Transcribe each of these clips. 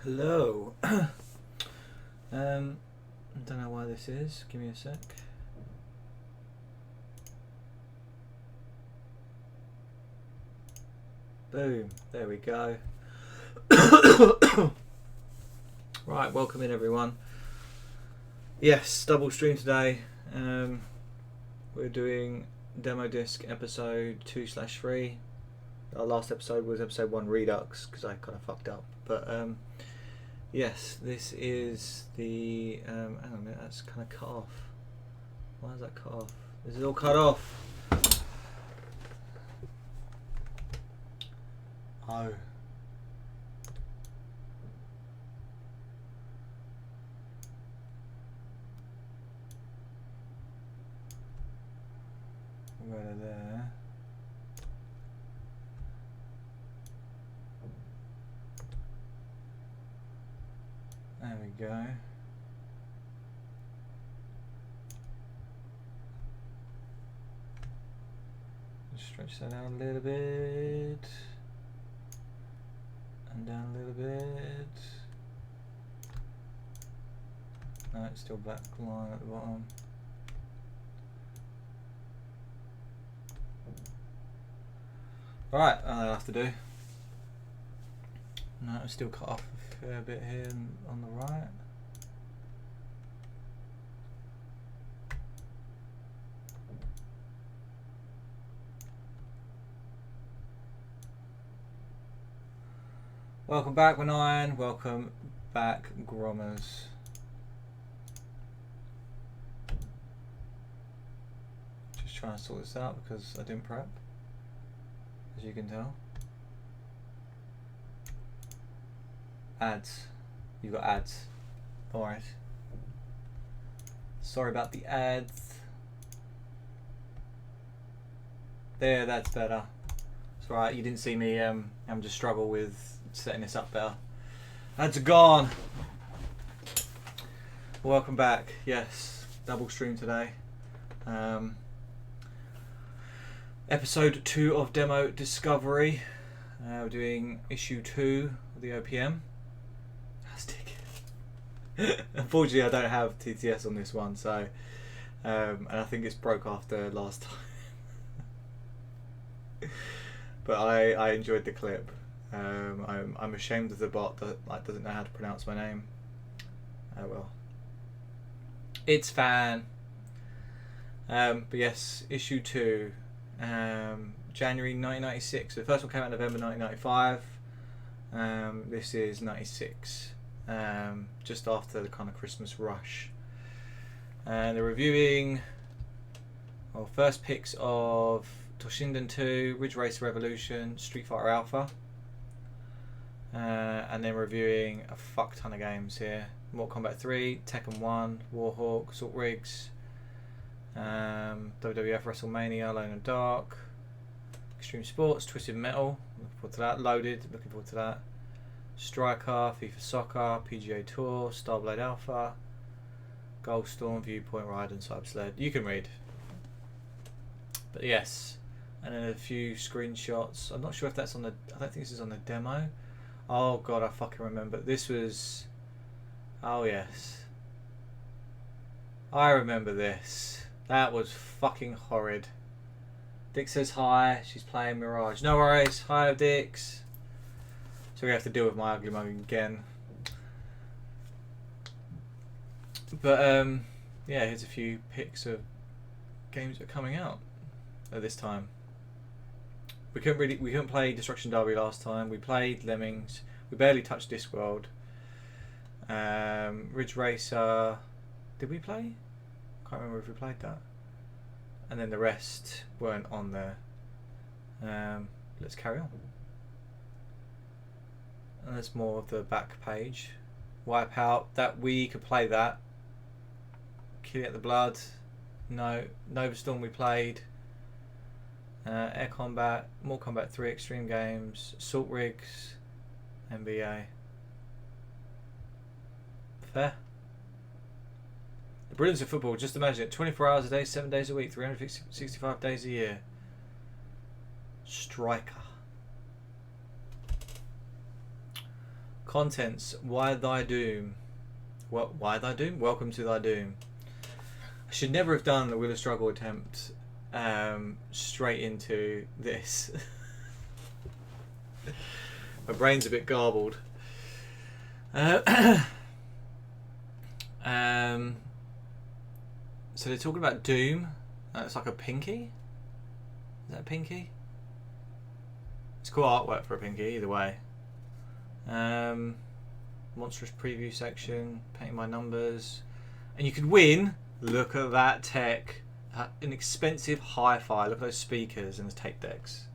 Hello. I don't know why this is. Give me a sec. Boom. There we go. Right, welcome in everyone. Yes, double stream today. We're doing demo disc episode 2/3. Our last episode was episode 1 Redux because I kind of fucked up. But yes, this is the hang on a minute, that's kind of cut off. Why is that cut off? This is all cut off. Oh. Go to there. There we go. Just stretch that out a little bit. And down a little bit. No, it's still black line at the bottom. Alright, that'll have to do. No, it's still cut off a fair bit here on the right. Welcome back, Nine. Welcome back, Grommers. Just trying to sort this out because I didn't prep, as you can tell. Ads. You got ads. Alright. Sorry about the ads. There, that's better. It's alright, you didn't see me I'm just struggle with setting this up better. Ads are gone. Welcome back. Yes, double stream today. Episode 2 of Demo Discovery. We're doing issue 2 of the OPM. Unfortunately, I don't have TTS on this one, so and I think it's broke after last time. But I enjoyed the clip. I'm ashamed of the bot that doesn't know how to pronounce my name. Oh well. It's fan. But yes, issue 2, January 1996. So the first one came out in November 1995. This is 96. Just after the kind of Christmas rush. And they're reviewing first picks of Toshinden 2, Ridge Racer Revolution, Street Fighter Alpha. And then reviewing a fuck ton of games here. Mortal Kombat 3, Tekken 1, Warhawk, Assault Rigs, WWF WrestleMania, Alone in the Dark, Extreme Sports, Twisted Metal, looking forward to that, Loaded, looking forward to that, Striker, FIFA Soccer, PGA Tour, Starblade Alpha, Goldstorm, Viewpoint Ride and Cybersled. You can read. But yes. And then a few screenshots. I'm not sure if that's on the... I don't think this is on the demo. Oh god, I fucking remember. This was... Oh yes. I remember this. That was fucking horrid. Dick says hi. She's playing Mirage. No worries. Hi, Dix. So we have to deal with my ugly mug again. But yeah, here's a few pics of games that are coming out at this time. We couldn't play Destruction Derby last time. We played Lemmings. We barely touched Discworld. Ridge Racer. Did we play? Can't remember if we played that. And then the rest weren't on there. Let's carry on. And there's more of the back page. Wipeout. That we could play that. Kill at the Blood. No. Nova Storm we played. Air Combat, Mortal Kombat 3, Extreme Games, Assault Rigs, NBA. Fair. The brilliance of football, just imagine it. 24 hours a day, 7 days a week, 365 days a year. Striker. Contents. Why thy doom? What? Why thy doom? Welcome to thy doom. I should never have done the Wheel of Struggle attempt straight into this. My brain's a bit garbled. So they're talking about Doom. It's like a pinky. Is that a pinky? It's cool artwork for a pinky, either way. Monstrous preview section, painting by numbers, and you could win. Look at that tech, an expensive hi-fi. Look at those speakers and the tape decks.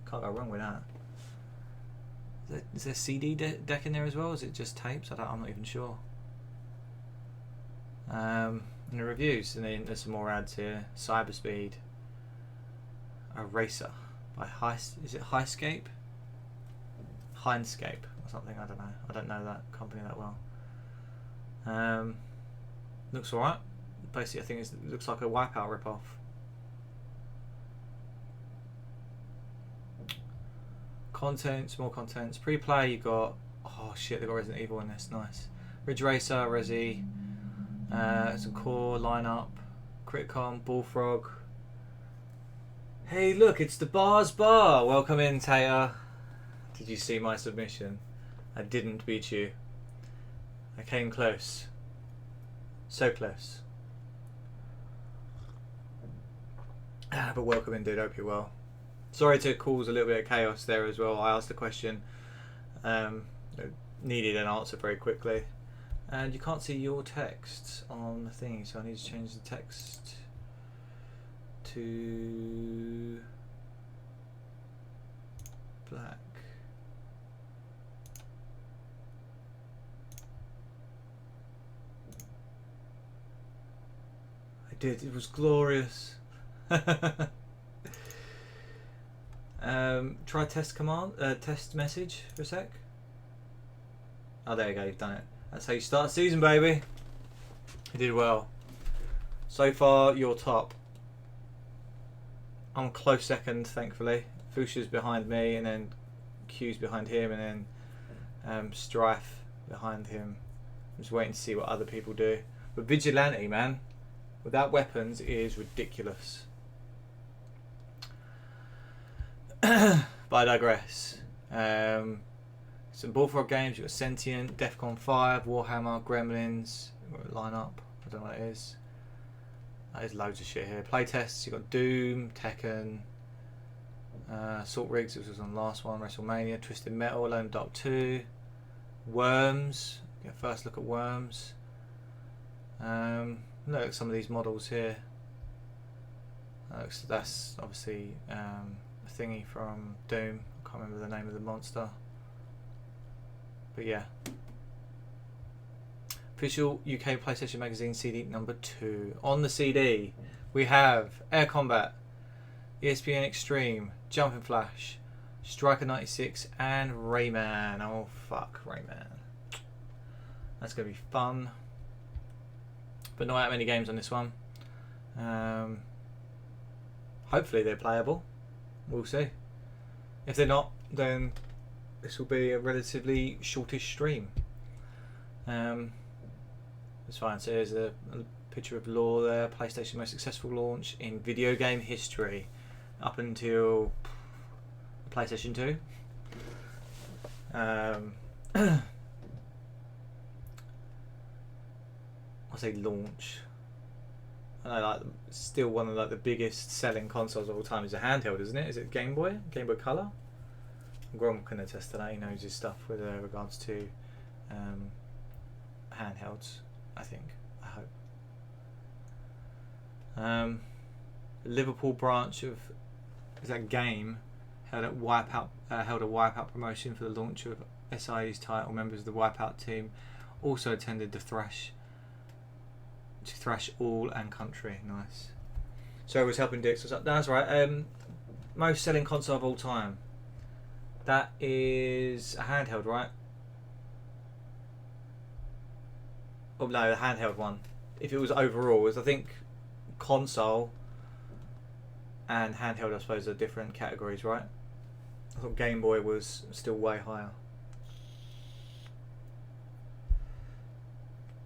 Can't go wrong with that. Is there a CD deck in there as well? Is it just tapes? I'm not even sure. And the reviews, and then there's some more ads here. Cyberspeed, Eraser by is it Highscape? Hindscape or something. I don't know. I don't know that company that well. Looks alright. Basically, I think it looks like a Wipeout ripoff. Contents, more contents. Pre-play, you got. Oh shit, they got Resident Evil in this. Nice. Ridge Racer, Resi. Some core lineup. Criticon, Bullfrog. Hey, look, it's the Bars Bar. Welcome in, Taylor. Did you see my submission? I didn't beat you. I came close. So close. But welcome in, dude. Hope you're well. Sorry to cause a little bit of chaos there as well. I asked a question. Needed an answer very quickly. And you can't see your text on the thing, so I need to change the text to black. I did. It was glorious. Try test command, test message for a sec. Oh, there you go. You've done it. That's how you start a season, baby. You did well. So far, you're top. I'm close second, thankfully. Fusha's behind me, and then Q's behind him, and then Strife behind him. I'm just waiting to see what other people do. But Vigilante, man, without weapons is ridiculous. But I digress. Some Bullfrog games. You've got Sentient, Defcon 5, Warhammer, Gremlins. Line up. I don't know what it is. There's loads of shit here. Playtests. You've got Doom, Tekken, Salt Rigs, which was on the last one, WrestleMania, Twisted Metal, Alone Dark 2, Worms. Get a first look at Worms. Look at some of these models here. That's obviously a thingy from Doom. I can't remember the name of the monster. But yeah. Official UK PlayStation Magazine CD number 2. On the CD, we have Air Combat, ESPN Extreme, Jumping Flash, Striker 96, and Rayman. Oh fuck, Rayman. That's going to be fun. But not that many games on this one. Hopefully they're playable. We'll see. If they're not, then this will be a relatively shortish stream. It's fine. So here's a picture of Law there. PlayStation most successful launch in video game history up until PlayStation 2. I say launch. I know, like, still one of like the biggest selling consoles of all time is a handheld, isn't it? Is it Game Boy? Game Boy Color? Grom can attest to that. He knows his stuff with regards to handhelds, I think. I hope. Liverpool branch of that game held a Wipeout promotion for the launch of SIE's title. Members of the Wipeout team also attended the thrash all and country. Nice. So I was helping Dix. That's right. Most selling console of all time. That is a handheld, right? Oh no, the handheld one. If it was overall, I think console and handheld, I suppose, are different categories, right? I thought Game Boy was still way higher.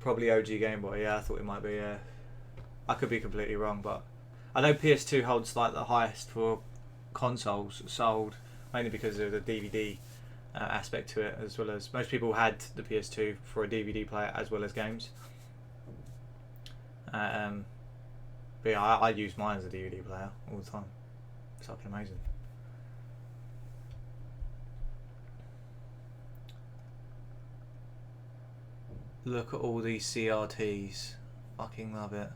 Probably OG Game Boy. Yeah, I thought it might be. Yeah, I could be completely wrong, but I know PS2 holds like the highest for consoles sold, mainly because of the DVD aspect to it, as well as most people had the PS2 for a DVD player as well as games. But yeah, I use mine as a DVD player all the time. It's fucking amazing. Look at all these CRTs. Fucking love it.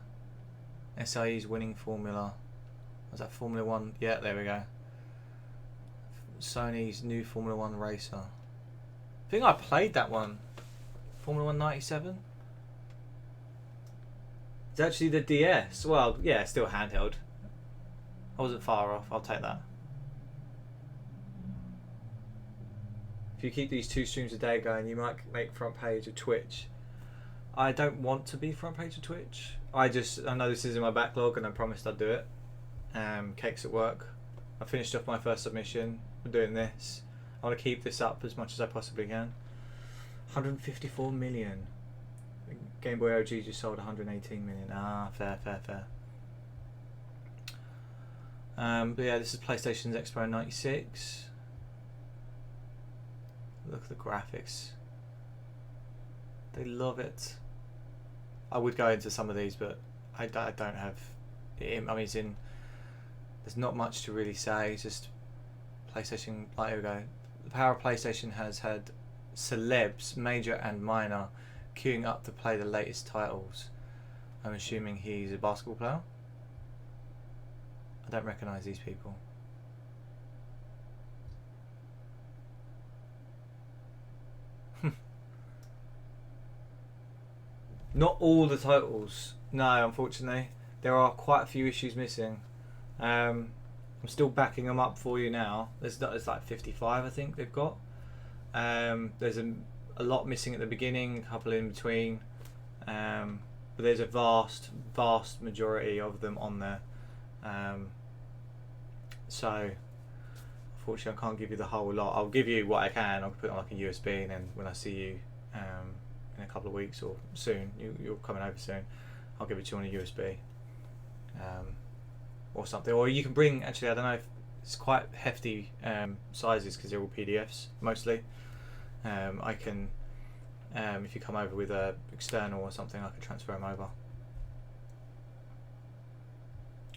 SAE's winning formula. Was that Formula 1? Yeah, there we go. Sony's new Formula 1 racer. I think I played that one. Formula 1 97? It's actually the DS. Well, yeah, still handheld. I wasn't far off. I'll take that. If you keep these 2 streams a day going, you might make front page of Twitch. I don't want to be front page of Twitch. I know this is in my backlog and I promised I'd do it. Cakes at work. I finished off my first submission. I'm doing this. I want to keep this up as much as I possibly can. 154 million. Game Boy OG just sold 118 million. Ah, fair. But yeah, this is PlayStation's Expo 96. Look at the graphics. They love it. I would go into some of these, but I don't have. I mean, there's not much to really say. It's just PlayStation. Like, here we go. The power of PlayStation has had celebs, major and minor, queuing up to play the latest titles. I'm assuming he's a basketball player. I don't recognise these people. Not all the titles. No, unfortunately. There are quite a few issues missing. I'm still backing them up for you now. There's like 55, I think they've got. There's a lot missing at the beginning, a couple in between. But there's a vast majority of them on there. So, unfortunately, I can't give you the whole lot. I'll give you what I can. I'll put it on like a USB, and then when I see you in a couple of weeks or soon, you're coming over soon, I'll give it to you on a USB or something. Or you can bring, actually, I don't know if it's quite hefty sizes because they're all PDFs mostly. I can, if you come over with a external or something, I can transfer them over.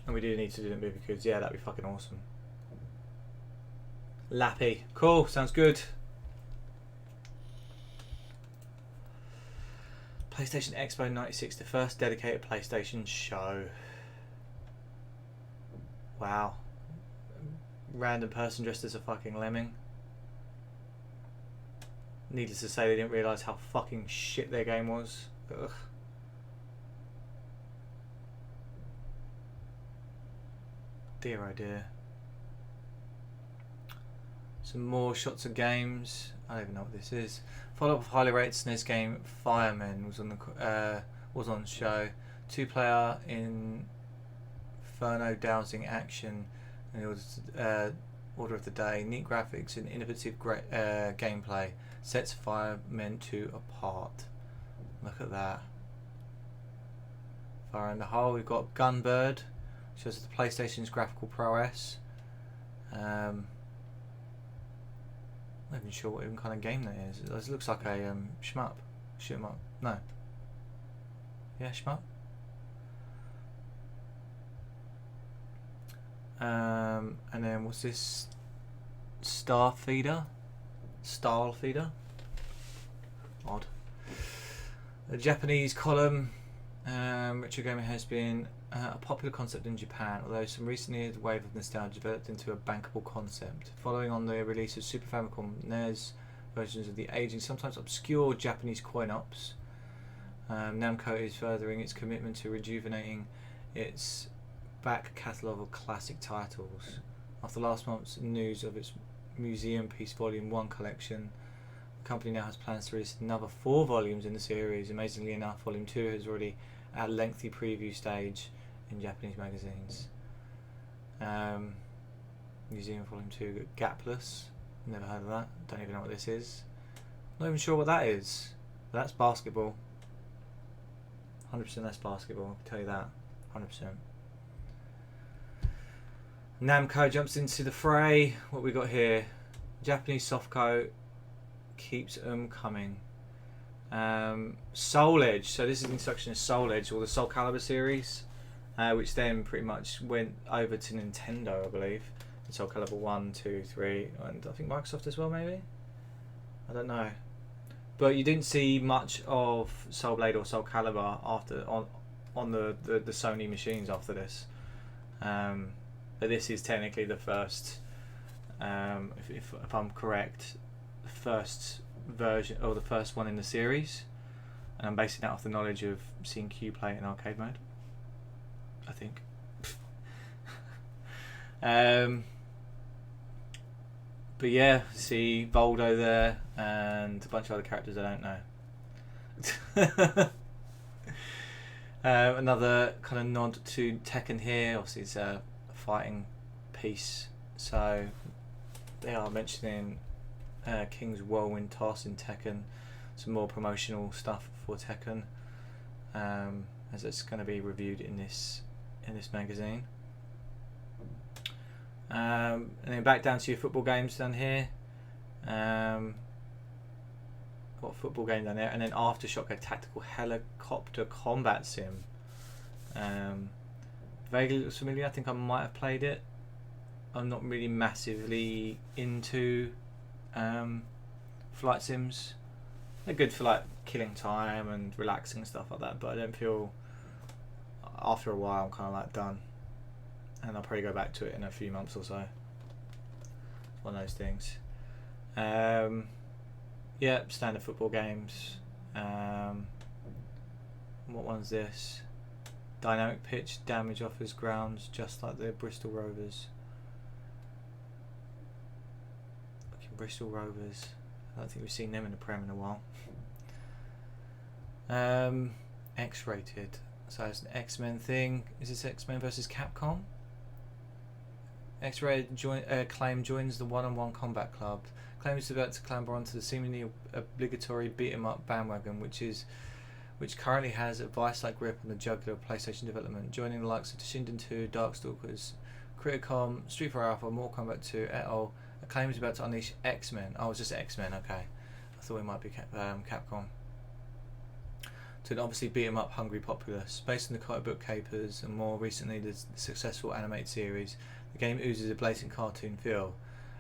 And we do need to do the movie codes. Yeah, that'd be fucking awesome. Lappy. Cool, sounds good. PlayStation Expo 96, the first dedicated PlayStation show. Wow. Random person dressed as a fucking lemming. Needless to say, they didn't realise how fucking shit their game was. Ugh. Dear oh dear. Some more shots of games. I don't even know what this is. Follow-up of highly rated SNES game Fireman was on show. 2-player inferno dowsing action in order of the day. Neat graphics and innovative gameplay sets Fireman 2 apart. Look at that. Fire in the hole. We've got Gunbird. Shows the PlayStation's graphical prowess. I'm not even sure what even kind of game that is. It looks like a shmup. Shoot 'em up. No. Yeah, shmup. And then what's this? Star Feeder? Style Feeder? Odd. The Japanese column. Retro gaming has been a popular concept in Japan, although some recently the wave of nostalgia developed into a bankable concept. Following on the release of Super Famicom NES versions of the aging, sometimes obscure Japanese coin-ops, Namco is furthering its commitment to rejuvenating its back catalogue of classic titles. After last month's news of its Museum Piece Volume 1 collection, the company now has plans to release another 4 volumes in the series. Amazingly enough, Volume 2 is already at a lengthy preview stage in Japanese magazines. Museum Volume 2, Gapless. Never heard of that. Don't even know what this is. Not even sure what that is. But that's basketball. 100% less basketball, I can tell you that. 100%. Namco jumps into the fray. What we got here? Japanese softcoat keeps them coming. Soul Edge. So this is an introduction of Soul Edge, or the Soul Calibur series, which then pretty much went over to Nintendo, I believe. Soul Calibur 1, 2, 3, and I think Microsoft as well, maybe? I don't know. But you didn't see much of Soul Blade or Soul Calibur after on the Sony machines after this. But this is technically the first, if I'm correct, the first version, or the first one in the series. And I'm basing that off the knowledge of seeing Q play in arcade mode, I think. But yeah, see Voldo there and a bunch of other characters I don't know. Another kind of nod to Tekken here. Obviously it's a fighting piece, so they are mentioning King's Whirlwind Toss in Tekken, some more promotional stuff for Tekken, as it's going to be reviewed in this magazine. And then back down to your football games down here. Got football game down there, and then Aftershock, a tactical helicopter combat sim. Vaguely looks familiar. I think I might have played it. I'm not really massively into flight sims. They're good for like killing time and relaxing and stuff like that, but I don't feel, after a while, I'm kind of like done. And I'll probably go back to it in a few months or so. It's one of those things. Yeah, standard football games. What one's this? Dynamic pitch, damage offers grounds, just like the Bristol Rovers. Fucking Bristol Rovers. I don't think we've seen them in the Prem in a while. X-rated. So it's an X-Men thing. Is this X-Men versus Capcom? X-Ray Claim joins the one-on-one combat club. Claim is about to clamber onto the seemingly obligatory beat-em-up bandwagon, which currently has a vice-like grip on the jugular of PlayStation development, joining the likes of Shinden 2, Darkstalkers, Criticom, Street Fighter Alpha, Mortal Kombat 2, et al. Acclaim is about to unleash X-Men. Oh, it's just X-Men, okay. I thought it might be Capcom. To an obviously beat-em-up hungry populace. Based on the comic book capers and more recently the successful animated series, the game oozes a blatant cartoon feel.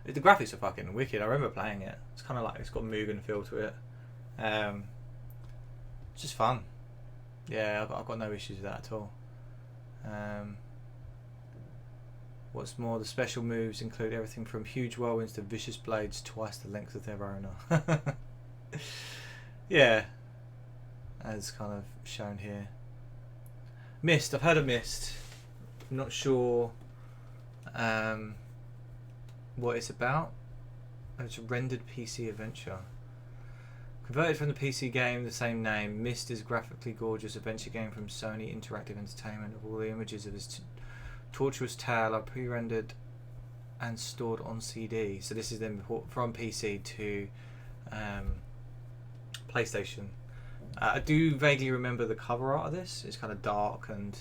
The graphics are fucking wicked. I remember playing it. It's kind of like, it's got Mugen feel to it. It's just fun. Yeah, I've got no issues with that at all. What's more, the special moves include everything from huge whirlwinds to vicious blades twice the length of their owner. Yeah, as kind of shown here. Myst, I've heard of Myst. I'm not sure what it's about. It's a rendered PC adventure. Converted from the PC game the same name, Myst is a graphically gorgeous adventure game from Sony Interactive Entertainment. Of all the images of his tortuous tale are pre-rendered and stored on CD. So this is then from PC to PlayStation. I do vaguely remember the cover art of this. It's kind of dark and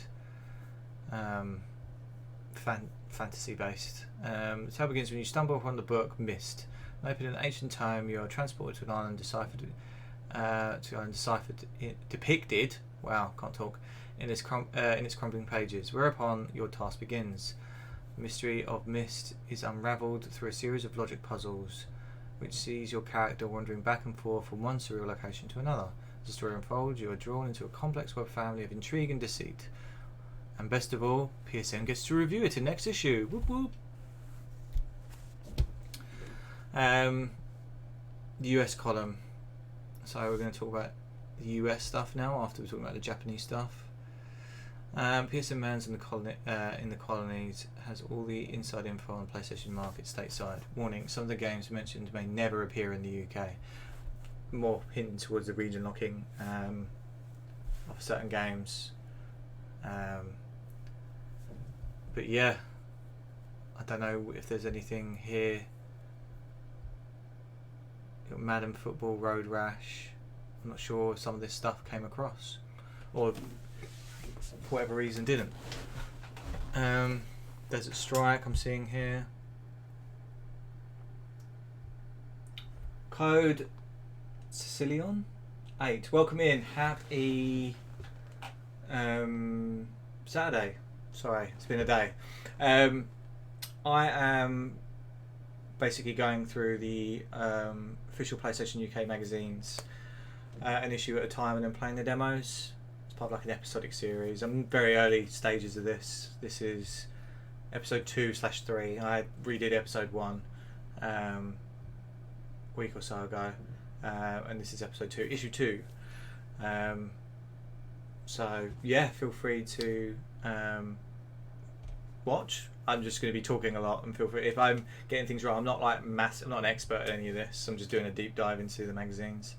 fantasy based. The tale begins when you stumble upon the book Myst. Open in ancient time, you are transported to an island depicted. Wow, can't talk. In its crumbling pages. Whereupon your task begins. The mystery of Myst is unravelled through a series of logic puzzles, which sees your character wandering back and forth from one surreal location to another. As the story unfolds, you are drawn into a complex web family of intrigue and deceit. And best of all, PSN gets to review it in next issue. Whoop whoop. The US column. So we're going to talk about the US stuff now after we're talking about the Japanese stuff. PSN Mans in the colonies has all the inside info on the PlayStation market stateside. Warning, some of the games mentioned may never appear in the UK. More hinting towards the region locking of certain games. But yeah, I don't know if there's anything here. Madden Football, Road Rash. I'm not sure if some of this stuff came across. or for whatever reason didn't. Desert Strike I'm seeing here. Code Sicilian 8. Welcome in. Happy Saturday. Sorry, it's been a day. I am basically going through the official PlayStation UK magazines, an issue at a time, and then playing the demos. It's part of like an episodic series. I'm in very early stages of this. This is episode 2/3. I redid episode 1 week or so ago, and this is episode 2, issue 2. So yeah, feel free to watch. I'm just going to be talking a lot, and feel free if I'm getting things wrong. I'm not like I'm not an expert at any of this. I'm just doing a deep dive into the magazines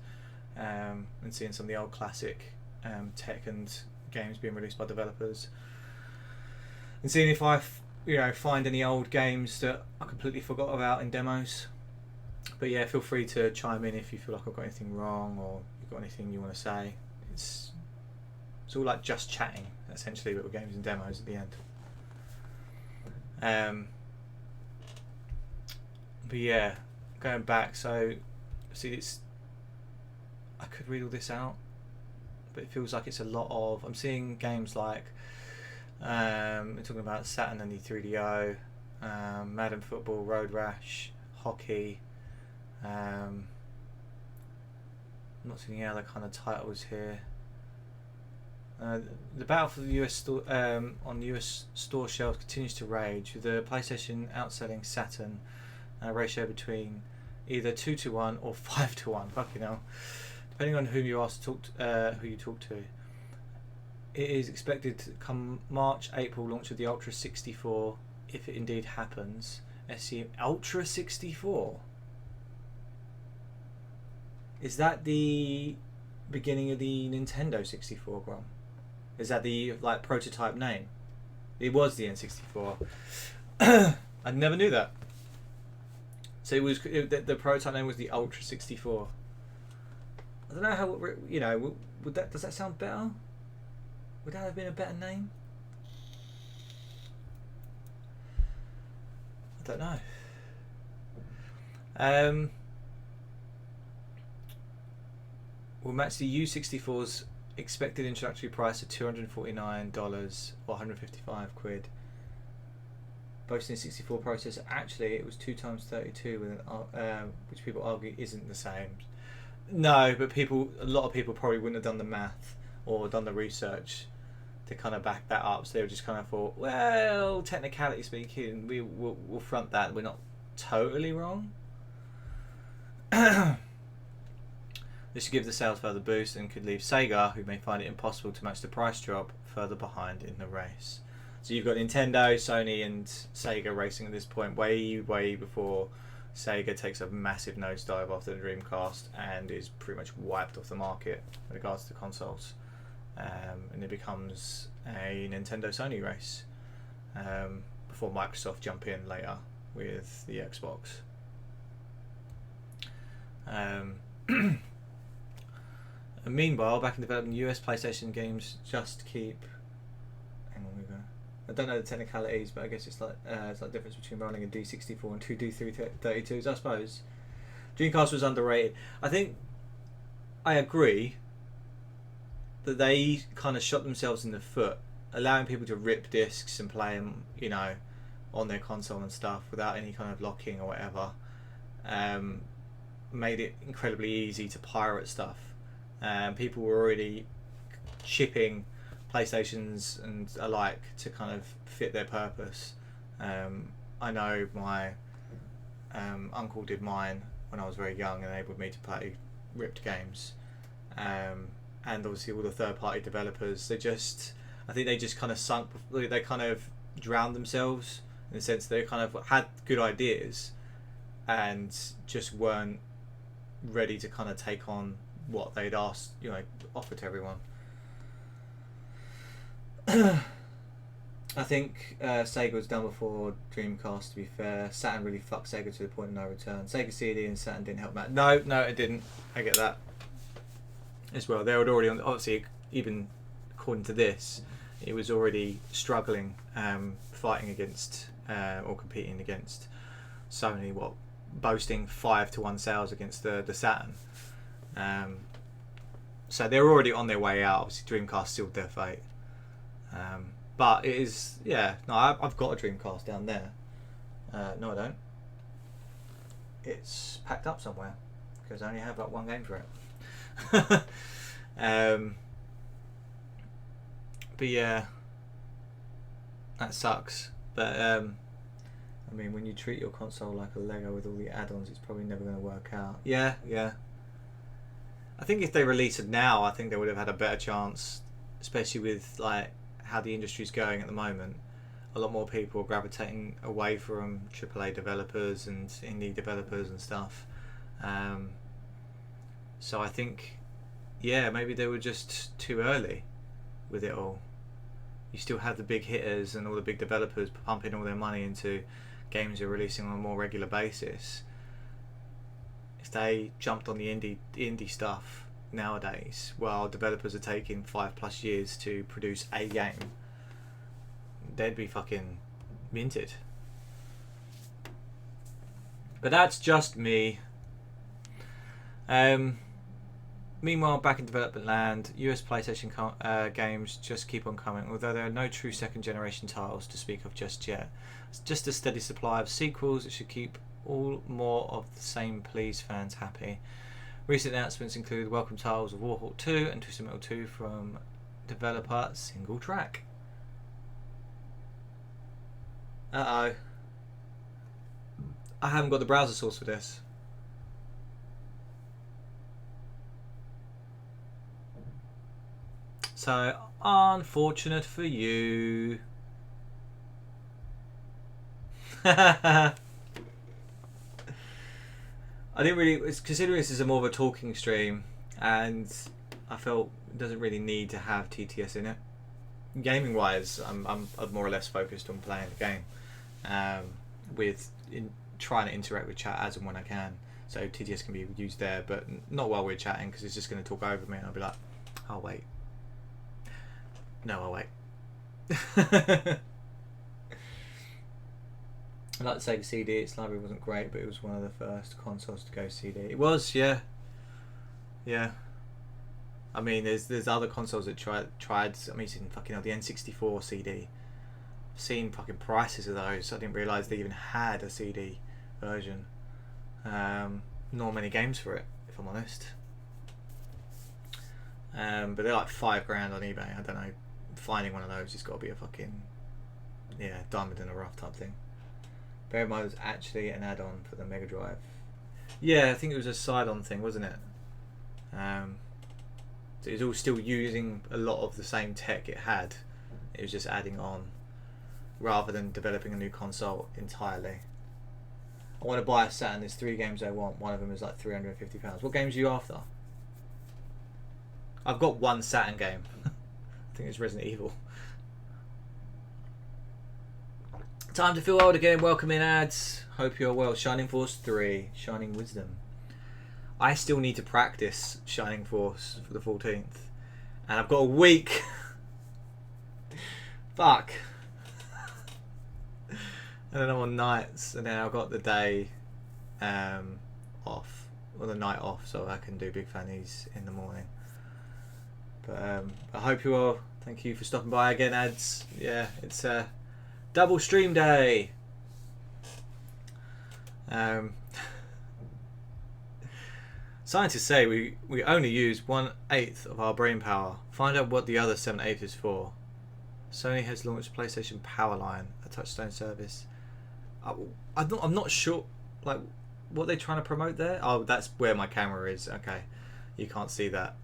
and seeing some of the old classic tech and games being released by developers, and seeing if I find any old games that I completely forgot about in demos. But yeah, feel free to chime in if you feel like I've got anything wrong or you've got anything you want to say. It's all like just chatting essentially, but with games and demos at the end. But yeah, going back, so see, I could read all this out, but it feels like it's a lot of. I'm seeing games like we're talking about Saturn and the 3DO, Madden Football, Road Rash, Hockey. I'm not seeing any other kind of titles here. The battle for the US store, on US store shelves continues to rage, with the PlayStation outselling Saturn, a ratio between either 2-1 or 5-1. Fucking hell. Depending on who you ask to talk to, who you talk to. It is expected to come March, April launch of the Ultra 64, if it indeed happens. SC Ultra 64. Is that the beginning of the Nintendo 64, Grom? Is that the like prototype name? It was the N64. I never knew that. So the prototype name was the Ultra 64. I don't know how would that, does that sound better? Would that have been a better name? I don't know. We'll match the U64's expected introductory price of $249 or 155 quid. Boasting a 64 processor, actually it was 2x32 with which people argue isn't the same. No, but a lot of people probably wouldn't have done the math or done the research to kind of back that up. So they were just kind of thought, well, technicality speaking, we'll front that. We're not totally wrong. This should give the sales further boost and could leave Sega, who may find it impossible to match the price drop, further behind in the race. So you've got Nintendo, Sony and Sega racing at this point, way before Sega takes a massive nosedive after the Dreamcast and is pretty much wiped off the market with regards to consoles. And it becomes a Nintendo-Sony race before Microsoft jump in later with the Xbox. And meanwhile, back in development, US PlayStation games just keep. Hang on, we go. I don't know the technicalities, but I guess it's like the difference between running a D64 and two D332s. I suppose Dreamcast was underrated. I think I agree that they kind of shot themselves in the foot, allowing people to rip discs and play them, on their console and stuff without any kind of locking or whatever. Made it incredibly easy to pirate stuff. People were already shipping PlayStations and alike to kind of fit their purpose. I know my uncle did mine when I was very young and enabled me to play ripped games. And obviously all the third-party developers, I think they just kind of sunk. They kind of drowned themselves in the sense they kind of had good ideas and just weren't ready to kind of take on what they'd asked, offer to everyone. I think Sega was done before Dreamcast, to be fair. Saturn really fucked Sega to the point of no return. Sega CD and Saturn didn't help Matt. No, it didn't. I get that as well. They were already on, obviously, even according to this, it was already struggling, fighting against or competing against Sony, boasting 5-1 sales against the Saturn. So they're already on their way out. Obviously, Dreamcast sealed their fate. But it is, yeah. No, I've got a Dreamcast down there. No, I don't. It's packed up somewhere because I only have like one game for it. But yeah, that sucks. But I mean, when you treat your console like a Lego with all the add-ons, it's probably never going to work out. Yeah. I think if they released it now, I think they would have had a better chance, especially with like how the industry's going at the moment. A lot more people are gravitating away from AAA developers and indie developers and stuff. So I think, yeah, maybe they were just too early with it all. You still have the big hitters and all the big developers pumping all their money into games they're releasing on a more regular basis. If they jumped on the indie stuff nowadays, while developers are taking 5+ years to produce a game, they'd be fucking minted. But that's just me. Meanwhile, back in development land, US PlayStation games just keep on coming, although there are no true second generation titles to speak of just yet. It's just a steady supply of sequels that should keep all more of the same please fans happy. Recent announcements include welcome titles of Warhawk 2 and Twisted Metal 2 from developer Single Track. I haven't got the browser source for this. So, unfortunate for you. I didn't really, considering this is more of a talking stream, and I felt it doesn't really need to have TTS in it. Gaming wise, I'm more or less focused on playing the game, trying to interact with chat as and when I can. So TTS can be used there, but not while we're chatting, because it's just going to talk over me, and I'll be like, "I'll wait." No, I'll wait. I'd like to say the CD, its library wasn't great, but it was one of the first consoles to go CD. It was, yeah. I mean, there's other consoles that tried. I mean, fucking hell, the N64 CD. I've seen fucking prices of those. I didn't realise they even had a CD version. Not many games for it, if I'm honest. But they're like $5,000 on eBay. I don't know. Finding one of those has got to be a fucking diamond in a rough type thing. Bear in mind, it was actually an add-on for the Mega Drive. Yeah, I think it was a side-on thing, wasn't it? So it was all still using a lot of the same tech it had. It was just adding on, rather than developing a new console entirely. I want to buy a Saturn. There's 3 games I want. One of them is like £350. What games are you after? I've got one Saturn game. I think it's Resident Evil. Time to feel old again. Welcome in, ads. Hope you're well. Shining Force 3. Shining Wisdom. I still need to practice Shining Force for the 14th. And I've got a week. Fuck. And then I'm on nights. And then I've got the day off. Or the night off. So I can do Big Fannies in the morning. But I hope you all. Thank you for stopping by again, ads. Yeah, it's a double stream day. Scientists say we only use 1/8 of our brain power. Find out what the other 7/8 is for. Sony has launched PlayStation Powerline, a touchstone service. I'm not sure, like, what they're trying to promote there. Oh, that's where my camera is. Okay, you can't see that.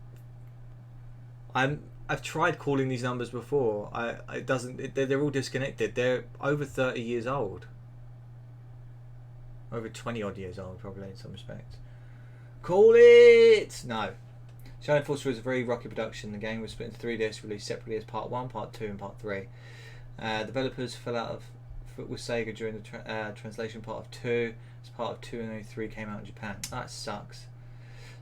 I've tried calling these numbers before. They're all disconnected. They're over 30 years old. Over 20 odd years old, probably in some respects. Call it! No. Shining Force was a very rocky production. The game was split into 3 discs, released separately as Part 1, Part 2 and Part 3. Developers fell out of foot with Sega during the translation part of 2. As part of 2 and only 3 came out in Japan. That sucks.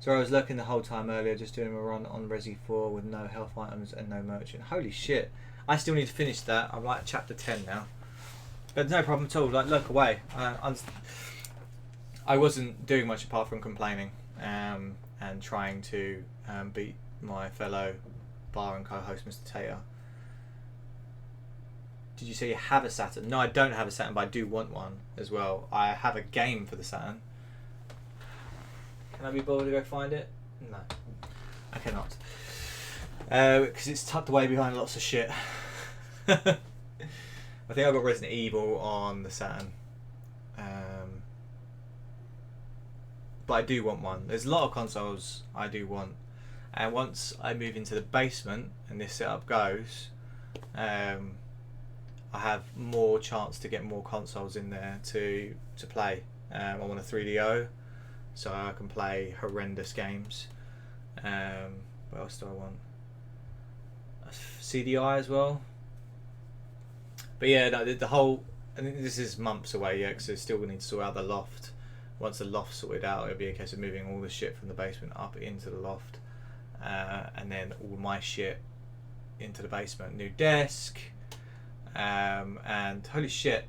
So I was lurking the whole time earlier, just doing a run on Resi 4 with no health items and no merchant. Holy shit. I still need to finish that. I'm like chapter 10 now. But no problem at all. Like, look away. I wasn't doing much apart from complaining and trying to beat my fellow bar and co-host, Mr. Tater. Did you say you have a Saturn? No, I don't have a Saturn, but I do want one as well. I have a game for the Saturn. Can I be bothered to go find it? No, I cannot. Because it's tucked away behind lots of shit. I think I got Resident Evil on the Saturn. But I do want one. There's a lot of consoles I do want. And once I move into the basement and this setup goes, I have more chance to get more consoles in there to play. I want a 3DO, so I can play horrendous games. What else do I want? A CDI as well. But yeah, no, the whole. I think this is months away, yeah, because I still need to sort out the loft. Once the loft's sorted out, it'll be a case of moving all the shit from the basement up into the loft, and then all my shit into the basement. New desk, and holy shit,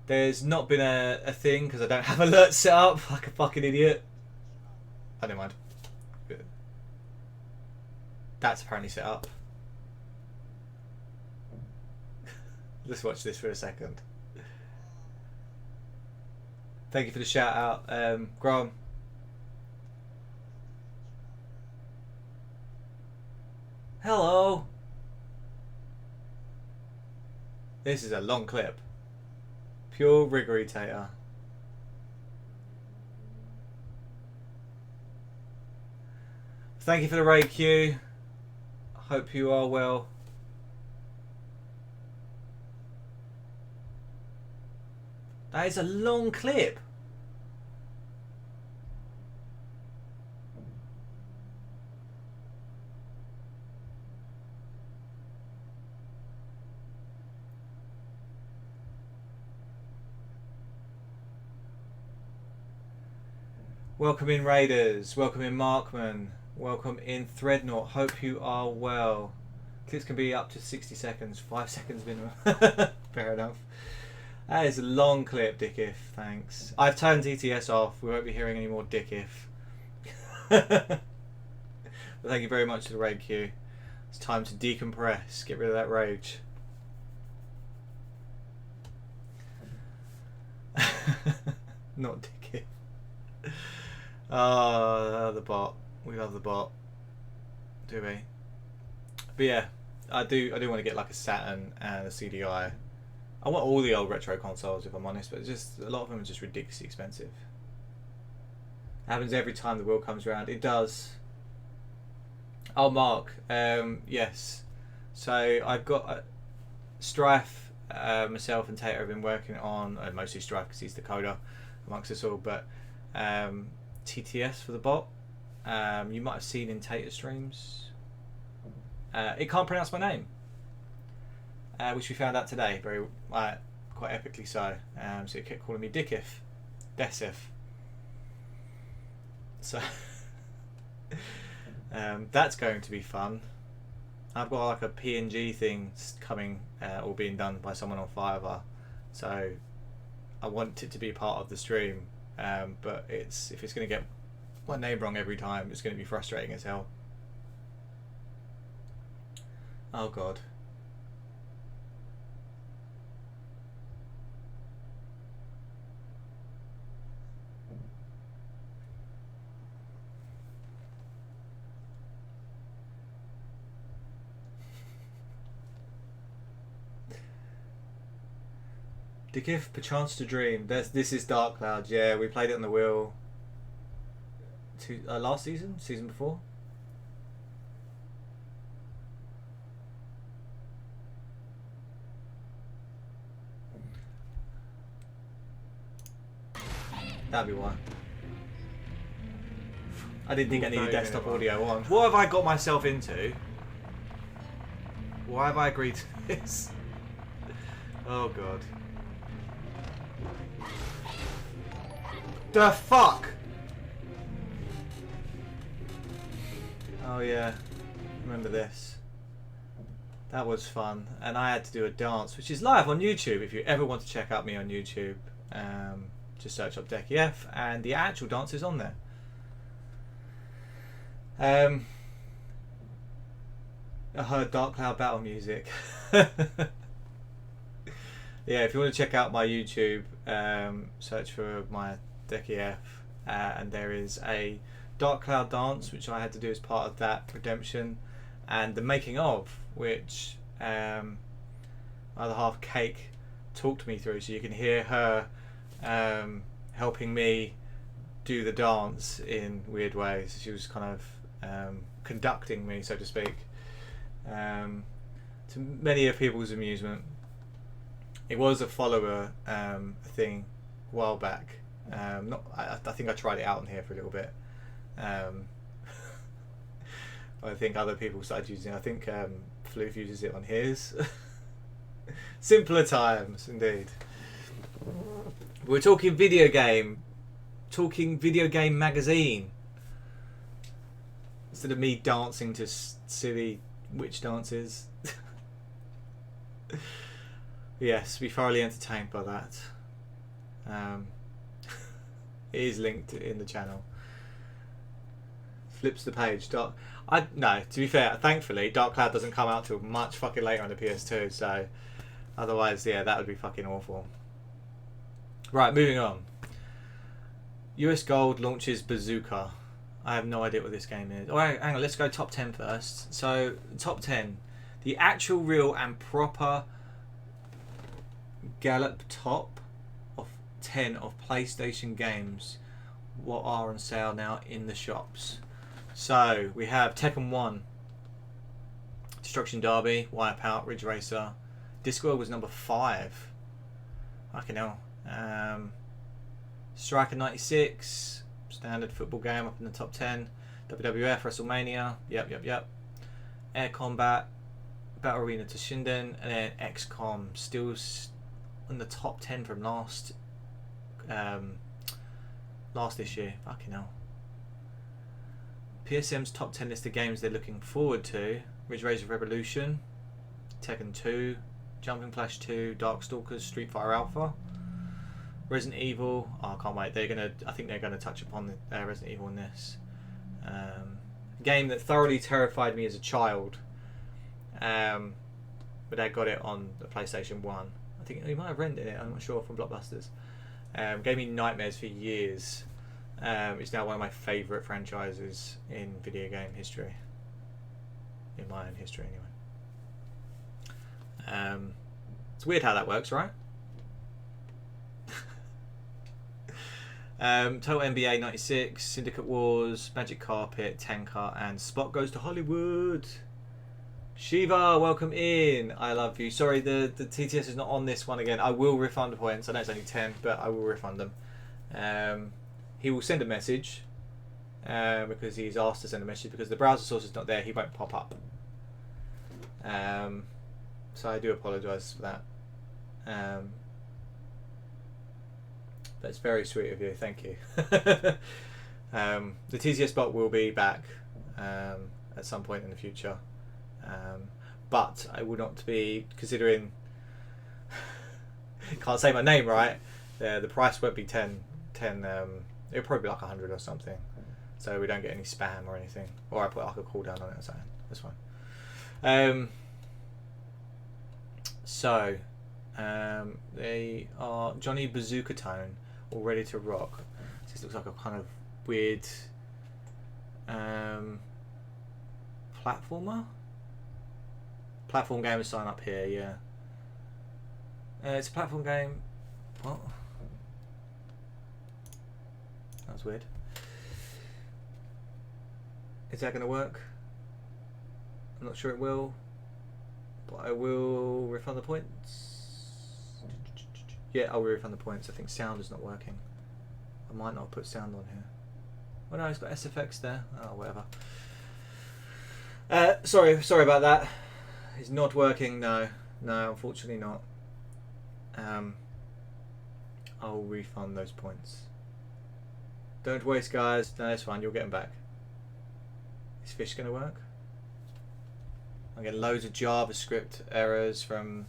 there's not been a thing because I don't have alerts set up like a fucking idiot. I don't mind. That's apparently set up. Let's watch this for a second. Thank you for the shout out, Grom. Hello. This is a long clip. Pure riggery tater. Thank you for the raid, Q. Hope you are well. That is a long clip. Welcome in Raiders, welcome in Markman, welcome in Threadnought, hope you are well. Clips can be up to 60 seconds, 5 seconds minimum. Fair enough. That is a long clip, Deccyf, thanks. I've turned DTS off, we won't be hearing any more Deccyf. But thank you very much for the raid queue. It's time to decompress, get rid of that rage. Not Deccyf. Oh, the bot. We love the bot. Do we? But yeah, I do want to get like a Saturn and a CDI. I want all the old retro consoles if I'm honest, but just a lot of them are just ridiculously expensive. It happens every time the wheel comes around. It does. Oh, Mark. Yes. So I've got Strife, myself and Tater have been working on, mostly Strife because he's the coder amongst us all, but TTS for the bot. You might have seen in Tater streams. It can't pronounce my name. Which we found out today, quite epically so. So it kept calling me Deccyf. So that's going to be fun. I've got like a PNG thing coming, or being done by someone on Fiverr. So I want it to be part of the stream, but if it's going to get my name wrong every time, it's going to be frustrating as hell. Oh god. Deccyf, perchance to dream. This is Dark Clouds. Yeah, we played it on the wheel. Last season before. That'd be why. I didn't think I needed desktop audio on. What have I got myself into? Why have I agreed to this? Oh god. The fuck? Oh yeah, remember this. That was fun, and I had to do a dance, which is live on YouTube. If you ever want to check out me on YouTube, just search up Deccyf, and the actual dance is on there. I heard Dark Cloud battle music. Yeah, if you want to check out my YouTube, search for my Deccyf, and there is a Dark Cloud dance which I had to do as part of that redemption, and the making of, which my other half Cake talked me through, so you can hear her helping me do the dance in weird ways. She was kind of conducting me, so to speak, to many of people's amusement. It was a follower thing a while back. I think I tried it out on here for a little bit. I think other people started using it. I think Floof uses it on his. Simpler times, indeed. We're talking video game magazine. Instead of me dancing to silly witch dances. Yes, be thoroughly entertained by that. It is linked in the channel. Flips the page. No, to be fair, thankfully, Dark Cloud doesn't come out till much fucking later on the PS2, so otherwise, yeah, that would be fucking awful. Right, moving on. US Gold launches Bazooka. I have no idea what this game is. Oh, hang on, let's go top 10 first. So, top 10. The actual, real, and proper Gallop top of 10 of PlayStation games what are on sale now in the shops. So we have Tekken 1, Destruction Derby, Wipeout, Ridge Racer. Discworld was number 5. Fucking hell. Striker 96, standard football game up in the top 10. WWF, WrestleMania, yep. Air Combat, Battle Arena to Shinden, and then XCOM, still in the top 10 from last issue. Fucking hell. PSM's top 10 list of games they're looking forward to: Ridge Racer Revolution, Tekken 2, Jumping Flash 2, Darkstalkers, Street Fighter Alpha, Resident Evil. Oh, I can't wait. I think they're gonna touch upon the Resident Evil in this. A game that thoroughly terrified me as a child, but I got it on the PlayStation 1. I think we might have rented it, I'm not sure, from Blockbusters. Gave me nightmares for years. It's now one of my favourite franchises in video game history. In my own history, anyway. It's weird how that works, right? Total NBA 96, Syndicate Wars, Magic Carpet, Tenka, and Spot Goes to Hollywood. Shiva, welcome in. I love you. Sorry, the TTS is not on this one again. I will refund the points. I know it's only 10, but I will refund them. He will send a message because he's asked to send a message, because the browser source is not there. He won't pop up. So I do apologise for that. That's very sweet of you. Thank you. The TTS bot will be back at some point in the future. But I would not be considering can't say my name right. The price won't be 10 it'll probably be like 100 or something, so we don't get any spam or anything, or I put like a cooldown on it or something. That's fine. So they are Johnny Bazooka Tone, all ready to rock. This looks like a kind of weird platform game. Sign up here, yeah. It's a platform game. What? That was weird. Is that going to work? I'm not sure it will, but I will refund the points. Yeah, I will refund the points. I think sound is not working. I might not put sound on here. Oh no, it's got SFX there. Oh, whatever. Sorry about that. It's not working. No, unfortunately not. I'll refund those points. Don't waste, guys. No, it's fine. You'll get them back. Is fish going to work? I'm getting loads of JavaScript errors from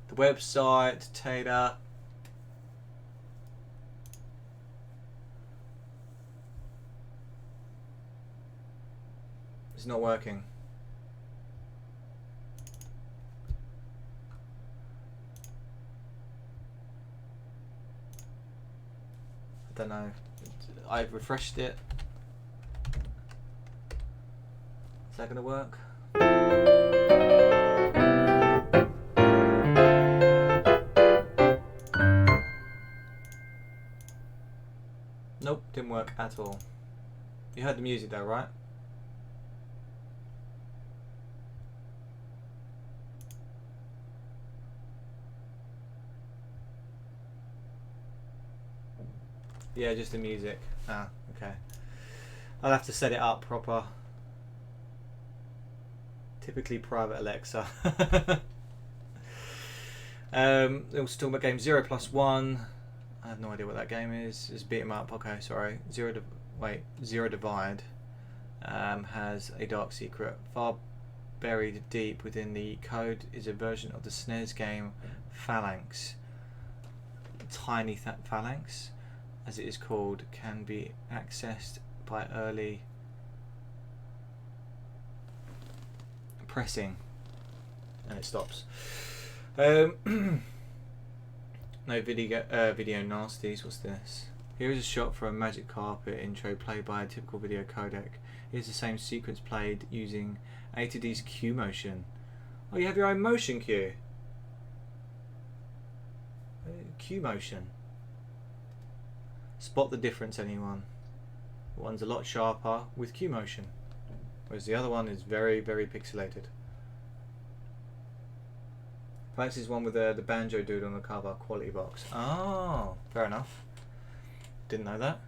the website, Taylor. It's not working. I don't know. I've refreshed it. Is that going to work? Nope, didn't work at all. You heard the music though, right? Yeah, just the music. Ah, okay. I'll have to set it up proper. Typically private Alexa. It was talking about game 0+1. I have no idea what that game is. Just beat 'em up. Okay, sorry. Zero Divide has a dark secret. Far buried deep within the code is a version of the SNES game Phalanx. Tiny Phalanx, as it is called, can be accessed by early pressing, and it stops. No video nasties. What's this? Here is a shot for a Magic Carpet intro played by a typical video codec. Here's the same sequence played using A to D's Q motion. Oh, you have your own motion cue. Q motion. Spot the difference, anyone? One's a lot sharper with Q motion, whereas the other one is very, very pixelated. Phalanx is one with the banjo dude on the cover, quality box. Oh, fair enough. Didn't know that.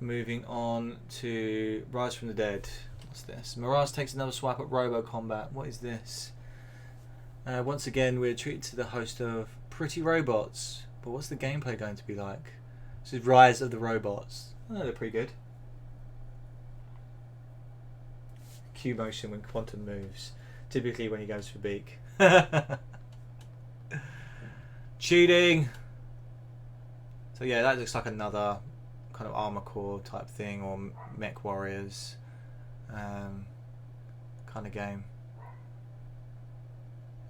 Moving on to Rise from the Dead. What's this? Mirage takes another swipe at Robo Combat. What is this? Once again, we're treated to the host of Pretty Robots. But what's the gameplay going to be like? This is Rise of the Robots. Oh, they're pretty good. Q motion when Quantum moves. Typically when he goes for beak. Cheating! So yeah, that looks like another kind of Armored Core type thing, or Mech Warriors kind of game.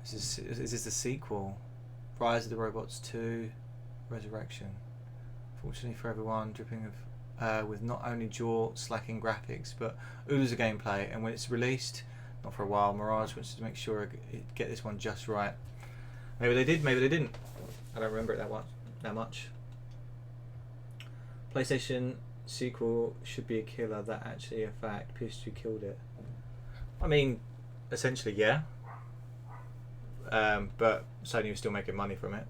Is this a sequel? Rise of the Robots 2 Resurrection. Fortunately for everyone, dripping with not only jaw-slacking graphics, but oodles of gameplay. And when it's released, not for a while, Mirage wants to make sure it get this one just right. Maybe they did, maybe they didn't. I don't remember it that much. PlayStation sequel should be a killer. That actually a fact. PS2 killed it. I mean, essentially, yeah. But Sony was still making money from it.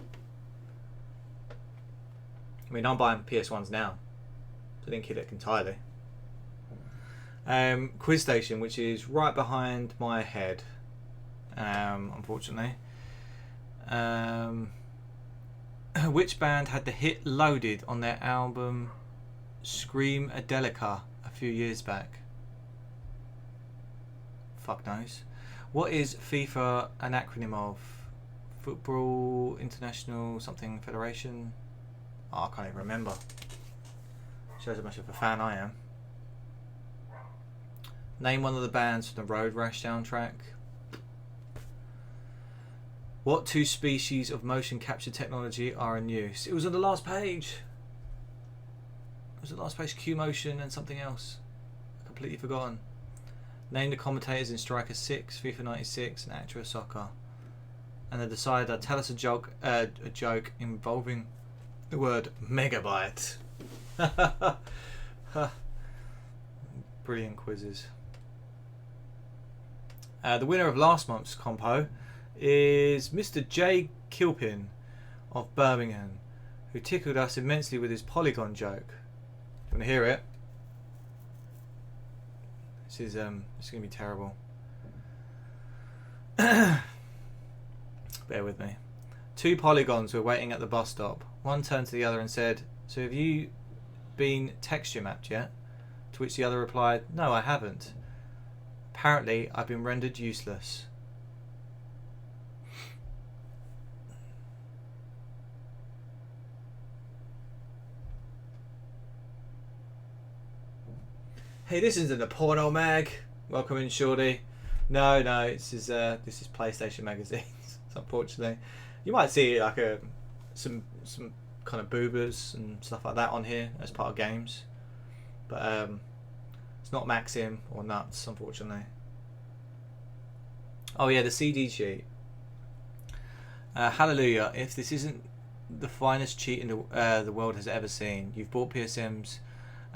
I mean, I'm buying PS1s now, so I didn't kill it entirely. Quiz Station, which is right behind my head, unfortunately. Which band had the hit Loaded on their album Scream Adelica a few years back? Fuck knows. What is FIFA an acronym of? Football International something Federation? Oh, I can't even remember. Shows how much of a fan I am. Name one of the bands from the Road Rash soundtrack. What two species of motion capture technology are in use? It was on the last page. It was on the last page. Q motion and something else. Completely forgotten. Name the commentators in Striker 6, FIFA 96, and Actua Soccer. And the decider, tell us a joke involving the word megabyte. Brilliant quizzes. The winner of last month's compo is Mr. J. Kilpin of Birmingham, who tickled us immensely with his polygon joke. Do you want to hear it? This is going to be terrible. Bear with me. Two polygons were waiting at the bus stop. One turned to the other and said, "So have you been texture mapped yet? To which the other replied, no, I haven't. Apparently, I've been rendered useless. Hey, this isn't a porno mag. Welcome in, Shorty. No, this is PlayStation magazines. Unfortunately, you might see like some kind of boobers and stuff like that on here as part of games, but it's not Maxim or Nuts, unfortunately. Oh yeah, the CD cheat. Hallelujah! If this isn't the finest cheat in the world has ever seen, you've bought PSMs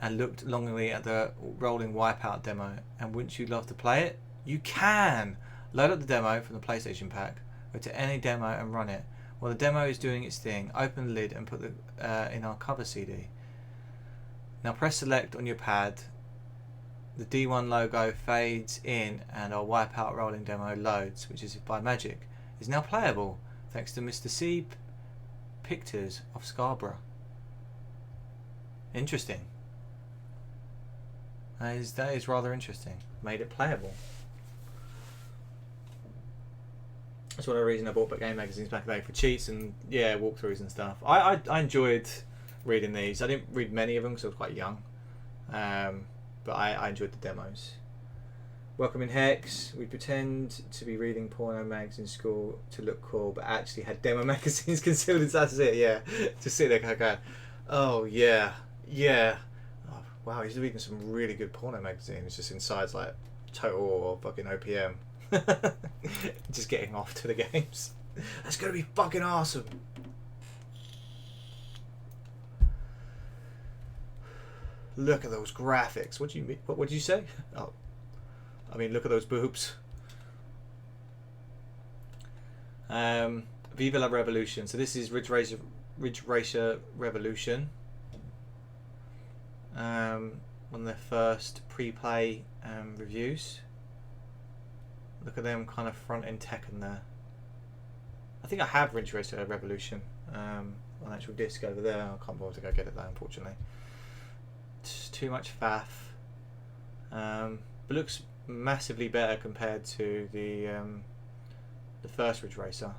and looked longingly at the rolling Wipeout demo, and wouldn't you love to play it? You can! Load up the demo from the PlayStation pack, go to any demo and run it. While the demo is doing its thing, open the lid and put the in our cover CD. Now press select on your pad, the D1 logo fades in and our Wipeout rolling demo loads, which is by magic, is now playable, thanks to Mr. C. Pictures of Scarborough. Interesting. That is rather interesting. Made it playable. That's one of the reasons I bought game magazines back in the day, for cheats and walkthroughs and stuff. I enjoyed reading these. I didn't read many of them because I was quite young, but I enjoyed the demos. Welcome in, Hex. We pretend to be reading porno mags in school to look cool, but actually had demo magazines concealed inside. That's it. Yeah, just sit there going, oh yeah. Oh, wow, he's reading some really good porno magazines just inside like Total or fucking OPM. Just getting off to the games. That's gonna be fucking awesome. Look at those graphics. What do you mean? What did you say? Oh, I mean, look at those boobs. Viva la Revolution. So this is Ridge Racer Revolution. One of their first pre-play reviews. Look at them kind of front-end tech in there. I think I have Ridge Racer Revolution on actual disc over there. I can't bother to go get it though, unfortunately. It's too much faff. But looks massively better compared to the first Ridge Racer.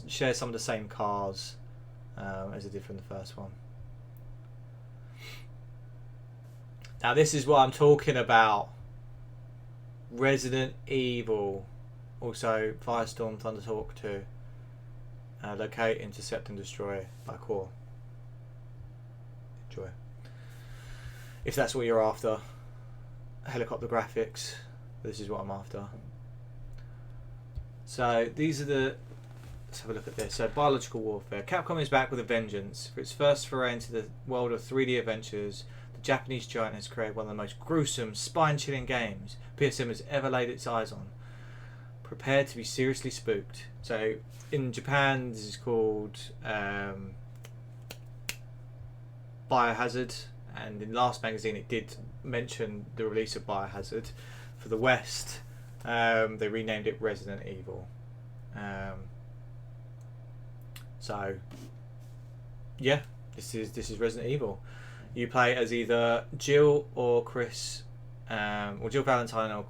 Shares some of the same cars as it did from the first one. Now this is what I'm talking about. Resident Evil, also Firestorm, Thunderhawk 2. Locate, intercept and destroy by core. Enjoy. If that's what you're after. Helicopter graphics. This is what I'm after. So these are the... Let's have a look at this. So biological warfare. Capcom is back with a vengeance. For its first foray into the world of 3D adventures, the Japanese giant has created one of the most gruesome, spine-chilling games PSM has ever laid its eyes on. Prepare to be seriously spooked. So in Japan, this is called Biohazard, and in last magazine it did mention the release of Biohazard. For the West, they renamed it Resident Evil. So yeah, this is Resident Evil. You play as either Jill or Chris, or Jill Valentine or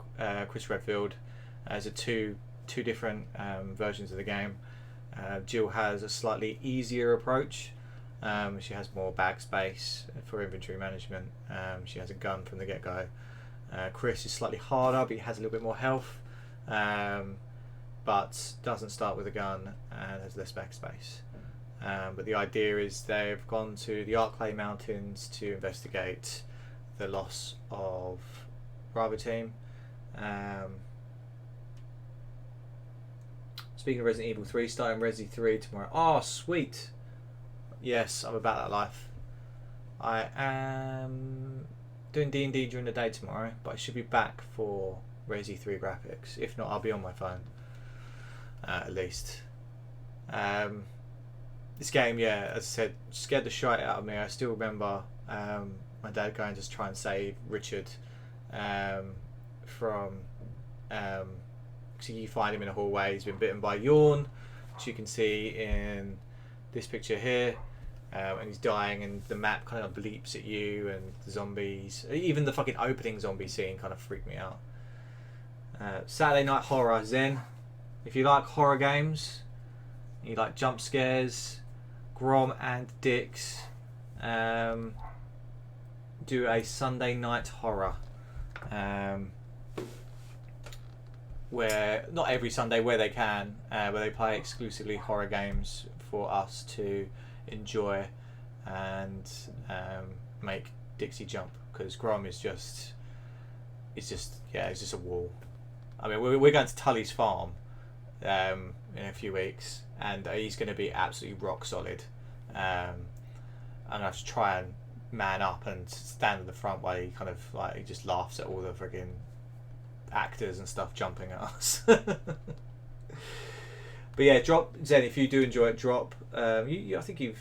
Chris Redfield, as a two different versions of the game. Jill has a slightly easier approach. She has more bag space for inventory management. She has a gun from the get-go. Chris is slightly harder, but he has a little bit more health, but doesn't start with a gun and has less bag space. But the idea is they've gone to the Arklay Mountains to investigate the loss of Bravo Team. Speaking of Resident Evil 3, starting Resi 3 tomorrow. Oh, sweet! Yes, I'm about that life. I am doing D&D during the day tomorrow, but I should be back for Resi 3 graphics. If not, I'll be on my phone. At least. This game, yeah, as I said, scared the shit out of me. I still remember my dad going to try and save Richard from... so you find him in a hallway. He's been bitten by a yawn, which you can see in this picture here. and he's dying, and the map kind of bleeps at you, and the zombies, even the fucking opening zombie scene kind of freaked me out. Saturday Night Horror, Zen. If you like horror games, you like jump scares, Grom and Dix do a Sunday Night Horror, where not every Sunday, where they can, where they play exclusively horror games for us to enjoy and make Dixie jump, because Grom is just, it's just a wall. I mean, we're going to Tully's farm in a few weeks, and he's going to be absolutely rock solid. I'm going to have to try and man up and stand in the front while he kind of like, he just laughs at all the friggin' actors and stuff jumping at us. But yeah, drop Zen if you do enjoy it. Drop. I think you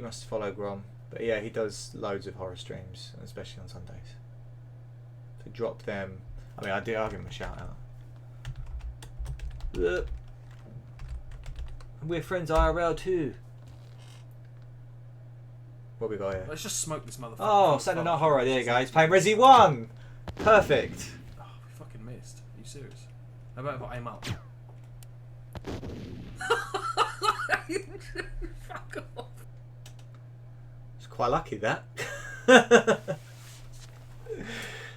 must follow Grom, but yeah, he does loads of horror streams, especially on Sundays. So drop them. I mean, I'll give him a shout out. We're friends IRL too. What we got here? Let's just smoke this motherfucker. Oh, Saturday Night Horror. There you go. He's playing Resi 1. Perfect. Oh, we fucking missed. Are you serious? How about if I aim up? Fuck off. It's quite lucky that.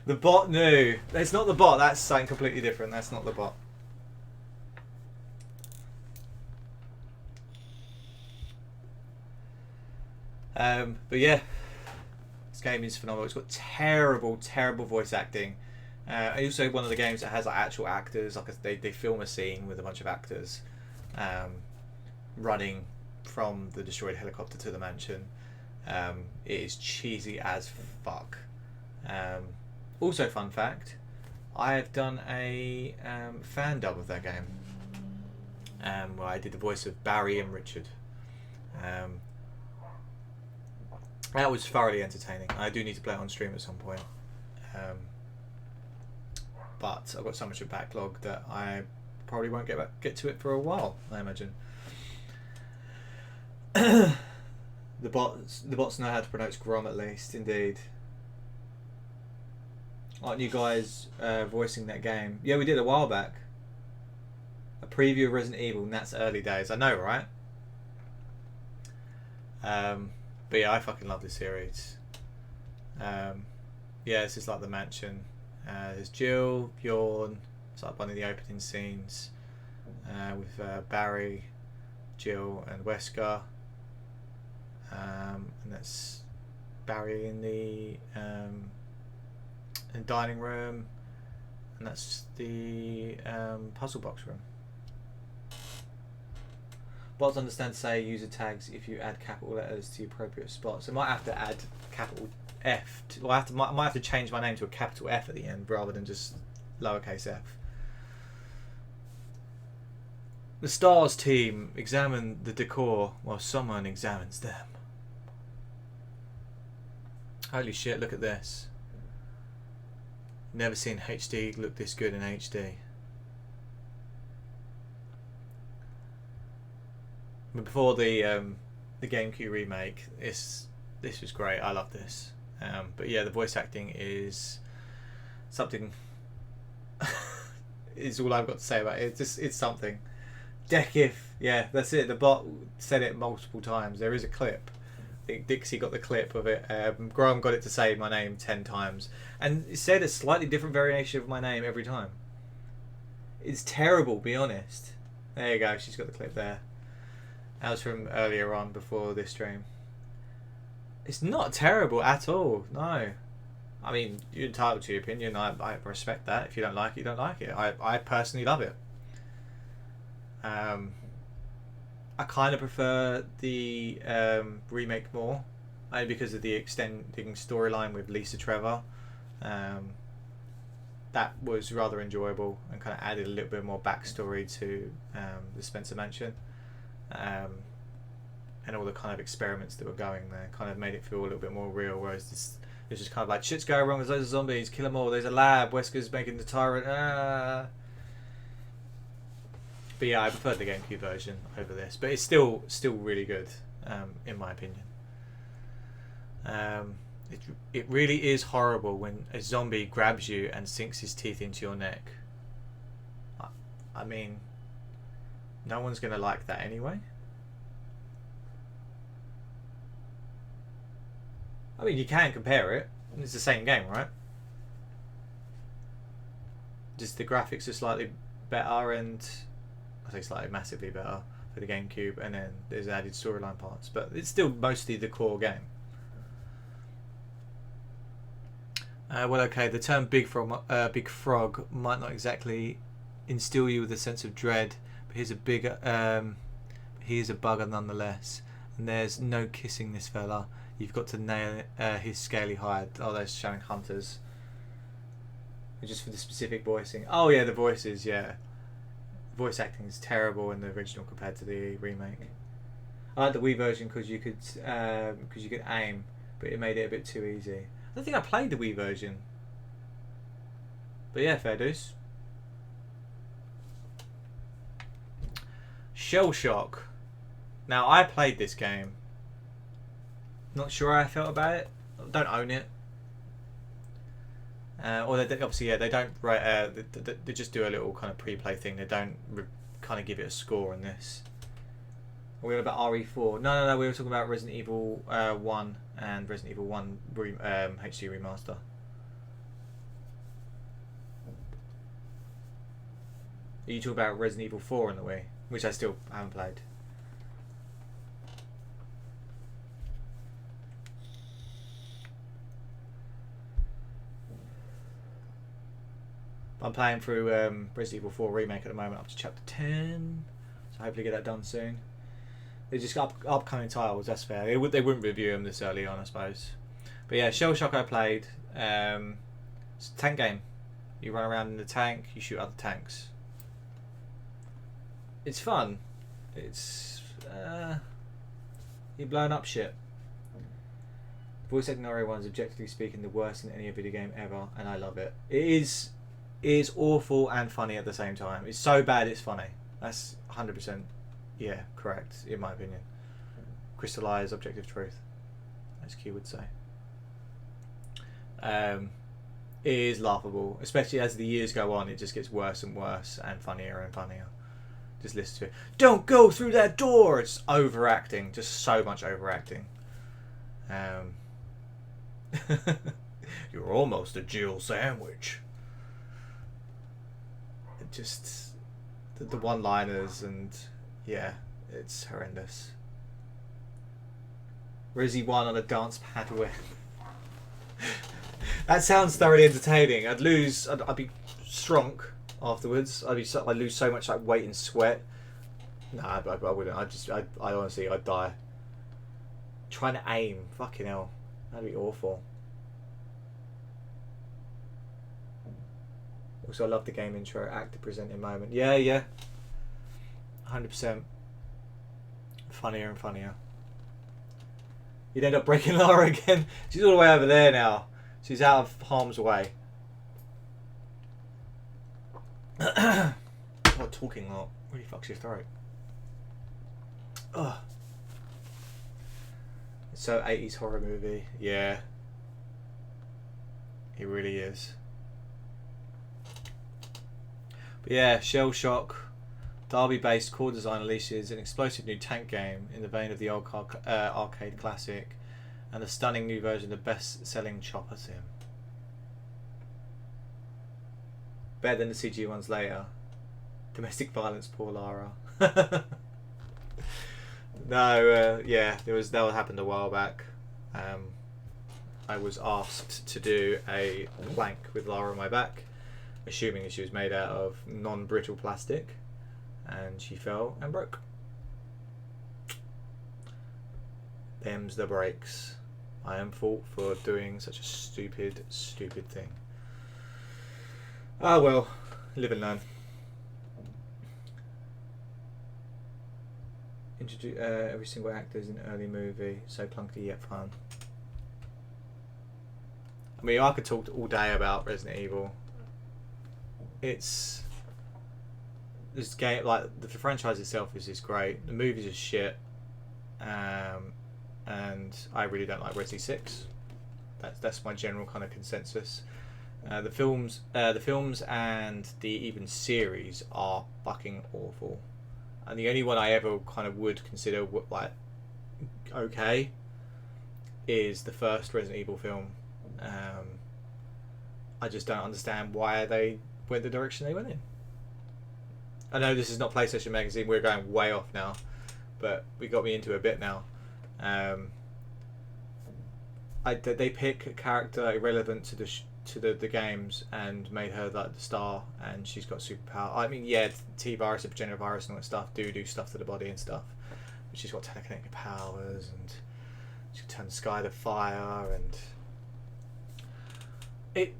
The bot knew. It's not the bot. That's something completely different. That's not the bot. But yeah, this game is phenomenal. It's got terrible, terrible voice acting. Also, one of the games that has like actual actors. Like they film a scene with a bunch of actors running from the destroyed helicopter to the mansion. It is cheesy as fuck. Also, fun fact: I have done a fan dub of that game, where I did the voice of Barry and Richard. That was thoroughly entertaining. I do need to play it on stream at some point. But I've got so much of a backlog that I probably won't get to it for a while, I imagine. The bots know how to pronounce Grom at least, indeed. Aren't you guys voicing that game? Yeah, we did a while back. A preview of Resident Evil, and that's early days. I know, right? But yeah, I fucking love this series. Yeah, this is like the mansion. There's Jill, Bjorn. It's like one of the opening scenes with Barry, Jill, and Wesker. And that's Barry in the dining room, and that's the puzzle box room. Bots understand to say user tags if you add capital letters to the appropriate spots. I might have to add capital F. I might have to change my name to a capital F at the end rather than just lowercase f. The Stars team examine the decor while someone examines them. Holy shit, look at this. Never seen HD look this good in HD. But before the GameCube remake, this was great. I love this. But yeah, the voice acting is something. Is all I've got to say about it. It's something. Deccyf, yeah, that's it. The bot said it multiple times. There is a clip. I think Dixie got the clip of it. Graham got it to say my name 10 times, and it said a slightly different variation of my name every time. It's terrible, be honest. There you go. She's got the clip there. That was from earlier on before this stream. It's not terrible at all. No. I mean, you're entitled to your opinion. I respect that. If you don't like it, you don't like it. I personally love it. I kind of prefer the remake more, only because of the extending storyline with Lisa Trevor. That was rather enjoyable and kind of added a little bit more backstory to the Spencer Mansion. And all the kind of experiments that were going there kind of made it feel a little bit more real, whereas this is just kind of like, shit's going wrong, there's loads of zombies, kill them all, there's a lab, Wesker's making the tyrant, But yeah, I preferred the GameCube version over this, but it's still really good, in my opinion. It really is horrible when a zombie grabs you and sinks his teeth into your neck. I mean, no one's gonna like that anyway. I mean, you can compare it. It's the same game, right? Just the graphics are slightly better, and I say slightly massively better for the GameCube, and then there's added storyline parts, but it's still mostly the core game. Well, okay, the term big frog might not exactly instill you with a sense of dread, but he is a bugger nonetheless, and there's no kissing this fella. You've got to nail his scaly hide. Oh, they're showing hunters. Just for the specific voicing. Oh yeah, the voices, yeah. Voice acting is terrible in the original compared to the remake. I like the Wii version because you could aim, but it made it a bit too easy. I don't think I played the Wii version. But yeah, fair dues. Shell Shock. Now, I played this game. Not sure how I felt about it. I don't own it. Or they obviously, yeah, they don't write. They just do a little kind of pre-play thing. They don't kind of give it a score in this. Are we on about RE4? No. We were talking about Resident Evil 1 and Resident Evil 1 HD remaster. Are you talking about Resident Evil 4 on the Wii, which I still haven't played? I'm playing through Resident Evil 4 Remake at the moment, up to chapter 10. So hopefully get that done soon. They're just upcoming titles, that's fair. They wouldn't review them this early on, I suppose. But yeah, Shell Shock I played. It's a tank game. You run around in the tank, you shoot other tanks. It's fun. It's... you're blowing up shit. Voice acting RE1 is objectively speaking the worst in any video game ever, and I love it. It is awful and funny at the same time. It's so bad it's funny. That's 100%, yeah, correct in my opinion. Crystallized objective truth, as Q would say. It is laughable, especially as the years go on. It just gets worse and worse and funnier and funnier. Just listen to it. Don't go through that door. It's overacting, just so much overacting. You're almost a Jill sandwich. Just the one-liners, and yeah, it's horrendous. Resi 1 on a dance pad win. That sounds thoroughly entertaining. I'd be strong afterwards. I'd lose so much like weight and sweat. Nah, I wouldn't. I honestly, I'd die. Trying to aim, fucking hell, that'd be awful. Also, I love the game intro, actor presenting moment. Yeah. 100%. Funnier and funnier. You'd end up breaking Lara again. She's all the way over there now. She's out of harm's way. God, talking a lot really fucks your throat. Ugh. It's so 80s horror movie. Yeah. It really is. But yeah, Shell Shock, Derby-based core design unleashes an explosive new tank game in the vein of the old arcade classic, and a stunning new version of the best-selling Chopper Sim. Better than the CG ones later. Domestic violence, poor Lara. No, yeah, that happened a while back. I was asked to do a plank with Lara on my back, assuming she was made out of non-brittle plastic, and she fell and broke. Them's the breaks. I am fault for doing such a stupid thing. Ah well, live and learn. Introduce every single actor is an early movie, so clunky yet fun. I mean, I could talk all day about Resident Evil. This game, like the franchise itself, is just great. The movies are shit. and I really don't like Resi 6. That's my general kind of consensus. The films and the even series are fucking awful, and the only one I ever kind of would consider like okay is the first Resident Evil film. I just don't understand why they went the direction they went in. I know this is not PlayStation Magazine, we're going way off now, but we got me into a bit now. They pick a character irrelevant to the games and made her like the star, and she's got superpower. I mean, yeah, T-virus, epigenetic virus, and all that stuff do stuff to the body and stuff. But she's got telekinetic powers, and she can turn the sky to fire, and it.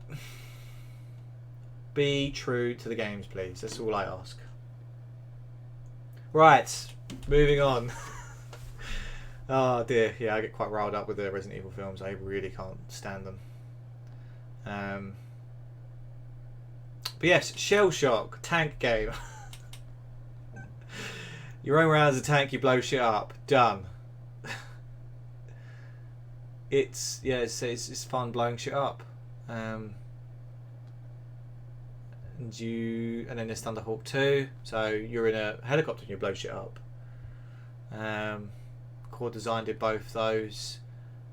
Be true to the games, please. That's all I ask. Right, moving on. Oh dear, yeah, I get quite riled up with the Resident Evil films. I really can't stand them. But yes, Shell Shock, tank game. You roam around as a tank, you blow shit up. Done. It's fun blowing shit up. And then there's Thunderhawk 2. So you're in a helicopter and you blow shit up. Core Design did both those.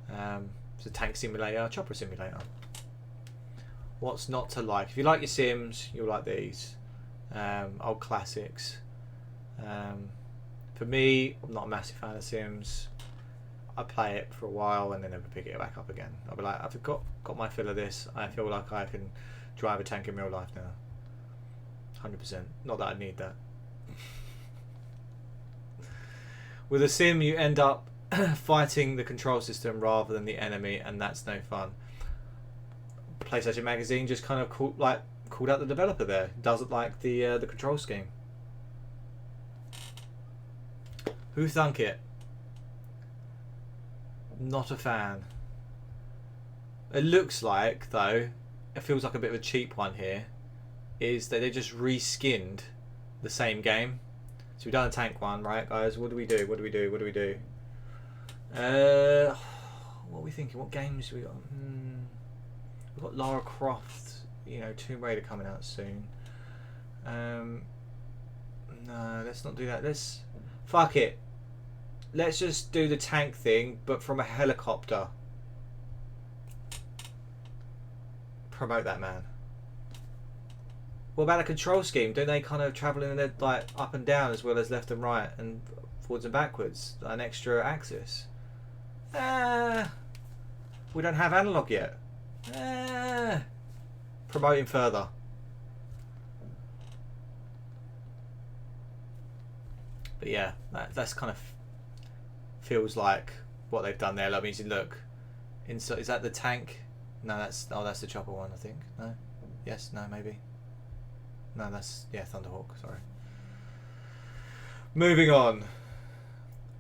It's a tank simulator, chopper simulator. What's not to like? If you like your Sims, you'll like these. Old classics. For me, I'm not a massive fan of Sims. I play it for a while and then never pick it back up again. I'll be like, I've got my fill of this. I feel like I can drive a tank in real life now. 100%. Not that I need that. With a sim, you end up fighting the control system rather than the enemy, and that's no fun. PlayStation Magazine just kind of called out the developer there. Doesn't like the control scheme. Who thunk it? Not a fan. It looks like, though, it feels like a bit of a cheap one here, is that they just reskinned the same game. So we've done a tank one, right, guys? What do we do? What are we thinking? What games have we got? We've got Lara Croft, Tomb Raider coming out soon. No, let's not do that. Fuck it. Let's just do the tank thing, but from a helicopter. Promote that, man. What about a control scheme? Don't they kind of travel in there like up and down as well as left and right and forwards and backwards? An extra axis. We don't have analog yet. Promoting further. But yeah, that's kind of feels like what they've done there. Like, means look, inside, is that the tank? No, that's the chopper one, I think. No, yes, no, maybe. No, that's Thunderhawk. Sorry. Moving on.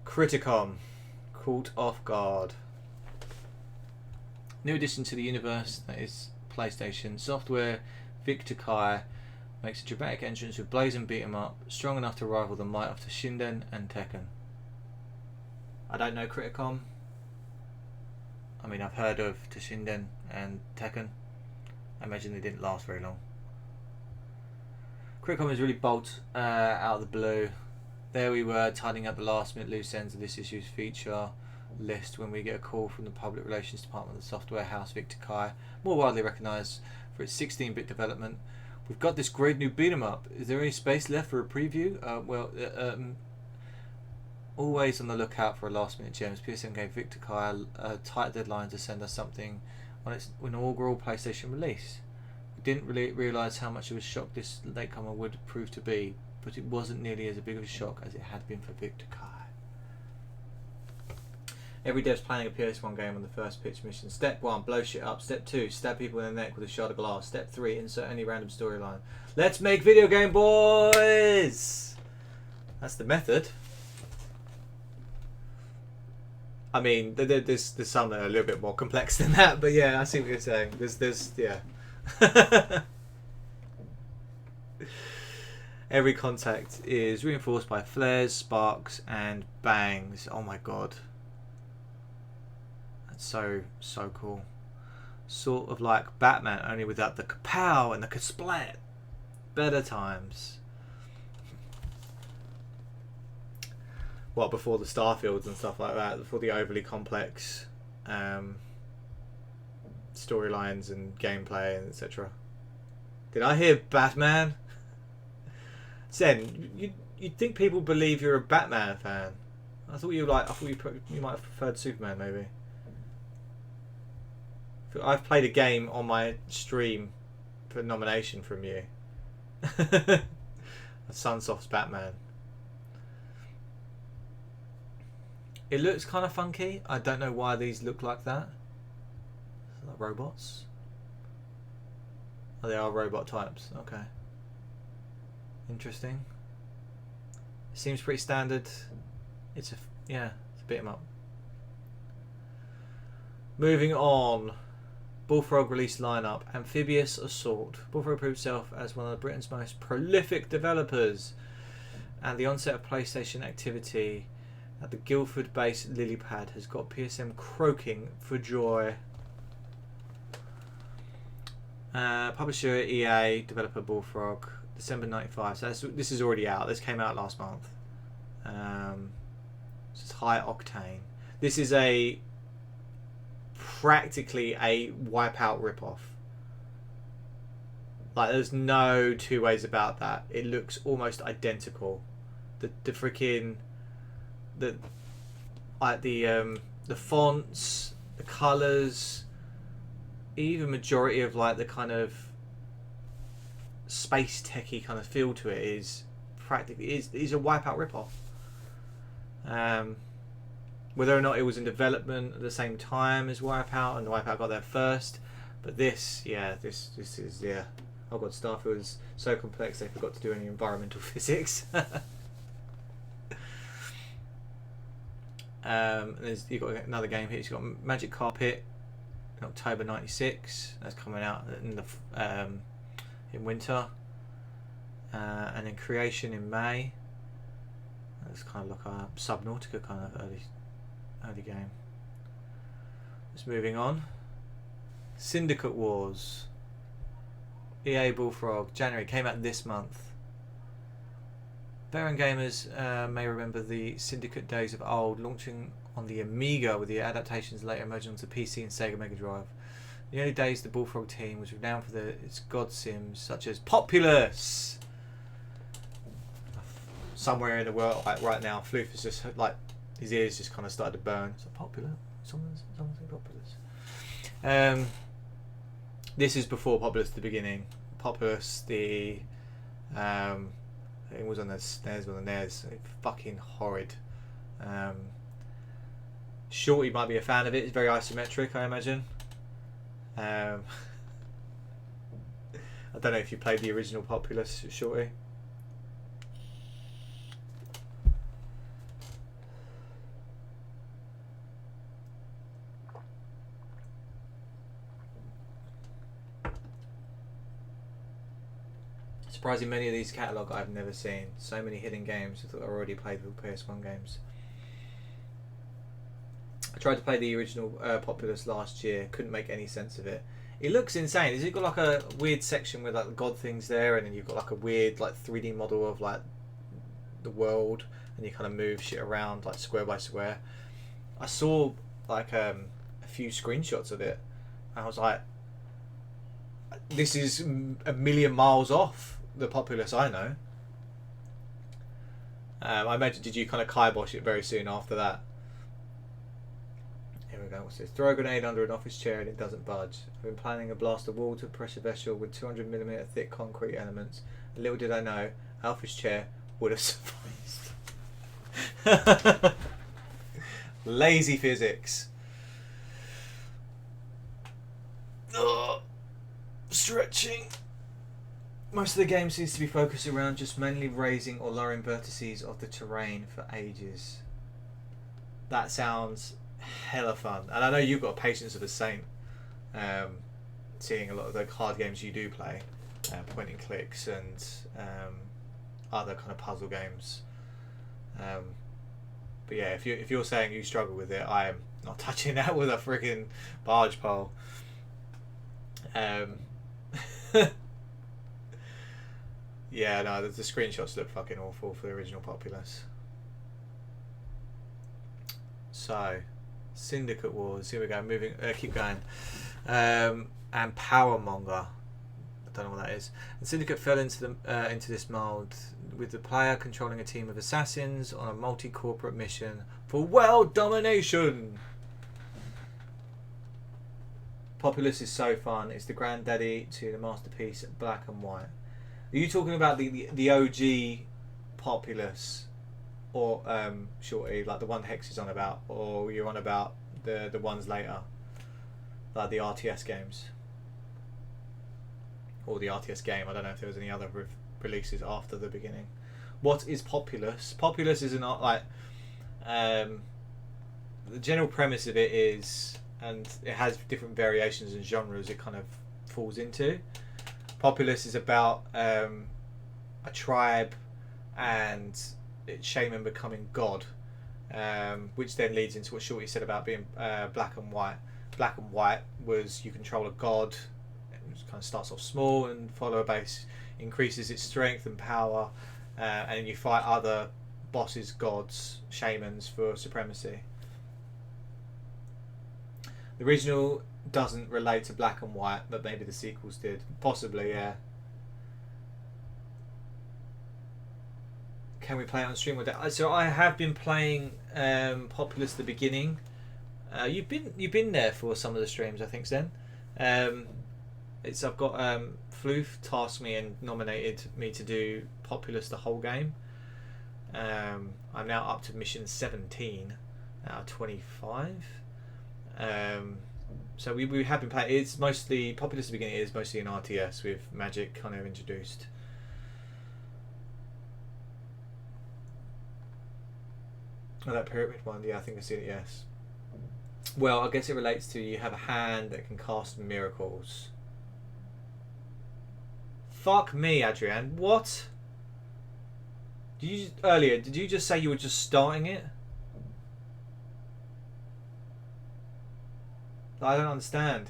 Criticom, caught off guard. New addition to the universe that is PlayStation software. Victor Kai makes a dramatic entrance with Blaze and beat 'em up, strong enough to rival the might of Toshinden and Tekken. I don't know Criticom. I mean, I've heard of Toshinden and Tekken. I imagine they didn't last very long. Criticom is really bolt out of the blue. There we were, tidying up the last minute loose ends of this issue's feature list when we get a call from the public relations department of the software house Victor Kai, more widely recognised for its 16-bit development. We've got this great new beat 'em up. Is there any space left for a preview? Always on the lookout for a last minute gems. PSN gave Victor Kai a tight deadline to send us something on its inaugural PlayStation release. We didn't really realise how much of a shock this latecomer would prove to be, but it wasn't nearly as big of a shock as it had been for Victor Kai. Every dev's planning a PS1 game on the first pitch mission. Step 1, blow shit up. Step 2, stab people in the neck with a shard of glass. Step 3, insert any random storyline. Let's make video game, boys! That's the method. I mean, there's some that are a little bit more complex than that, but yeah, I see what you're saying. There's yeah. Every contact is reinforced by flares, sparks, and bangs. Oh my god. So cool. Sort of like Batman, only without the kapow and the kasplat. Better times. What, before the Starfields and stuff like that, before the overly complex storylines and gameplay and etc. Did I hear Batman? Zen, you'd think people believe you're a Batman fan. I thought you might have preferred Superman maybe. I've played a game on my stream for a nomination from you. Sunsoft's Batman. It looks kind of funky. I don't know why these look like that. Like robots. Oh, they are robot types. Okay. Interesting. Seems pretty standard. It's a beat 'em up. Moving on. Bullfrog release lineup. Amphibious Assault. Bullfrog proved itself as one of Britain's most prolific developers, and the onset of PlayStation activity at the Guildford-based Lilypad has got PSM croaking for joy. Publisher EA, developer Bullfrog, December 95. So this is already out. This came out last month. This is high octane. This is practically a Wipeout ripoff. Like, there's no two ways about that. It looks almost identical. The freaking the fonts, the colours, even majority of like the kind of space techie kind of feel to it is practically is a Wipeout ripoff. Whether or not it was in development at the same time as Wipeout and Wipeout got there first, but this is oh god, Starfield is so complex they forgot to do any environmental physics. You've got another game here. You've got Magic Carpet in October '96. That's coming out in winter, and then Creation in May. That's kind of like a Subnautica kind of early game. Just moving on. Syndicate Wars. EA Bullfrog, January, came out this month. Veteran gamers may remember the Syndicate days of old, launching on the Amiga with the adaptations later emerging onto PC and Sega Mega Drive. In the early days, the Bullfrog team was renowned for its god sims such as Populous. Somewhere in the world, like right now, Floof is just like his ears just kind of started to burn. It's like Popular. Someone's Populous. This is before Populous at the beginning. Populous, it was on the SNES or the NES. Fucking horrid. Shorty might be a fan of it. It's very isometric, I imagine. I don't know if you played the original Populous, Shorty. Surprising, many of these catalogue I've never seen. So many hidden games. I thought I already played the PS1 games. I tried to play the original Populous last year. Couldn't make any sense of it. It looks insane. Has it got like a weird section with like the god things there, and then you've got like a weird like 3D model of like the world, and you kind of move shit around like square by square. I saw like a few screenshots of it, and I was like, this is a million miles off the Populous I know. I imagine, did you kind of kibosh it very soon after that? Here we go. What's this? Throw a grenade under an office chair and it doesn't budge. I've been planning a blast of water pressure vessel with 200mm thick concrete elements. And little did I know, office chair would have sufficed. Lazy physics. Stretching. Most of the game seems to be focused around just mainly raising or lowering vertices of the terrain for ages. That sounds hella fun, and I know you've got patience of a saint. Seeing a lot of the hard games you do play, point and clicks and other kind of puzzle games. But yeah, if you're saying you struggle with it, I Not touching that with a freaking barge pole. Yeah, no, the screenshots look fucking awful for the original Populous. So, Syndicate Wars. Here we go. Moving. Keep going. And Powermonger. I don't know what that is. And Syndicate fell into this mold with the player controlling a team of assassins on a multi-corporate mission for world domination. Populous is so fun. It's the granddaddy to the masterpiece Black and White. Are you talking about the OG Populous, or Shorty, like the one Hex is on about, or you're on about the ones later, like the RTS games, or the RTS game? I don't know if there was any other releases after the beginning. What is Populous? Populous is not like the general premise of it is, and it has different variations and genres it kind of falls into. Populous is about a tribe and shaman becoming god, which then leads into what Shorty said about being black and white. Black and white was you control a god, it kind of starts off small and follower base increases its strength and power, and you fight other bosses, gods, shamans for supremacy. The original doesn't relate to Black and White, but maybe the sequels did. Possibly, yeah. Can we play it on stream with that? So I have been playing Populous the beginning. You've been there for some of the streams, I think, Zen. I've got Floof tasked me and nominated me to do Populous the whole game. I'm now up to mission 17 out of 25. So we have been playing. It's mostly Populous at the beginning. It is mostly an RTS with magic kind of introduced. Oh, that pyramid one. Yeah, I think I've seen it. Yes. Well, I guess it relates to you have a hand that can cast miracles. Fuck me, Adrian. What? Did you just say you were just starting it? I don't understand.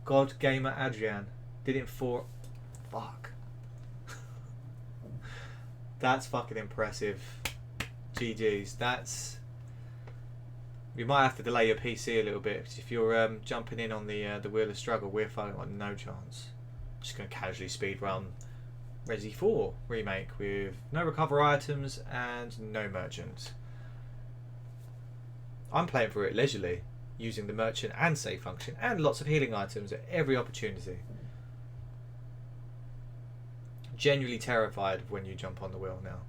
God Gamer Adrian did it for... Fuck. That's fucking impressive. GG's. That's... You might have to delay your PC a little bit, because if you're jumping in on the Wheel of Struggle, we're fucking got no chance. Just going to casually speedrun Resi 4 remake with no recover items and no merchant. I'm playing for it leisurely, using the merchant and save function and lots of healing items at every opportunity. Genuinely terrified of when you jump on the wheel now.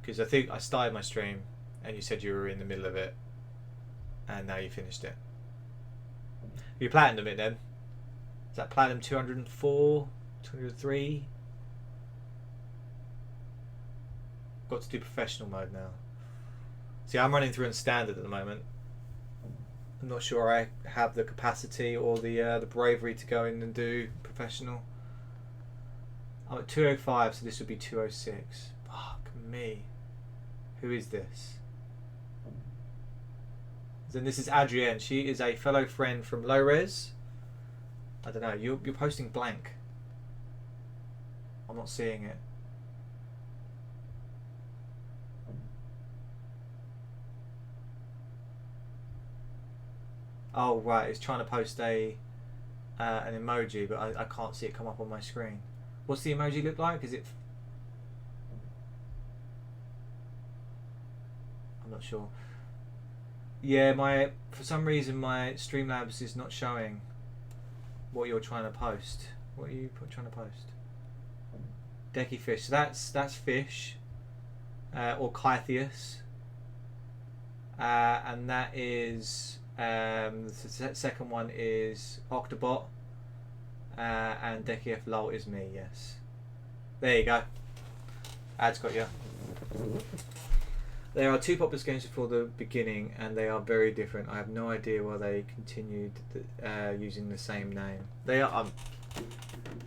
Because I think I started my stream and you said you were in the middle of it and now you finished it. You platinumed it then? Is that platinum 204? 203? Got to do professional mode now. See, I'm running through in standard at the moment. I'm not sure I have the capacity or the bravery to go in and do professional. I'm at 205, so this would be 206. Fuck me. Who is this? Then this is Adrienne. She is a fellow friend from Low Res. I don't know. You're posting blank. I'm not seeing it. Oh right, it's trying to post an emoji, but I can't see it come up on my screen. What's the emoji look like? Is it? I'm not sure. Yeah, for some reason my Streamlabs is not showing what you're trying to post. What are you trying to post? Deccyf. So that's fish, or Kythius, and that is. The second one is Octobot, and Deccyf lol is me. Yes, there you go. Ad's got you. There are two Populous games before the beginning, and they are very different. I have no idea why they continued using the same name. They are.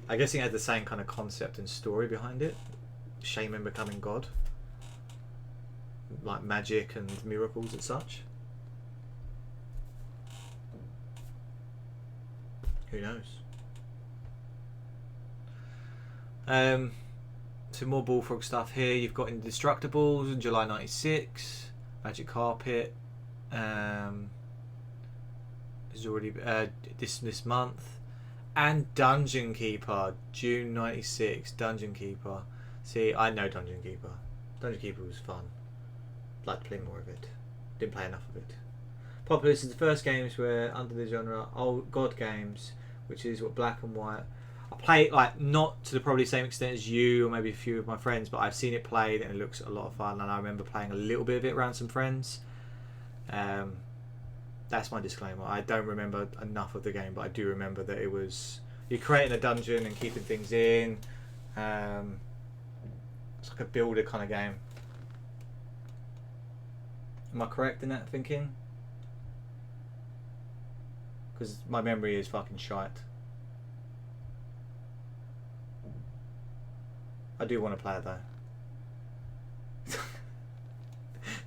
I guess it had the same kind of concept and story behind it. Shaman becoming god. like magic and miracles and such. Who knows? Some more Bullfrog stuff here. You've got Indestructibles in July '96, Magic Carpet. Is already this month, and Dungeon Keeper June '96. Dungeon Keeper. See, I know Dungeon Keeper. Dungeon Keeper was fun. I'd like to play more of it. Didn't play enough of it. Populous is the first games where under the genre old god games, which is what Black and White. I play it like not to the probably same extent as you or maybe a few of my friends, but I've seen it played and it looks a lot of fun. And I remember playing a little bit of it around some friends. That's my disclaimer. I don't remember enough of the game, but I do remember that it was you're creating a dungeon and keeping things in. It's like a builder kind of game. Am I correct in that thinking? Because my memory is fucking shite. I do want to play it though.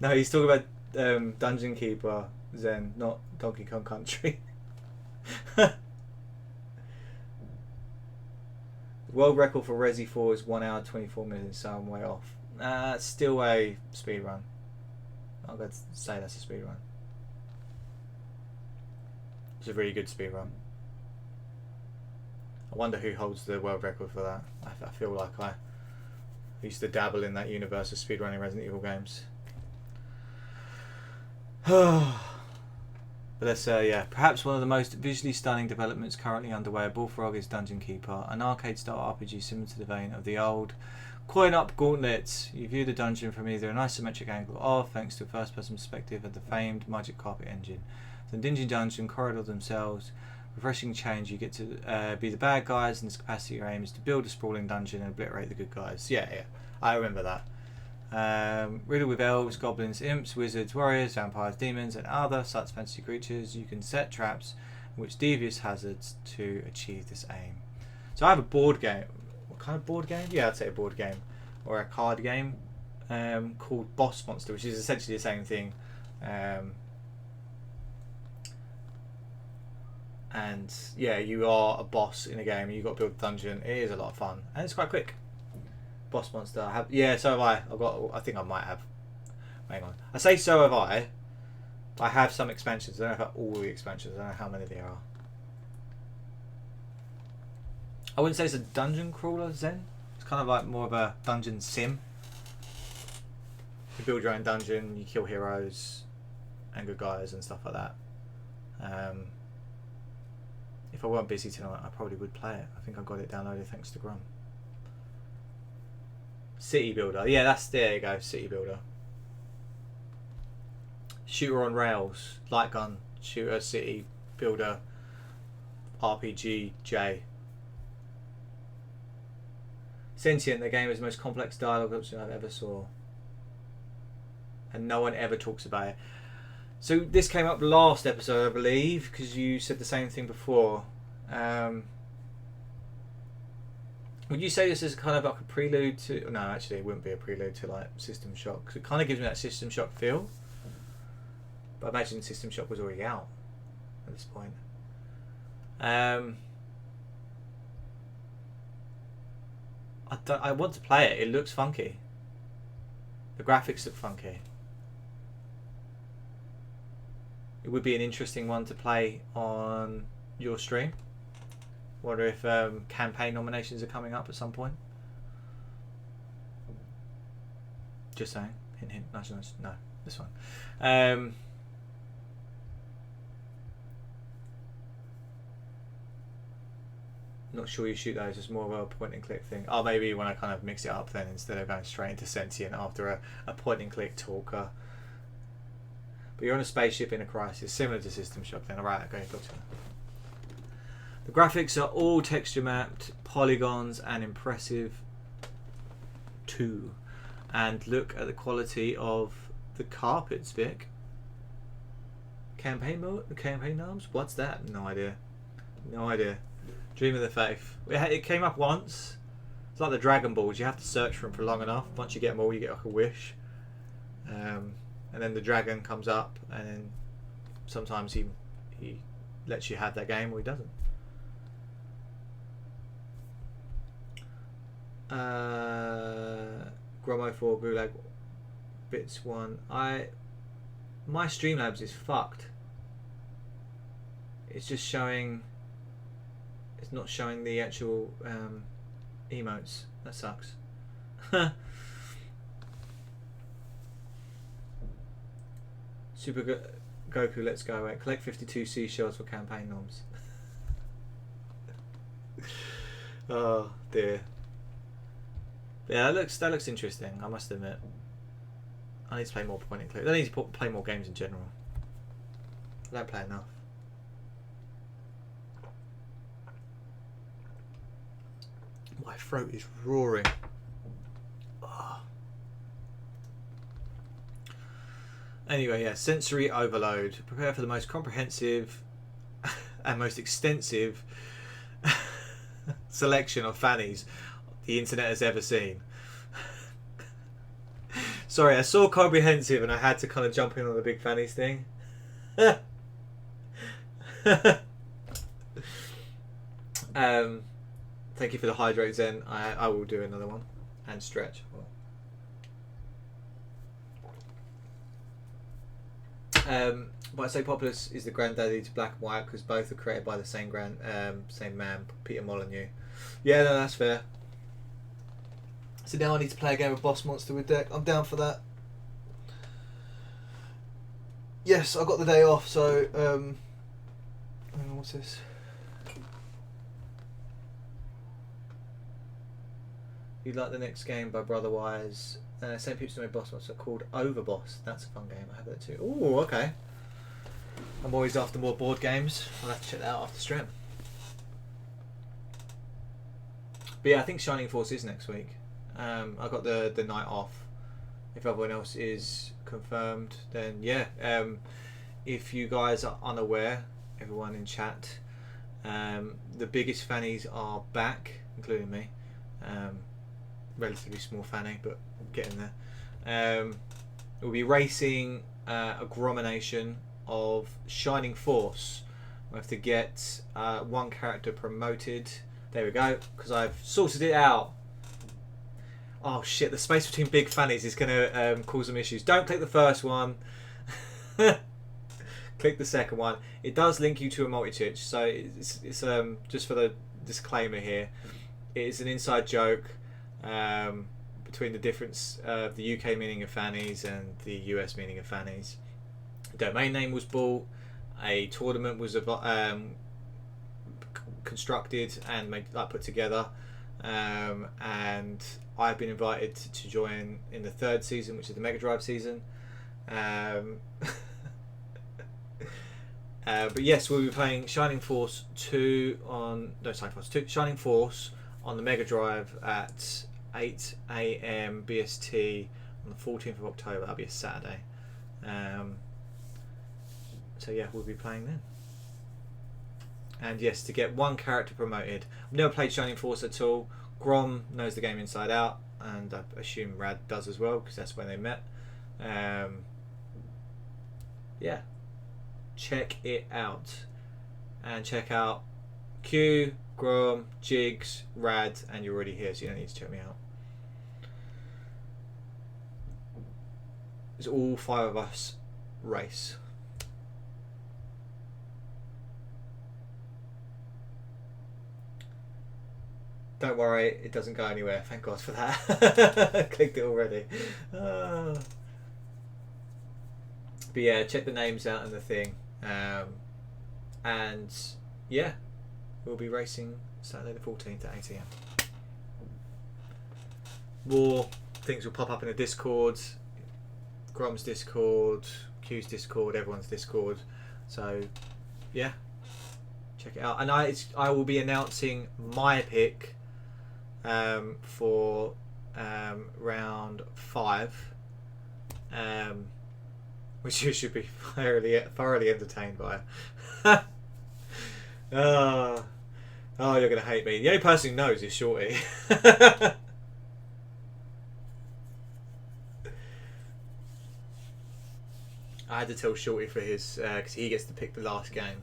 No, he's talking about Dungeon Keeper Zen, not Donkey Kong Country. World record for Resi 4 is 1 hour 24 minutes, so I'm way off. It's still a speed run. I'm going to say that's a speed run. It's a really good speed run. I wonder who holds the world record for that. I feel like I used to dabble in that universe of speedrunning Resident Evil games. But let's yeah, perhaps one of the most visually stunning developments currently underway at Bullfrog is Dungeon Keeper, an arcade-style RPG similar to the vein of the old coin-up gauntlets. You view the dungeon from either an isometric angle or, thanks to a first-person perspective, of the famed Magic Carpet engine. The dingy dungeon corridors themselves, refreshing change. You get to be the bad guys, and this capacity your aim is to build a sprawling dungeon and obliterate the good guys. Yeah, I remember that. Riddled with elves, goblins, imps, wizards, warriors, vampires, demons, and other such fantasy creatures, you can set traps in which devious hazards to achieve this aim. So I have a board game. What kind of board game? Yeah, I'd say a board game or a card game called Boss Monster, which is essentially the same thing. And yeah, you are a boss in a game and you've got to build a dungeon. It is a lot of fun and it's quite quick. Boss Monster. So have I. I think I might have. Hang on. I say so have I. I have some expansions. I don't know about all the expansions. I don't know how many there are. I wouldn't say it's a dungeon crawler, Zen. It's kind of like more of a dungeon sim. You build your own dungeon, you kill heroes and good guys and stuff like that. If I weren't busy tonight, I probably would play it. I think I got it downloaded thanks to Grum. City Builder. Yeah, there you go. City Builder. Shooter on rails. Light gun. Shooter, city, builder, RPG, J. Sentient, the game is the most complex dialogue option I've ever saw. And no one ever talks about it. So this came up last episode, I believe, because you said the same thing before. Would you say this is kind of like a prelude to... No, actually, it wouldn't be a prelude to like System Shock. Cause it kind of gives me that System Shock feel. But I imagine System Shock was already out at this point. I want to play it. It looks funky. The graphics look funky. It would be an interesting one to play on your stream. Wonder if campaign nominations are coming up at some point. Just saying. Hint, hint. Nice. No, this one. Not sure you shoot those. It's more of a point and click thing. Oh, maybe when I kind of mix it up then instead of going straight into Sentient after a point and click talker. But you're on a spaceship in a crisis, similar to System Shock then. Alright, okay, gotcha. The graphics are all texture mapped, polygons, and impressive too. And look at the quality of the carpets, Vic. Campaign mode? The campaign arms? What's that? No idea. No idea. Dream of the Faith. It came up once. It's like the Dragon Balls. You have to search for them for long enough. Once you get them all, you get like a wish. and then the dragon comes up, and then sometimes he lets you have that game, or he doesn't. Gromo 4 Gulag Bits 1. My Streamlabs is fucked. It's just showing. It's not showing the actual emotes. That sucks. Super Goku, let's go away. Collect 52 seashells for campaign noms. Oh dear. Yeah, that looks interesting, I must admit. I need to play more point and click. I need to play more games in general. I don't play enough. My throat is roaring. Oh. Anyway, yeah, sensory overload. Prepare for the most comprehensive and most extensive selection of fannies the internet has ever seen. Sorry, I saw comprehensive and I had to kind of jump in on the big fannies thing. Thank you for the hydrate, Zen. I will do another one and stretch. But I say Populous is the granddaddy to Black and White because both are created by the same man, Peter Molyneux. Yeah, no, that's fair. So now I need to play a game of Boss Monster with deck. I'm down for that. Yes, I got the day off, so hang on, what's this? You like the next game by Brotherwise? Same people to my Boss Monster called Overboss. That's a fun game. I have that too. Oh, okay. I'm always after more board games. I'll have to check that out after stream. But yeah, I think Shining Force is next week. I got the night off. If everyone else is confirmed, then yeah. If you guys are unaware, everyone in chat, the biggest fannies are back, including me. Relatively small fanny, but getting there. We'll be racing a Gromination of Shining Force. We have to get one character promoted. There we go, because I've sorted it out. Oh shit, the space between big fannies is going to cause some issues. Don't click the first one. Click the second one. It does link you to a multi-chitch, so it's just for the disclaimer here. It is an inside joke between the difference of the UK meaning of fannies and the US meaning of fannies. Domain name was bought. A tournament was constructed and put together, and I've been invited to join in the third season, which is the Mega Drive season. But yes, we'll be playing Shining Force 2 on Shining Force on the Mega Drive at 8 AM BST on the 14th of October. That'll be a Saturday. So yeah, we'll be playing then. And yes, to get one character promoted. I've never played Shining Force at all. Grom knows the game inside out, and I assume Rad does as well, because that's when they met. Yeah, check it out. And check out Q, Grom, Jigs, Rad, and you're already here, so you don't need to check me out. It's all 5 of us race. Don't worry, it doesn't go anywhere. Thank God for that. Clicked it already. But yeah, check the names out and the thing. And yeah, we'll be racing Saturday the 14th at 8 AM. More things will pop up in the Discord. Grom's Discord, Q's Discord, everyone's Discord. So yeah, check it out. And I will be announcing my pick for round 5, which you should be thoroughly entertained by. Oh, you're gonna hate me. The only person who knows is Shorty. I had to tell Shorty for his because he gets to pick the last game.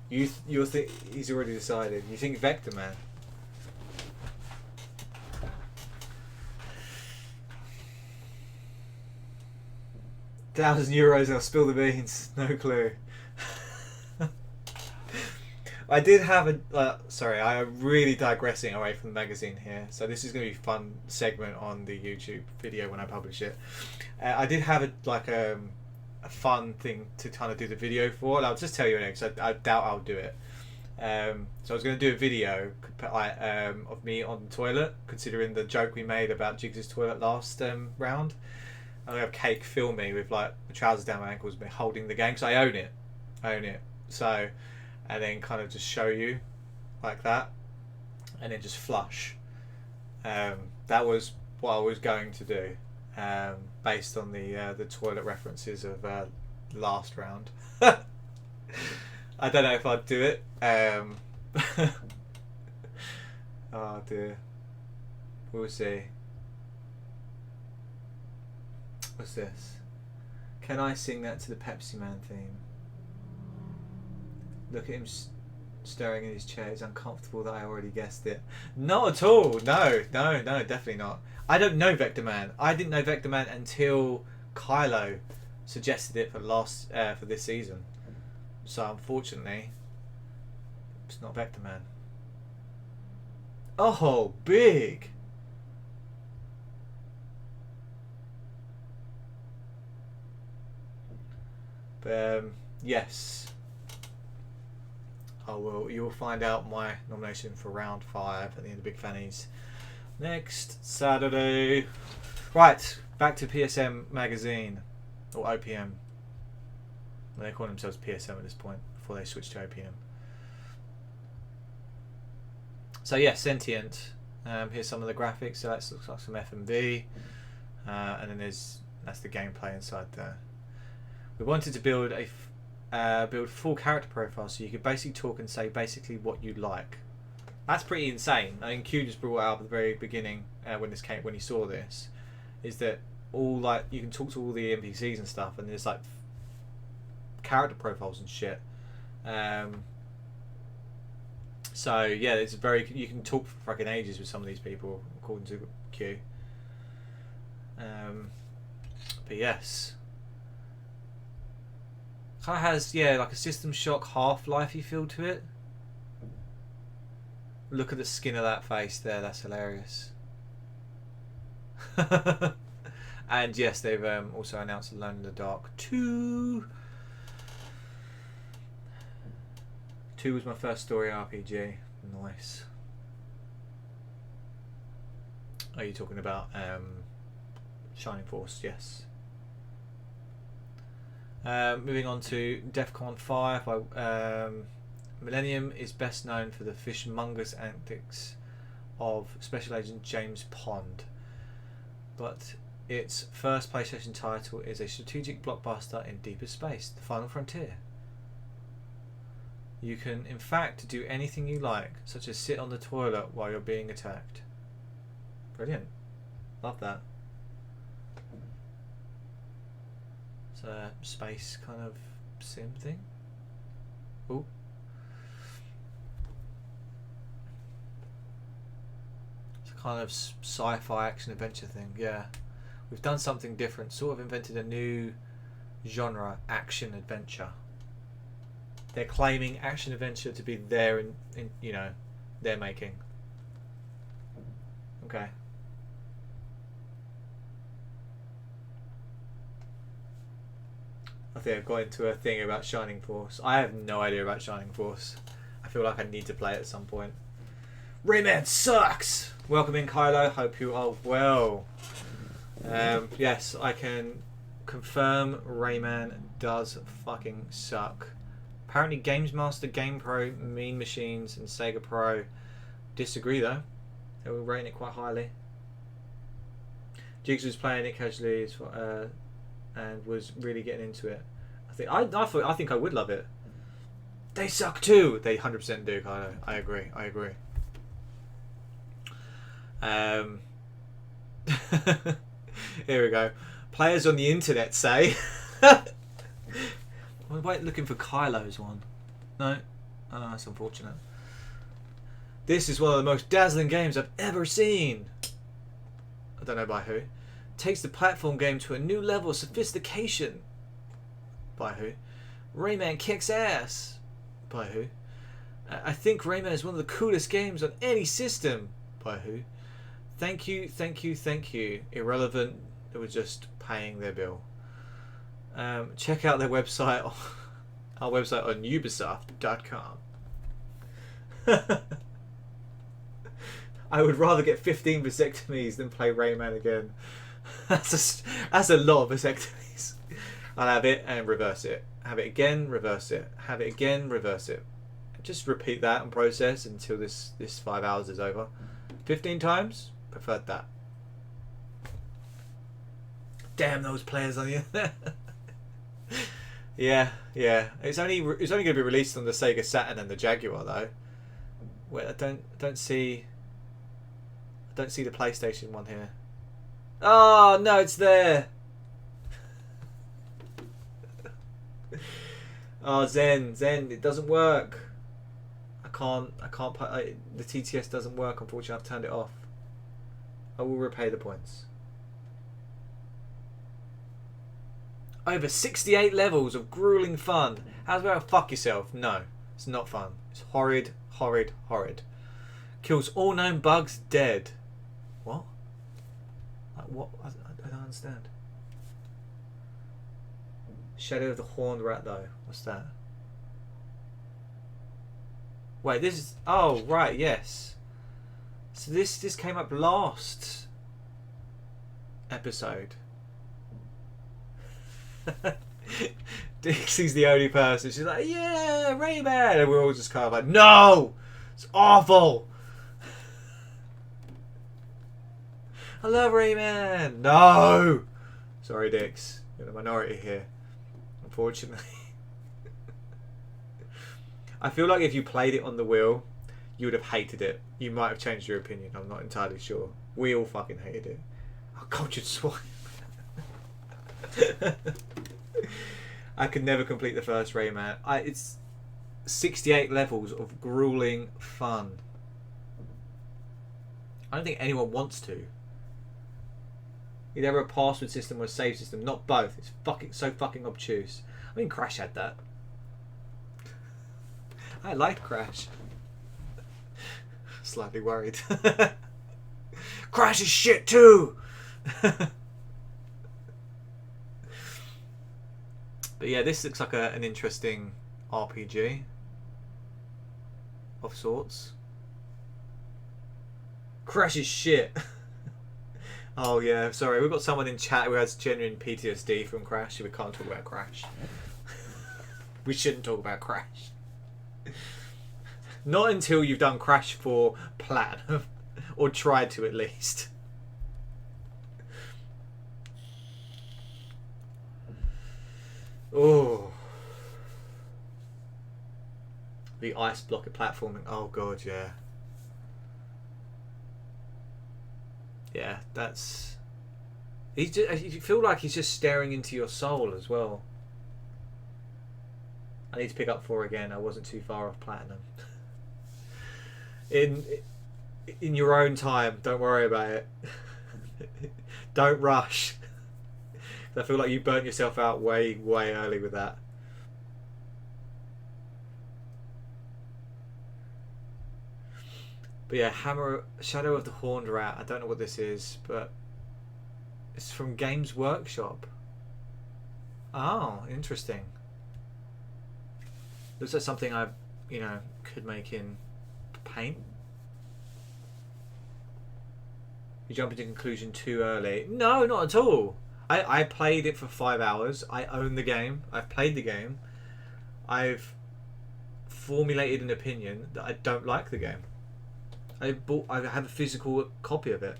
You'll think he's already decided. You think Vector Man? €1,000. I'll spill the beans. No clue. I did have a... sorry, I am really digressing away from the magazine here. So this is going to be a fun segment on the YouTube video when I publish it. I did have a fun thing to kind of do the video for. And I'll just tell you because I doubt I'll do it. So I was going to do a video of me on the toilet, considering the joke we made about Jiggs' toilet last round. I'm going to have Cake film me with like the trousers down my ankles, me holding the game, because I own it. So... and then kind of just show you like that, and then just flush. That was what I was going to do, based on the toilet references of last round. I don't know if I'd do it. Oh dear, we'll see. What's this? Can I sing that to the Pepsi Man theme? Look at him stirring in his chair. It's uncomfortable that I already guessed it. Not at all. No, definitely not. I don't know Vector Man. I didn't know Vector Man until Kylo suggested it for this season. So unfortunately, it's not Vector Man. Oh, big. But yes. You will find out my nomination for round 5 at the end of Big Fannies next Saturday. Right, back to PSM magazine, or OPM. They call themselves PSM at this point before they switch to OPM. So yeah, Sentient. Here's some of the graphics. So that looks like some FMV, and then that's the gameplay inside there. We wanted to build full character profile so you could basically talk and say basically what you'd like. That's pretty insane. I mean, Q just brought out at the very beginning when he saw this, is that all like you can talk to all the NPCs and stuff, and there's like character profiles and shit. So yeah, it's you can talk for fucking ages with some of these people according to Q. But yes. Kind of has, like a System Shock Half-Life-y feel to it. Look at the skin of that face there, that's hilarious. And yes, they've also announced Alone in the Dark 2. 2 was my first story RPG. Nice. Are you talking about Shining Force? Yes. Moving on to DEFCON 5. Millennium is best known for the fishmonger's antics of Special Agent James Pond, but its first PlayStation title is a strategic blockbuster in deeper space, The Final Frontier. You can in fact do anything you like, such as sit on the toilet while you're being attacked. Brilliant. Love that. It's a space kind of sim thing. Ooh. It's a kind of sci-fi action adventure thing. Yeah, we've done something different. Sort of invented a new genre, action adventure. They're claiming action adventure to be their in their making. Okay. I think I've got into a thing about Shining Force. I have no idea about Shining Force. I feel like I need to play it at some point. Rayman sucks! Welcome in, Kylo. Hope you are well. Yes, I can confirm Rayman does fucking suck. Apparently Games Master, Game Pro, Mean Machines and Sega Pro disagree though. They were rating it quite highly. Jiggs was playing it casually and was really getting into it. I think I would love it. They suck too. They 100% do, Kylo. I agree. Here we go. Players on the internet say. I'm looking for Kylo's one. No? Oh, that's unfortunate. This is one of the most dazzling games I've ever seen. I don't know by who. Takes the platform game to a new level of sophistication. By who? Rayman kicks ass. By who? I think Rayman is one of the coolest games on any system. By who? Thank you, thank you, thank you. Irrelevant. They were just paying their bill. Check out their website. Our website on ubisoft.com. I would rather get 15 vasectomies than play Rayman again. That's a lot of vasectomies. I'll have it and reverse it. Have it again, reverse it. Have it again, reverse it. Just repeat that and process until this 5 hours is over. 15 times? Preferred that. Damn those players on the internet. Yeah. It's only going to be released on the Sega Saturn and the Jaguar though. Wait, I don't see the PlayStation one here. Oh no, it's there. Oh Zen, it doesn't work. I can't. The TTS doesn't work. Unfortunately, I've turned it off. I will repay the points. Over 68 levels of grueling fun. How's about fuck yourself? No, it's not fun. It's horrid. Kills all known bugs dead. What? Like what? I don't understand. Shadow of the Horned Rat though. What's that? Wait, this is... Oh, right, yes. So this came up last episode. Dixie's the only person. She's like, yeah, Rayman. And we're all just kind of like, no! It's awful! I love Rayman! No! Sorry, Dix. You're the minority here. Unfortunately. I feel like if you played it on the wheel, you would have hated it. You might have changed your opinion. I'm not entirely sure. We all fucking hated it. Oh, cultured swine. I could never complete the first Rayman. It's 68 levels of grueling fun. I don't think anyone wants to. Either a password system or a save system. Not both. It's so fucking obtuse. I mean, Crash had that. I liked Crash. Slightly worried. Crash is shit too! But yeah, this looks like an interesting RPG of sorts. Crash is shit. Oh yeah, sorry, we've got someone in chat who has genuine PTSD from Crash, so we can't talk about Crash. We shouldn't talk about Crash. Not until you've done Crash 4 Platinum, or tried to at least. Oh, the ice blocker platforming. Oh god, yeah. Yeah, that's. You feel like he's just staring into your soul as well. I need to pick up 4 again. I wasn't too far off Platinum. In your own time. Don't worry about it. Don't rush. I feel like you burnt yourself out way early with that. But yeah, Shadow of the Horned Rat. I don't know what this is, but it's from Games Workshop. Oh, interesting. Looks like something I, could make in Paint. You jump into conclusion too early. No, not at all. I played it for 5 hours. I own the game. I've played the game. I've formulated an opinion that I don't like the game. I have a physical copy of it.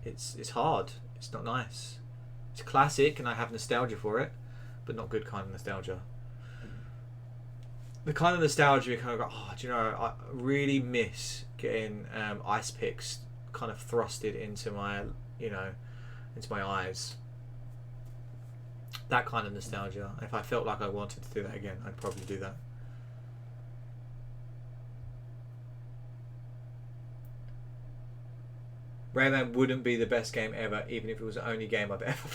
It's hard. It's not nice. It's classic and I have nostalgia for it, but not good kind of nostalgia. The kind of nostalgia you kind of go, oh, do you know, I really miss getting ice picks kind of thrusted into my, into my eyes. That kind of nostalgia. If I felt like I wanted to do that again, I'd probably do that. Rayman wouldn't be the best game ever, even if it was the only game I've ever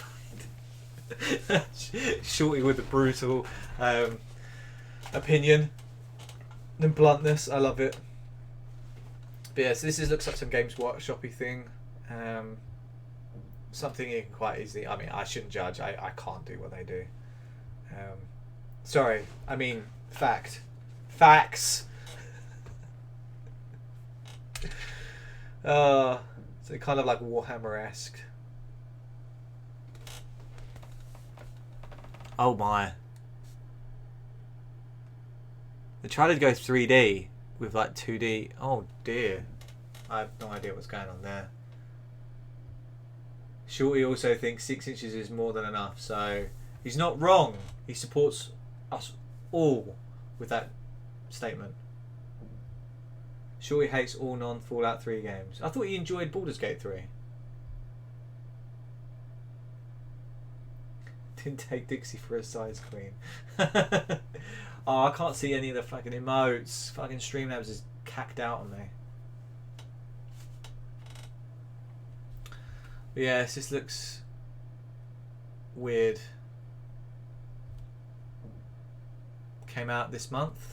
played. Shorty with the brutal opinion and bluntness. I love it. But yeah, so looks like some Games Workshop-y thing. Something you can quite easily... I mean, I shouldn't judge. I can't do what they do. Sorry. I mean, fact. Facts! So kind of like Warhammer-esque. Oh my. They tried to go 3D with like 2D. Oh dear. I have no idea what's going on there. Shorty also thinks 6 inches is more than enough, so he's not wrong. He supports us all with that statement. Shorty hates all non-Fallout 3 games. I thought he enjoyed Baldur's Gate 3. Didn't take Dixie for a size queen. Oh, I can't see any of the fucking emotes. Fucking Streamlabs is cacked out on me. But yeah, this looks weird. Came out this month.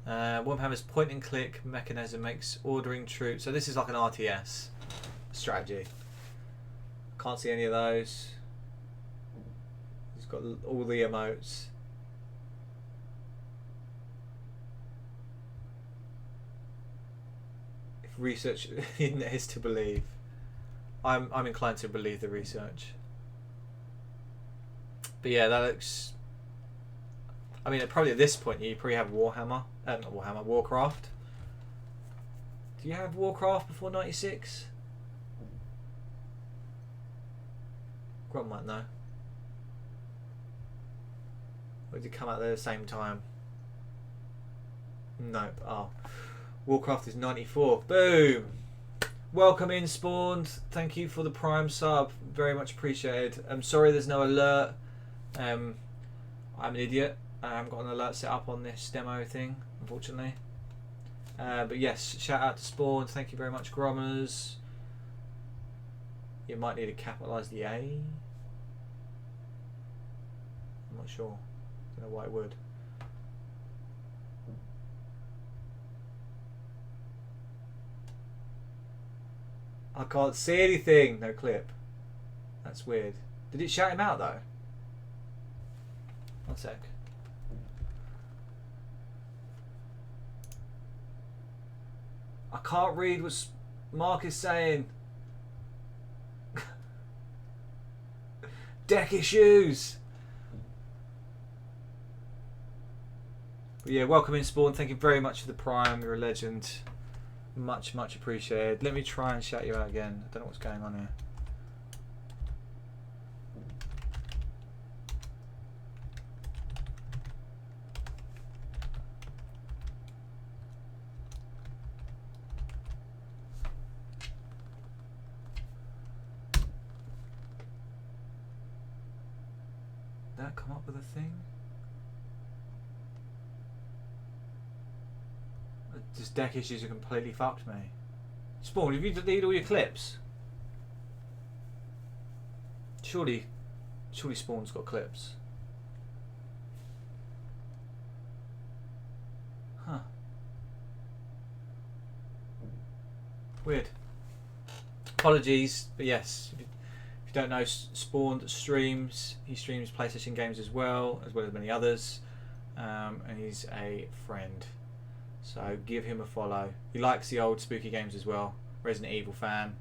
Warhammer's point and click mechanism makes ordering troops. So this is like an RTS strategy. Can't see any of those. He's got all the emotes. If research is to believe, I'm inclined to believe the research. But yeah, that looks. I mean, probably at this point you probably have Warhammer, not Warhammer, Warcraft. Do you have Warcraft before '96? Grant might know. Or did it come out there at the same time? Nope. Oh, Warcraft is '94. Boom. Welcome in, Spawned. Thank you for the Prime sub. Very much appreciated. I'm sorry there's no alert. I'm an idiot. I haven't got an alert set up on this demo thing, unfortunately. But yes, shout out to Spawn. Thank you very much, Grommers. You might need to capitalise the A. I'm not sure. Don't know why it would. I can't see anything. No clip. That's weird. Did it shout him out though? One sec. I can't read what Mark is saying. Deck issues. But yeah, welcome in, Spawn. Thank you very much for the Prime. You're a legend. Much, much appreciated. Let me try and shout you out again. I don't know what's going on here. That come up with a thing? This deck issues have completely fucked me. Spawn, have you deleted all your clips? Surely Spawn's got clips. Huh. Weird. Apologies, but yes. If you don't know, Spawn streams. He streams PlayStation games as well as many others. And he's a friend. So give him a follow. He likes the old spooky games as well. Resident Evil fan.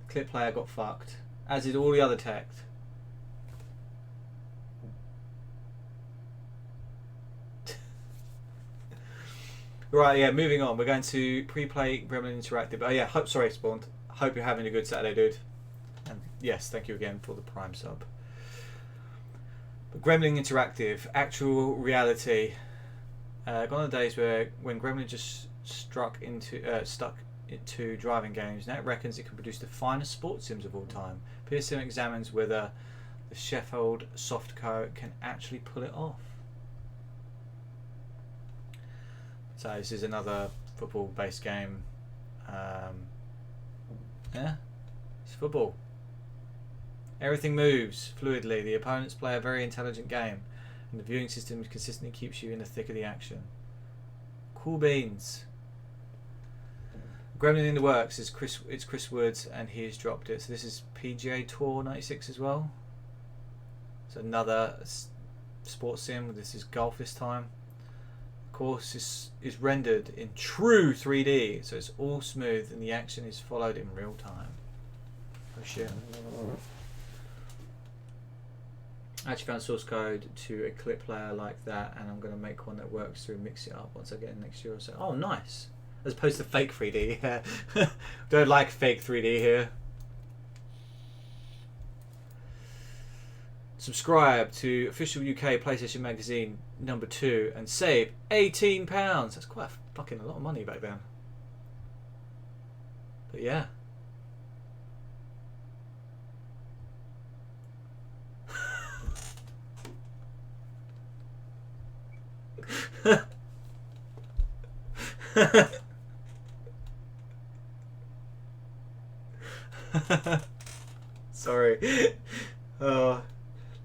The clip player got fucked, as did all the other text. Right, yeah, moving on. We're going to pre-play Gremlin Interactive. Oh yeah, sorry, Spawned. Hope you're having a good Saturday, dude. And yes, thank you again for the Prime sub. But Gremlin Interactive, actual reality. Gone are the days when Gremlin just stuck into to driving games. Now it reckons it can produce the finest sports sims of all time. PSM examines whether the Sheffield softcode can actually pull it off. So this is another football-based game. Yeah, it's football. Everything moves fluidly. The opponents play a very intelligent game, and the viewing system consistently keeps you in the thick of the action. Cool beans. Gremlin in the works is it's Chris Woods, and he has dropped it. So this is PGA Tour 96 as well. So another sports sim. This is golf this time. Of course, is rendered in true 3D, so it's all smooth, and the action is followed in real time. Oh shit. I actually found source code to a clip player like that, and I'm going to make one that works through Mix It Up once I get in next year or so. Oh, nice. As opposed to fake 3D. Yeah. Don't like fake 3D here. Subscribe to official UK PlayStation Magazine #2 and save £18. That's quite fucking a lot of money back then. But yeah. Sorry.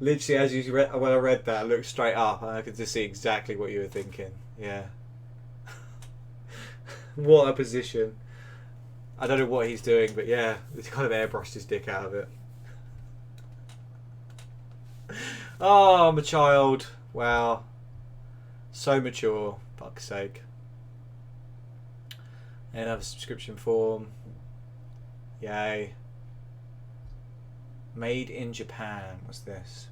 Literally, as you read, when I read that, I looked straight up and I could just see exactly what you were thinking. Yeah. What a position. I don't know what he's doing, but yeah, he's kind of airbrushed his dick out of it. Oh, I'm a child. Wow. So mature. Fuck's sake. Another subscription form. Yay. Made in Japan. What's this?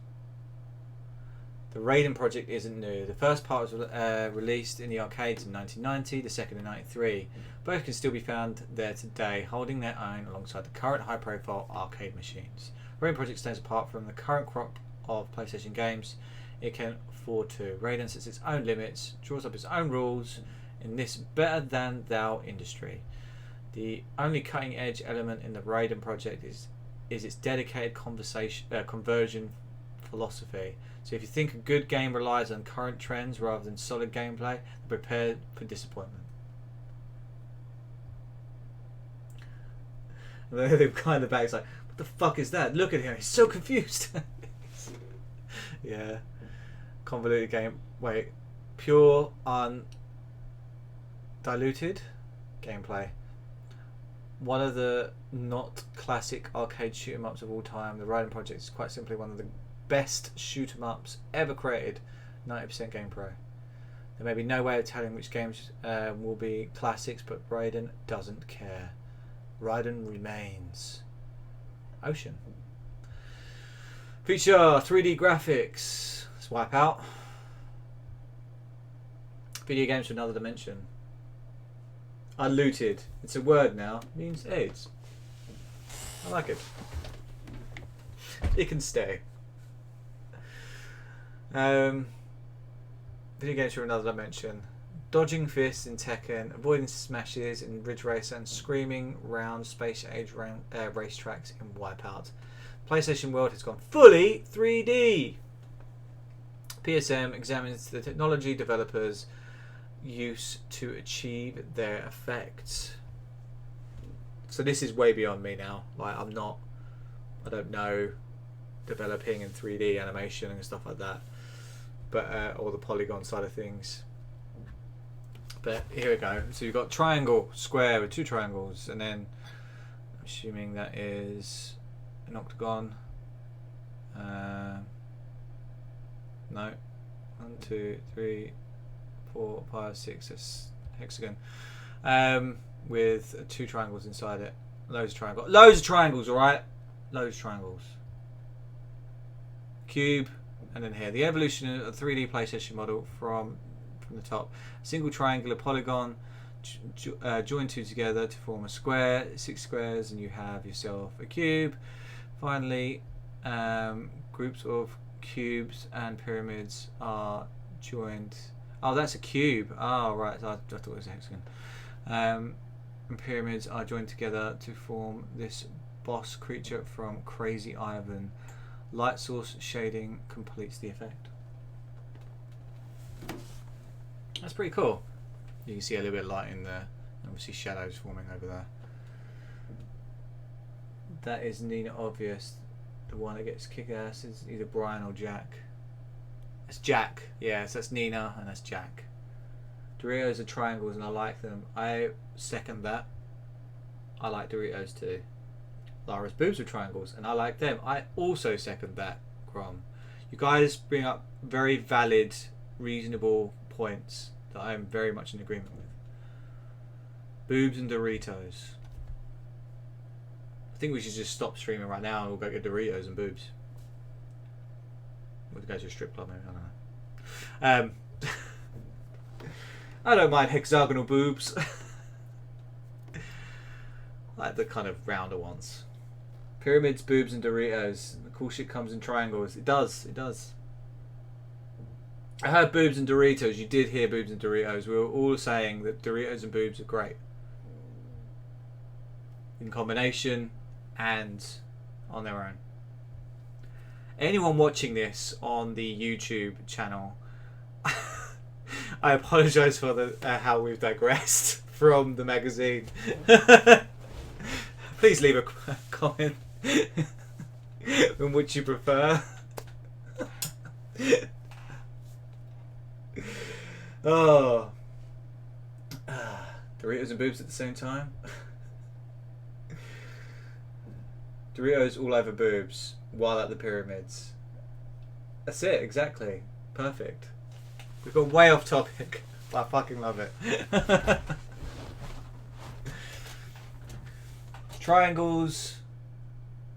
The Rayman project isn't new. The first part was released in the arcades in 1990, the second in 93. Both can still be found there today, holding their own alongside the current high-profile arcade machines. Rayman project stands apart from the current crop of PlayStation games it can afford to. Rayman sets its own limits, draws up its own rules in this better-than-thou industry. The only cutting-edge element in the Rayman project is its dedicated conversion philosophy. So if you think a good game relies on current trends rather than solid gameplay, prepare for disappointment. And then the guy in the back is like, what the fuck is that? Look at him, he's so confused. Yeah. Convoluted game. Wait. Pure, undiluted gameplay. One of the not classic arcade shoot 'em ups of all time, the Rayman project is quite simply one of the best shoot 'em ups ever created. 90% Game Pro. There may be no way of telling which games will be classics, but Raiden doesn't care. Raiden remains. Ocean. Feature 3D graphics. Let's wipe out. Video games from another dimension. Unlooted. It's a word now. It means AIDS. I like it. It can stay. Video games from another dimension. Dodging fists in Tekken, avoiding smashes in Ridge Racer, and screaming round space age racetracks in Wipeout. PlayStation World has gone fully 3D. PSM examines the technology developers use to achieve their effects. So this is way beyond me now. Like I don't know developing in 3D animation and stuff like that, but or the polygon side of things. But here we go. So you've got triangle, square with two triangles, and then I'm assuming that is an octagon. No, 1, 2, 3, 4, 5, 6. That's hexagon. With two triangles inside it. Loads of triangles. Loads of triangles, alright? Loads of triangles. Cube, and then here. The evolution of the 3D PlayStation model from the top. A single triangular polygon, join two together to form a square. 6 squares, and you have yourself a cube. Finally, groups of cubes and pyramids are joined. Oh, that's a cube. Oh, right. I thought it was a hexagon. and pyramids are joined together to form this boss creature from Crazy Ivan. Light source shading completes the effect. That's pretty cool. You can see a little bit of light in there. Obviously shadows forming over there. That is Nina Obvious. The one that gets kick-ass is either Brian or Jack. That's Jack. Yeah, so that's Nina and that's Jack. Doritos are triangles and I like them. I second that. I like Doritos too. Lara's boobs are triangles and I like them. I also second that, Grom. You guys bring up very valid, reasonable points that I am very much in agreement with. Boobs and Doritos. I think we should just stop streaming right now and we'll go get Doritos and boobs. We'll go to a strip club maybe, I don't know. I don't mind hexagonal boobs. I like the kind of rounder ones. Pyramids, boobs and Doritos. The cool shit comes in triangles. It does, it does. I heard boobs and Doritos. You did hear boobs and Doritos. We were all saying that Doritos and boobs are great. In combination and on their own. Anyone watching this on the YouTube channel, I apologise for the how we've digressed from the magazine. Please leave a comment on which you prefer. Oh, Doritos and boobs at the same time. Doritos all over boobs while at the pyramids. That's it, exactly. Perfect. We've gone way off topic. I fucking love it. Triangles,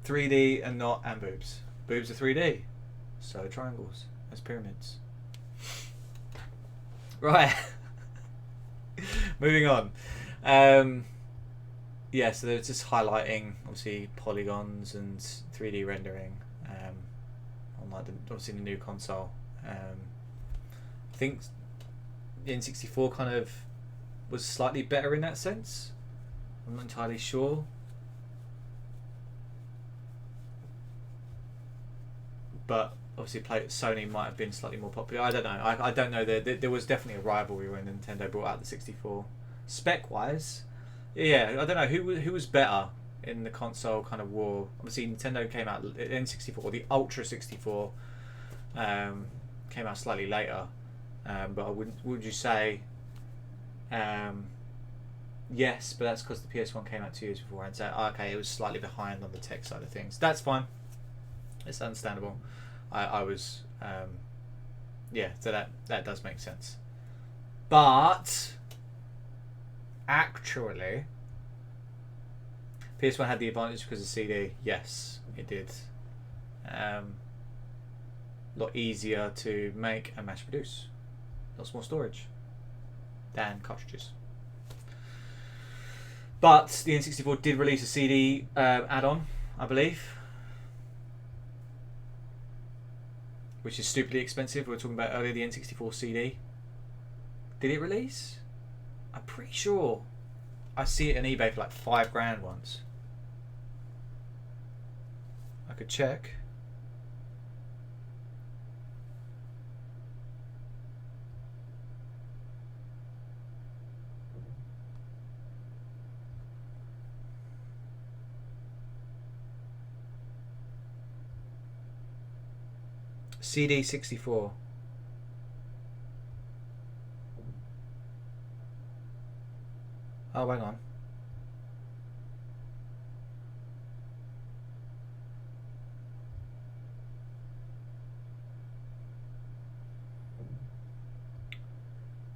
3D and not, and boobs. Boobs are 3D. So are triangles as pyramids. Right. Moving on. Yeah, so they're just highlighting obviously polygons and 3D rendering on like obviously the new console. I think the N64 kind of was slightly better in that sense. I'm not entirely sure. But obviously Sony might have been slightly more popular. I don't know. I don't know. There was definitely a rivalry when Nintendo brought out the 64. Spec-wise, yeah, I don't know who was better in the console kind of war. Obviously Nintendo came out N64, the Ultra 64 came out slightly later. But would you say yes, but that's because the PS1 came out 2 years before, and so okay, it was slightly behind on the tech side of things. That's fine. It's understandable. I was yeah, so that does make sense. But actually PS1 had the advantage because of CD. Yes, it did. A lot easier to make and mass produce. Lots more storage than cartridges. But the N64 did release a CD add-on, I believe, which is stupidly expensive. We were talking about earlier the N64 CD. Did it release? I'm pretty sure I see it on eBay for like $5,000 once. I could check. CD 64. Oh, hang on.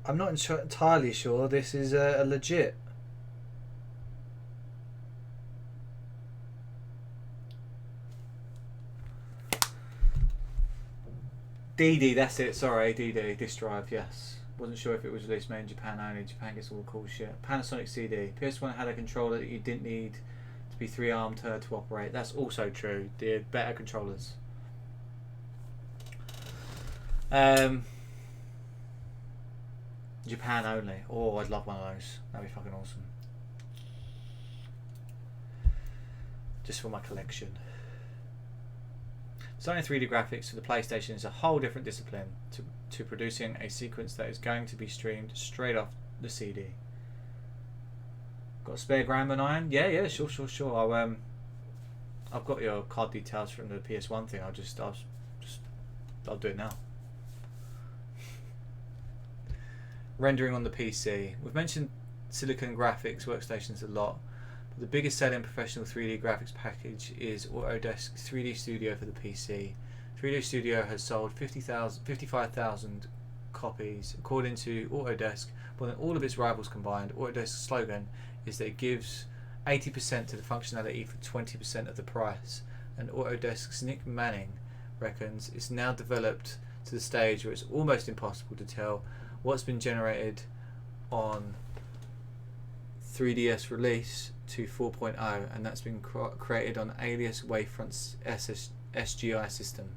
I'm not entirely sure this is a legit. DD, that's it, sorry, DD, disk drive, yes. Wasn't sure if it was released made in Japan only. Japan gets all the cool shit. Panasonic CD. PS1 had a controller that you didn't need to be 3-armed to operate. That's also true. They had better controllers. Japan only. Oh, I'd love one of those. That'd be fucking awesome. just for my collection. Designing 3D graphics for the PlayStation is a whole different discipline to producing a sequence that is going to be streamed straight off the CD. Got a spare Rayman iron? Yeah, sure. I've got your card details from the PS1 thing. I'll do it now. Rendering on the PC. We've mentioned Silicon Graphics workstations a lot, but the biggest selling professional 3D graphics package is Autodesk 3D Studio for the PC. 3D Studio has sold 55,000 copies. According to Autodesk, more than all of its rivals combined. Autodesk's slogan is that it gives 80% to the functionality for 20% of the price, and Autodesk's Nick Manning reckons it's now developed to the stage where it's almost impossible to tell what's been generated on 3DS release to 4.0, and that's been created on Alias Wavefront's SGI system.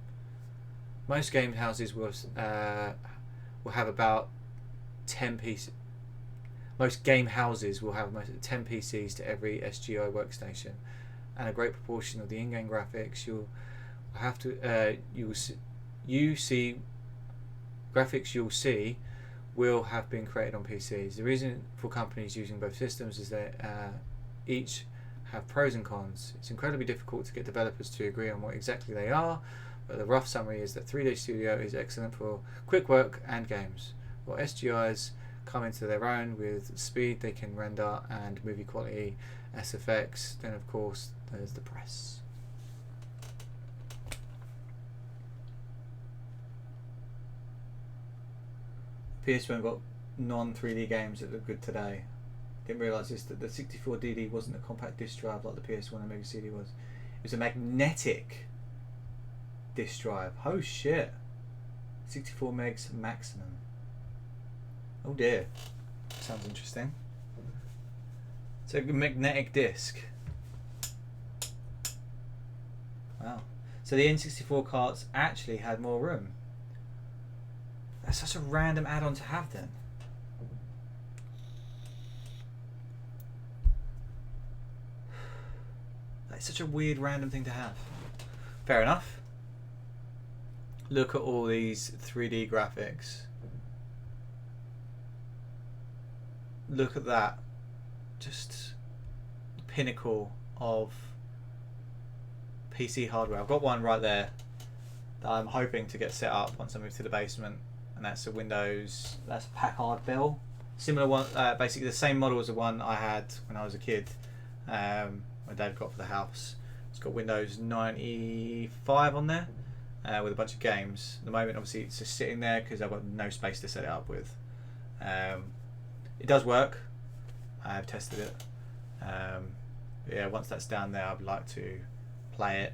Most game houses will have about 10 pieces. Most game houses will have 10 PCs to every SGI workstation, and a great proportion of the in-game graphics you'll see will have been created on PCs. The reason for companies using both systems is that each have pros and cons. It's incredibly difficult to get developers to agree on what exactly they are, but the rough summary is that 3D Studio is excellent for quick work and games, while SGIs come into their own with speed they can render and movie quality, SFX. Then of course there's the press. PS1 got non-3D games that look good today. Didn't realise this, that the 64DD wasn't a compact disc drive like the PS1 and Mega CD was. It was a magnetic disc drive. Oh shit. 64 megs maximum. Oh dear. Sounds interesting. It's a magnetic disc. Wow. So the N64 carts actually had more room. That's such a random add-on to have then. That's such a weird random thing to have. Fair enough. Look at all these 3D graphics. Look at that. Just the pinnacle of PC hardware. I've got one right there that I'm hoping to get set up once I move to the basement, and that's a Windows, that's a Packard Bell. Similar one, basically the same model as the one I had when I was a kid. My dad got for the house. It's got Windows 95 on there with a bunch of games. At the moment, obviously, it's just sitting there because I've got no space to set it up with. It does work. I've tested it. Yeah, once that's down there, I'd like to play it.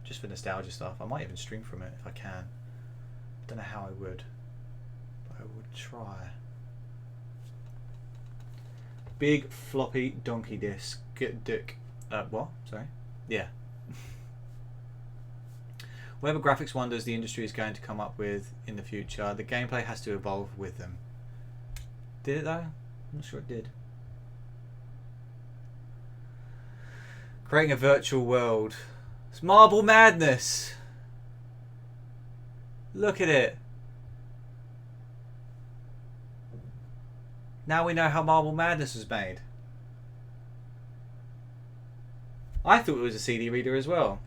Just for nostalgia stuff. I might even stream from it if I can. I don't know how I would, but I would try. Big floppy donkey disc. What? Sorry? Yeah. Whatever graphics wonders the industry is going to come up with in the future, the gameplay has to evolve with them. Did it though? I'm not sure it did. Creating a virtual world. It's Marble Madness. Look at it. Now we know how Marble Madness was made. I thought it was a CD reader as well.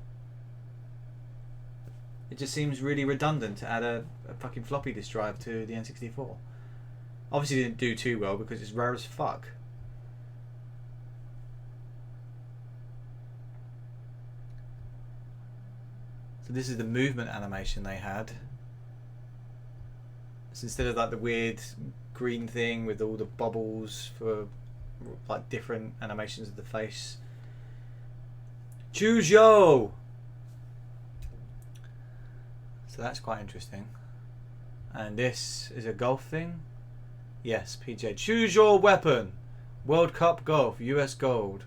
It just seems really redundant to add a fucking floppy disk drive to the N64. Obviously didn't do too well because it's rare as fuck. So this is the movement animation they had. So instead of like the weird green thing with all the bubbles for like different animations of the face. Choose yo! So that's quite interesting. And this is a golf thing. Yes, PJ. Choose your weapon. World Cup Golf, US Gold.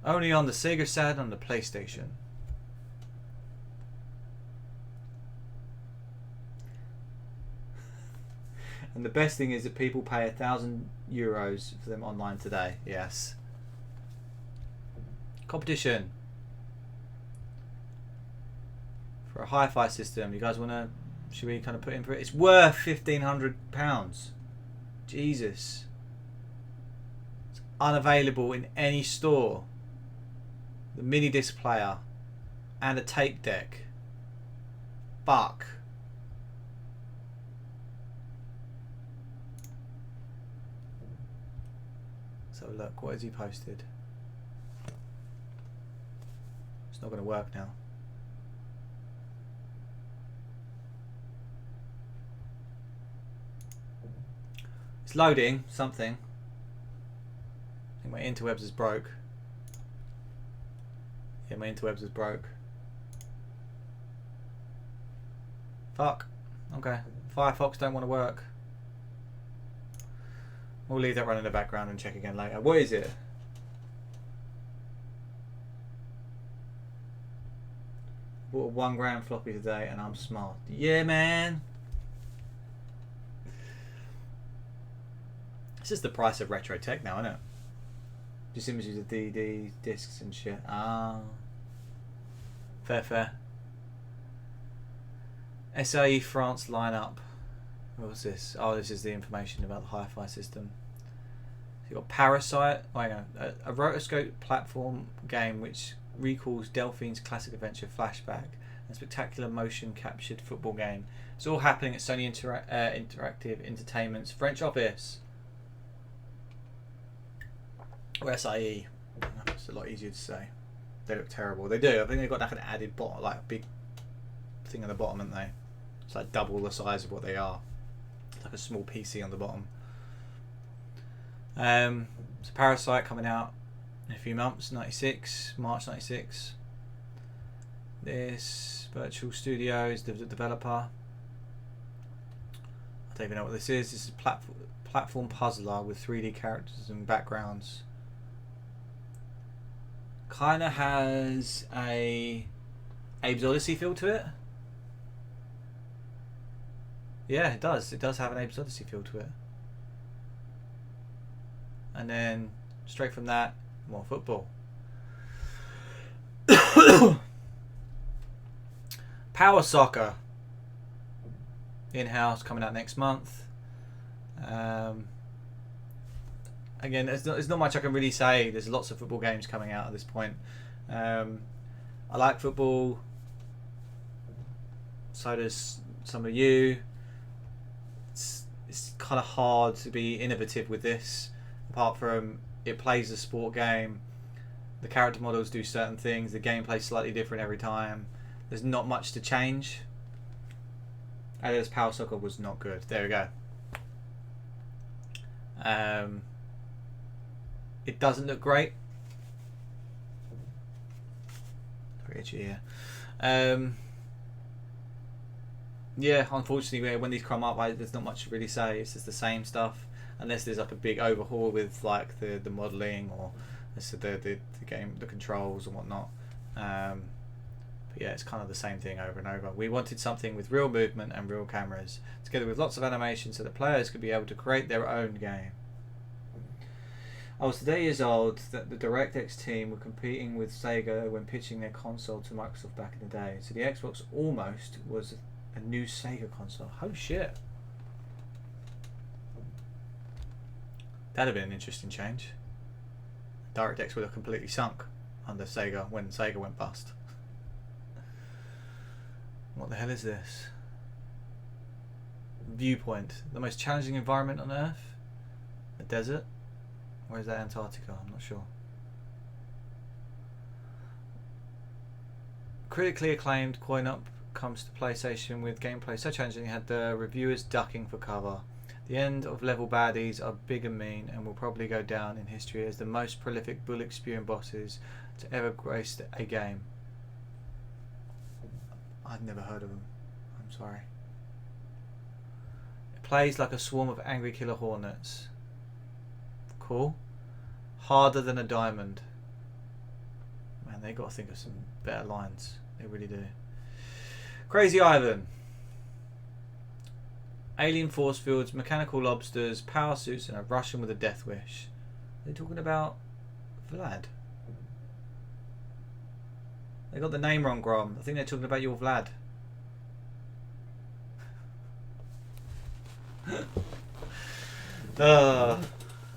Only on the Sega Saturn on the PlayStation. And the best thing is that people pay €1,000 for them online today. Yes. Competition. For a hi-fi system. You guys want to... Should we kind of put in for it? It's worth £1,500. Jesus. It's unavailable in any store. The mini disc player. And a tape deck. Fuck. So look, what has he posted? It's not going to work now. It's loading something. I think my interwebs is broke. Yeah, my interwebs is broke. Fuck. Okay. Firefox don't want to work. We'll leave that running in the background and check again later. What is it? Bought a 1 gram floppy today and I'm smart. Yeah, man. It's just the price of retro tech now, isn't it? Just images of DD discs and shit. Ah. Fair, fair. SAE France lineup. What's this? Oh, this is the information about the hi-fi system. So you've got Parasite. Oh, hang on. A rotoscope platform game which recalls Delphine's classic adventure Flashback. A spectacular motion captured football game. It's all happening at Sony Interactive Entertainment's French office. Or SIE. It's a lot easier to say. They look terrible. They do. I think they've got like an added bottom, like a big thing on the bottom, haven't they? It's like double the size of what they are. It's like a small PC on the bottom. So Parasite coming out in a few months, 96, March 96. This Virtual Studio is the developer. I don't even know what this is. This is a platform puzzler with 3D characters and backgrounds. Kind of has a Abe's Odyssey feel to it. Yeah, it does. It does have an Abe's Odyssey feel to it. And then straight from that, more football. Power Soccer. In-house, coming out next month. Again, there's not much I can really say. There's lots of football games coming out at this point. I like football. So does some of you. It's kind of hard to be innovative with this. Apart from it plays a sport game. The character models do certain things. The gameplay's slightly different every time. There's not much to change. Alice Power Soccer was not good. There we go. It doesn't look great. Very itchy here. Yeah, unfortunately, when these come up, there's not much to really say. It's just the same stuff, unless there's like a big overhaul with like the modelling or the game, the controls and whatnot. But yeah, it's kind of the same thing over and over. We wanted something with real movement and real cameras, together with lots of animation, so that players could be able to create their own game. I was today years old that the DirectX team were competing with Sega when pitching their console to Microsoft back in the day. So the Xbox almost was a new Sega console. Holy shit. That'd have been an interesting change. DirectX would have completely sunk under Sega when Sega went bust. What the hell is this? Viewpoint. The most challenging environment on Earth? A desert? Or is that Antarctica? I'm not sure. Critically acclaimed coin-up comes to PlayStation with gameplay so challenging it had the reviewers ducking for cover. The end of level baddies are big and mean and will probably go down in history as the most prolific bullet spewing bosses to ever grace a game. I've never heard of them. I'm sorry. It plays like a swarm of angry killer hornets. Cool. Harder than a diamond. Man, they got to think of some better lines. They really do. Crazy Ivan. Alien force fields, mechanical lobsters, power suits, and a Russian with a death wish. Are they talking about Vlad? They got the name wrong, Grom. I think they're talking about your Vlad.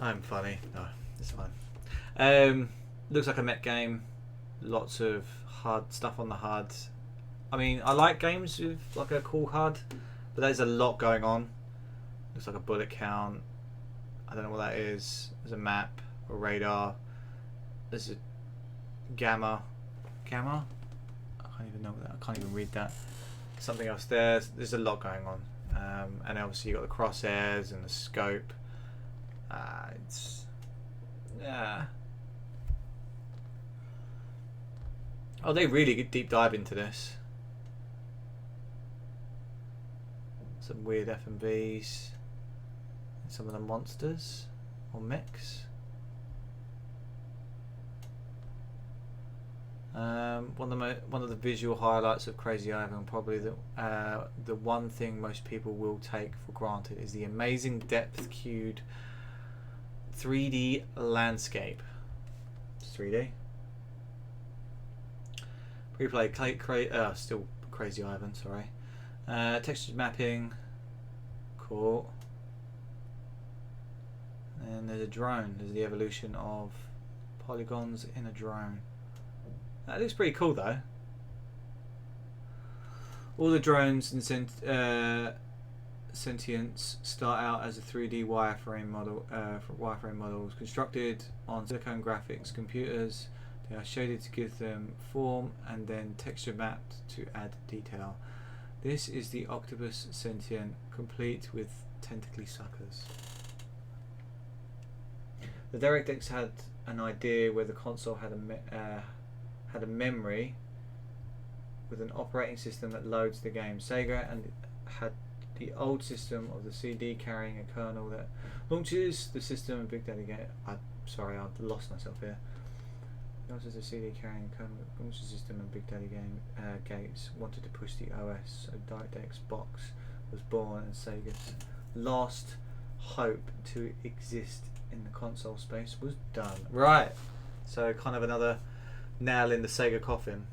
I'm funny. No, it's fine. Looks like a mech game. Lots of HUD stuff on the HUD. I mean, I like games with like a cool HUD, but there's a lot going on. Looks like a bullet count. I don't know what that is. There's a map, a radar. There's a gamma. Gamma? I can't even know that. I can't even read that. Something else there. There's a lot going on. And obviously you got the crosshairs and the scope. Oh, they really deep dive into this. Some weird FMVs. Some of the monsters or mechs. One of the visual highlights of Crazy Ivan, probably the one thing most people will take for granted, is the amazing depth cued 3D landscape. It's 3D. Pre-play still Crazy Ivan, sorry. Texture mapping, cool. And there's a drone. There's the evolution of polygons in a drone. That looks pretty cool though. All the drones and sentients start out as a 3D wireframe model, wireframe models constructed on silicon graphics computers. They are shaded to give them form and then texture mapped to add detail. This is the octopus sentient, complete with tentacly suckers. The DirectX had an idea where the console had a memory with an operating system that loads the game. Sega and had the old system of the CD carrying a kernel that launches the system and Big Daddy Game. Sorry, I've lost myself here. Launches the CD carrying a kernel that launches the system and Big Daddy Game Gates wanted to push the OS. So DirectX Box was born, and Sega's last hope to exist in the console space was done. Right. So kind of another nail in the Sega coffin.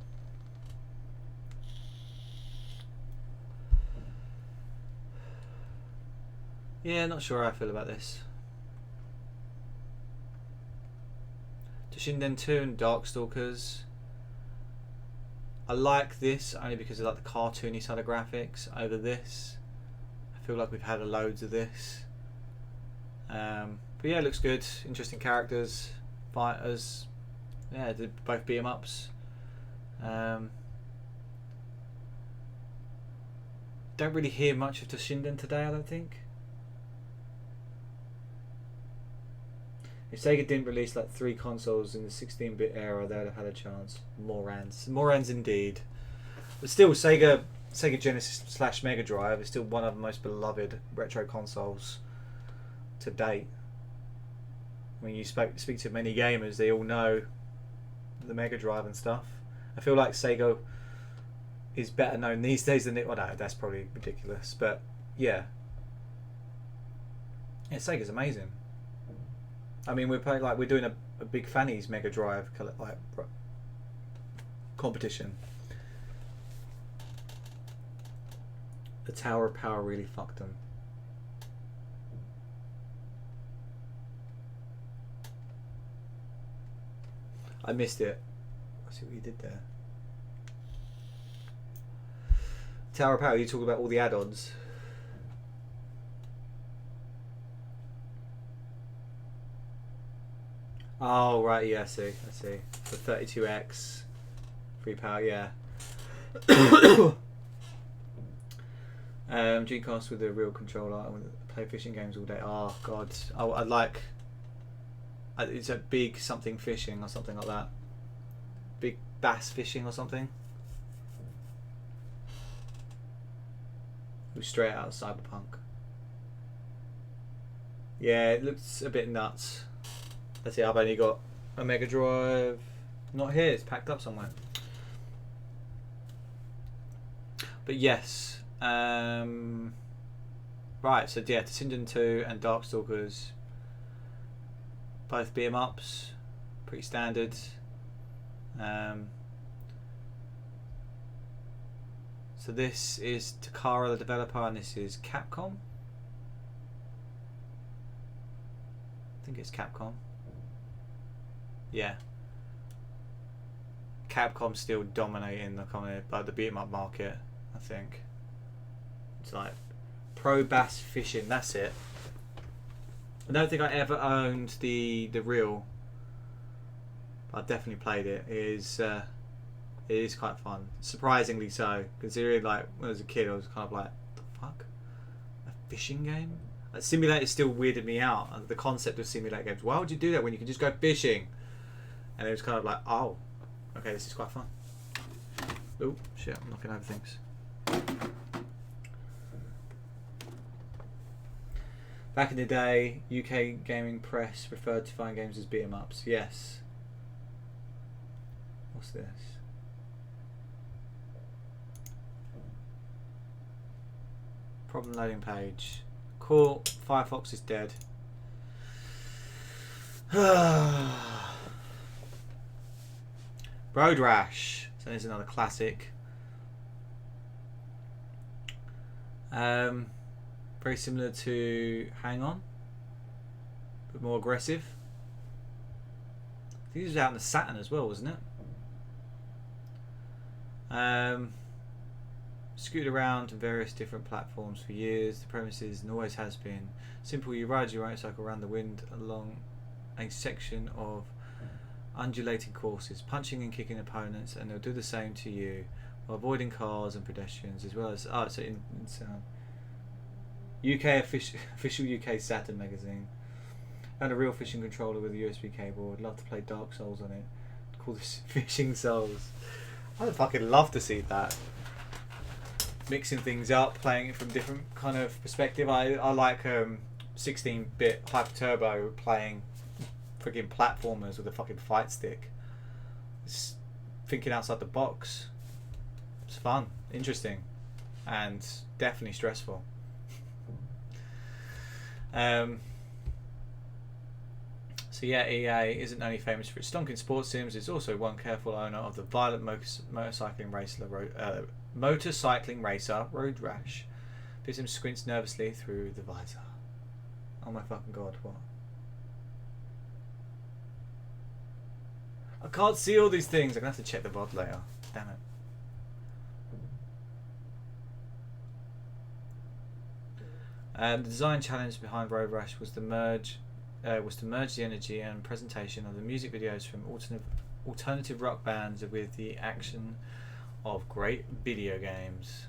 Yeah, not sure how I feel about this. Toshinden 2 and Darkstalkers. I like this only because I like the cartoony side of graphics over this. I feel like we've had loads of this. But yeah, it looks good. Interesting characters, fighters. Yeah, did both beat 'em ups. Don't really hear much of Toshinden today, I don't think. If Sega didn't release like 3 consoles in the 16-bit era, they'd have had a chance. Morans indeed. But still, Sega Genesis / Mega Drive is still one of the most beloved retro consoles to date. When you speak to many gamers, they all know the Mega Drive and stuff. I feel like Sega is better known these days than it. Well, no, that's probably ridiculous, but yeah, Sega's amazing. I mean, we're doing a big Fanny's Mega Drive competition. The Tower of Power really fucked them. I missed it. I see what you did there. Tower of Power, you talk about all the add-ons. Oh, right, yeah, I see. The 32X, free power, yeah. Dreamcast with a real controller and play fishing games all day. Oh, God. I'd like... It's a big something fishing or something like that. Big bass fishing or something. It was straight out of Cyberpunk. Yeah, it looks a bit nuts. Let's see, I've only got a Mega Drive. Not here, it's packed up somewhere. But yes. Right, so yeah, Toshinden 2 and Darkstalkers. Both beat 'em ups. Pretty standard. So this is Takara, the developer, and this is Capcom. I think it's Capcom. Yeah. Capcom's still dominating the the beat 'em up market, I think. It's like Pro Bass Fishing, that's it. I don't think I ever owned the real. I've definitely played it. It is quite fun. Surprisingly so. Considering like when I was a kid I was kind of like, the fuck? A fishing game? Like, simulator still weirded me out. The concept of simulator games. Why would you do that when you can just go fishing? And it was kind of like, oh, okay, this is quite fun. Oh shit, I'm knocking over things. Back in the day, UK gaming press referred to fighting games as beat 'em ups. Yes. What's this? Problem loading page. Cool. Firefox is dead. Road Rash. So there's another classic. Very similar to Hang On, but more aggressive. I think this was out on the Saturn as well, wasn't it? Scooted around to various different platforms for years. The premise is, and always has been, simple. You ride your motorcycle around the wind along a section of undulating courses, punching and kicking opponents, and they'll do the same to you while avoiding cars and pedestrians, as well as in sound. UK official UK Saturn magazine. And a real fishing controller with a USB cable. I'd love to play Dark Souls on it. Call this Fishing Souls. I'd fucking love to see that. Mixing things up, playing it from different kind of perspective. I like 16-bit Hyper Turbo playing freaking platformers with a fucking fight stick. It's thinking outside the box. It's fun, interesting, and definitely stressful. So yeah, EA isn't only famous for its stonking sports sims, it's also one careful owner of the violent motorcycling racer Road Rash. Bism squints nervously through the visor. Oh my fucking god, what? I can't see all these things. I'm gonna have to check the VOD later. Damn it. The design challenge behind Road Rash was to merge the energy and presentation of the music videos from alternative rock bands with the action of great video games.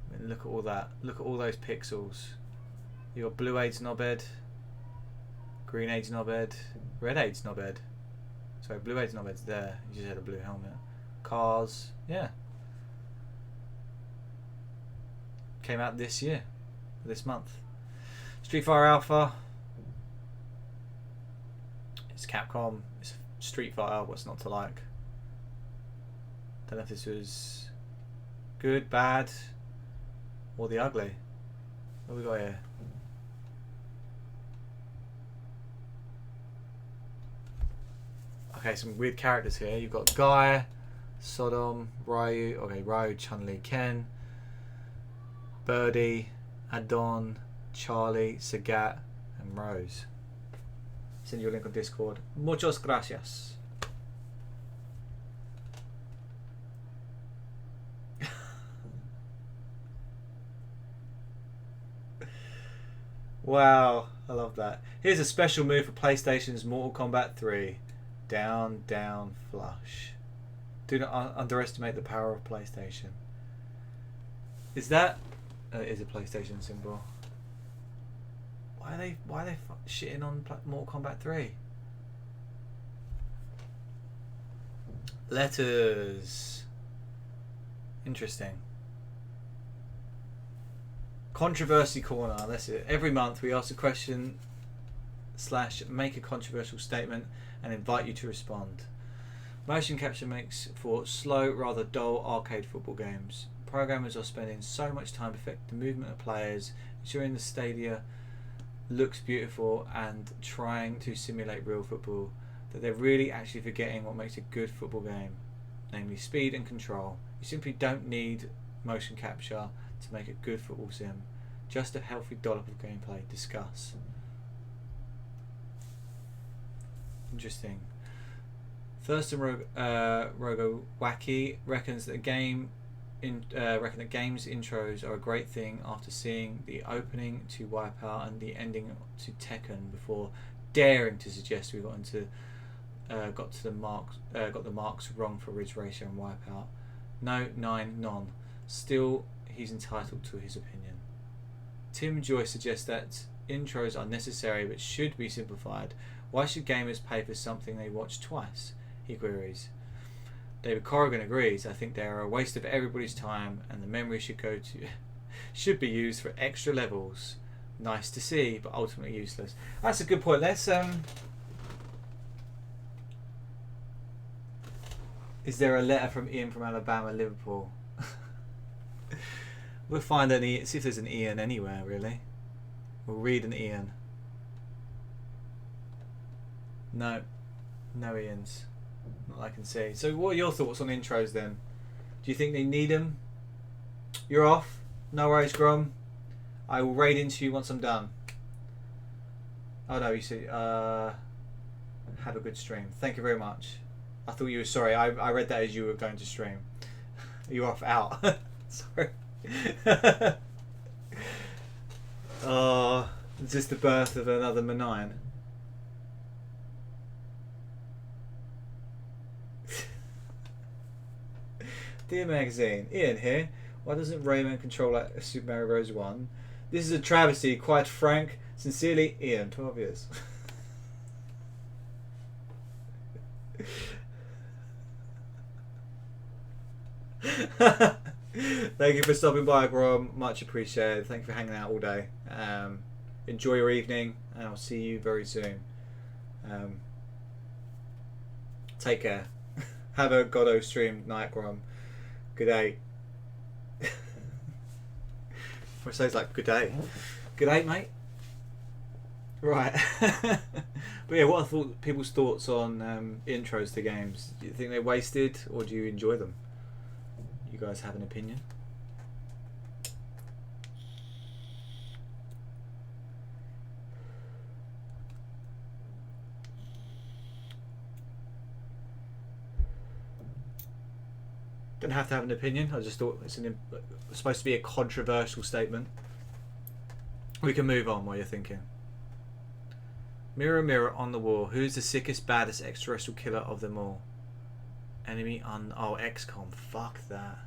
I mean, look at all that. Look at all those pixels. You got Blue Aid's knobhead, Green Aid's knobhead, Red Aid's knobhead. Sorry, Blue Aid's knobhead's there. He just had a blue helmet. Cars, yeah. Came out this year, this month. Street Fighter Alpha. It's Capcom. It's Street Fighter. What's not to like? Don't know if this was good, bad, or the ugly. What have we got here? Okay, some weird characters here. You've got Guy, Sodom, Ryu. Okay, Ryu, Chun-Li, Ken, Birdie, Adon, Charlie, Sagat, and Rose. Send you a link on Discord. Muchas gracias. Wow, I love that. Here's a special move for PlayStation's Mortal Kombat 3. Down, down, flush. Do not underestimate the power of PlayStation. Is that... it is a PlayStation symbol. Why are they shitting on Mortal Kombat 3? Letters. Interesting. Controversy corner. That's it. Every month we ask a question / make a controversial statement and invite you to respond. Motion capture makes for slow, rather dull arcade football games. Programmers are spending so much time perfecting the movement of players, ensuring the stadia looks beautiful and trying to simulate real football, that they're really actually forgetting what makes a good football game. namely speed and control. You simply don't need motion capture to make a good football sim. Just a healthy dollop of gameplay. Discuss. Interesting. Thurston Rogowacki reckons that games intros are a great thing after seeing the opening to Wipeout and the ending to Tekken before daring to suggest we got the marks wrong for Ridge Racer and Wipeout. No, none. Still, he's entitled to his opinion. Tim Joyce suggests that intros are necessary but should be simplified. Why should gamers pay for something they watch twice? He queries. David Corrigan agrees. I think they are a waste of everybody's time, and the memory should be used for extra levels. Nice to see, but ultimately useless. That's a good point. Let's Is there a letter from Ian from Alabama, Liverpool? We'll find see if there's an Ian anywhere, really. We'll read an Ian. No Ians. Not that I can see. So what are your thoughts on intros then? Do you think they need them? You're off. No worries, Grom. I will raid into you once I'm done. Oh no, you see. Have a good stream. Thank you very much. I thought you were sorry. I read that as you were going to stream. You're off out. Sorry. Is this the birth of another Manine? Dear Magazine, Ian here. Why doesn't Rayman control like Super Mario Bros. 1? This is a travesty, quite frank. Sincerely, Ian, 12 years. Thank you for stopping by, Grom. Much appreciated. Thank you for hanging out all day. Enjoy your evening, and I'll see you very soon. Take care. Have a Goddo stream night, Grom. Good day. Or it sounds like good day. Good day, mate. Right. But yeah, what are people's thoughts on intros to games? Do you think they're wasted, or do you enjoy them? You guys have an opinion? Don't have to have an opinion. I just thought it's supposed to be a controversial statement. We can move on while you're thinking. Mirror, mirror on the wall, who's the sickest, baddest extraterrestrial killer of them all? Enemy on... Oh, XCOM. Fuck that.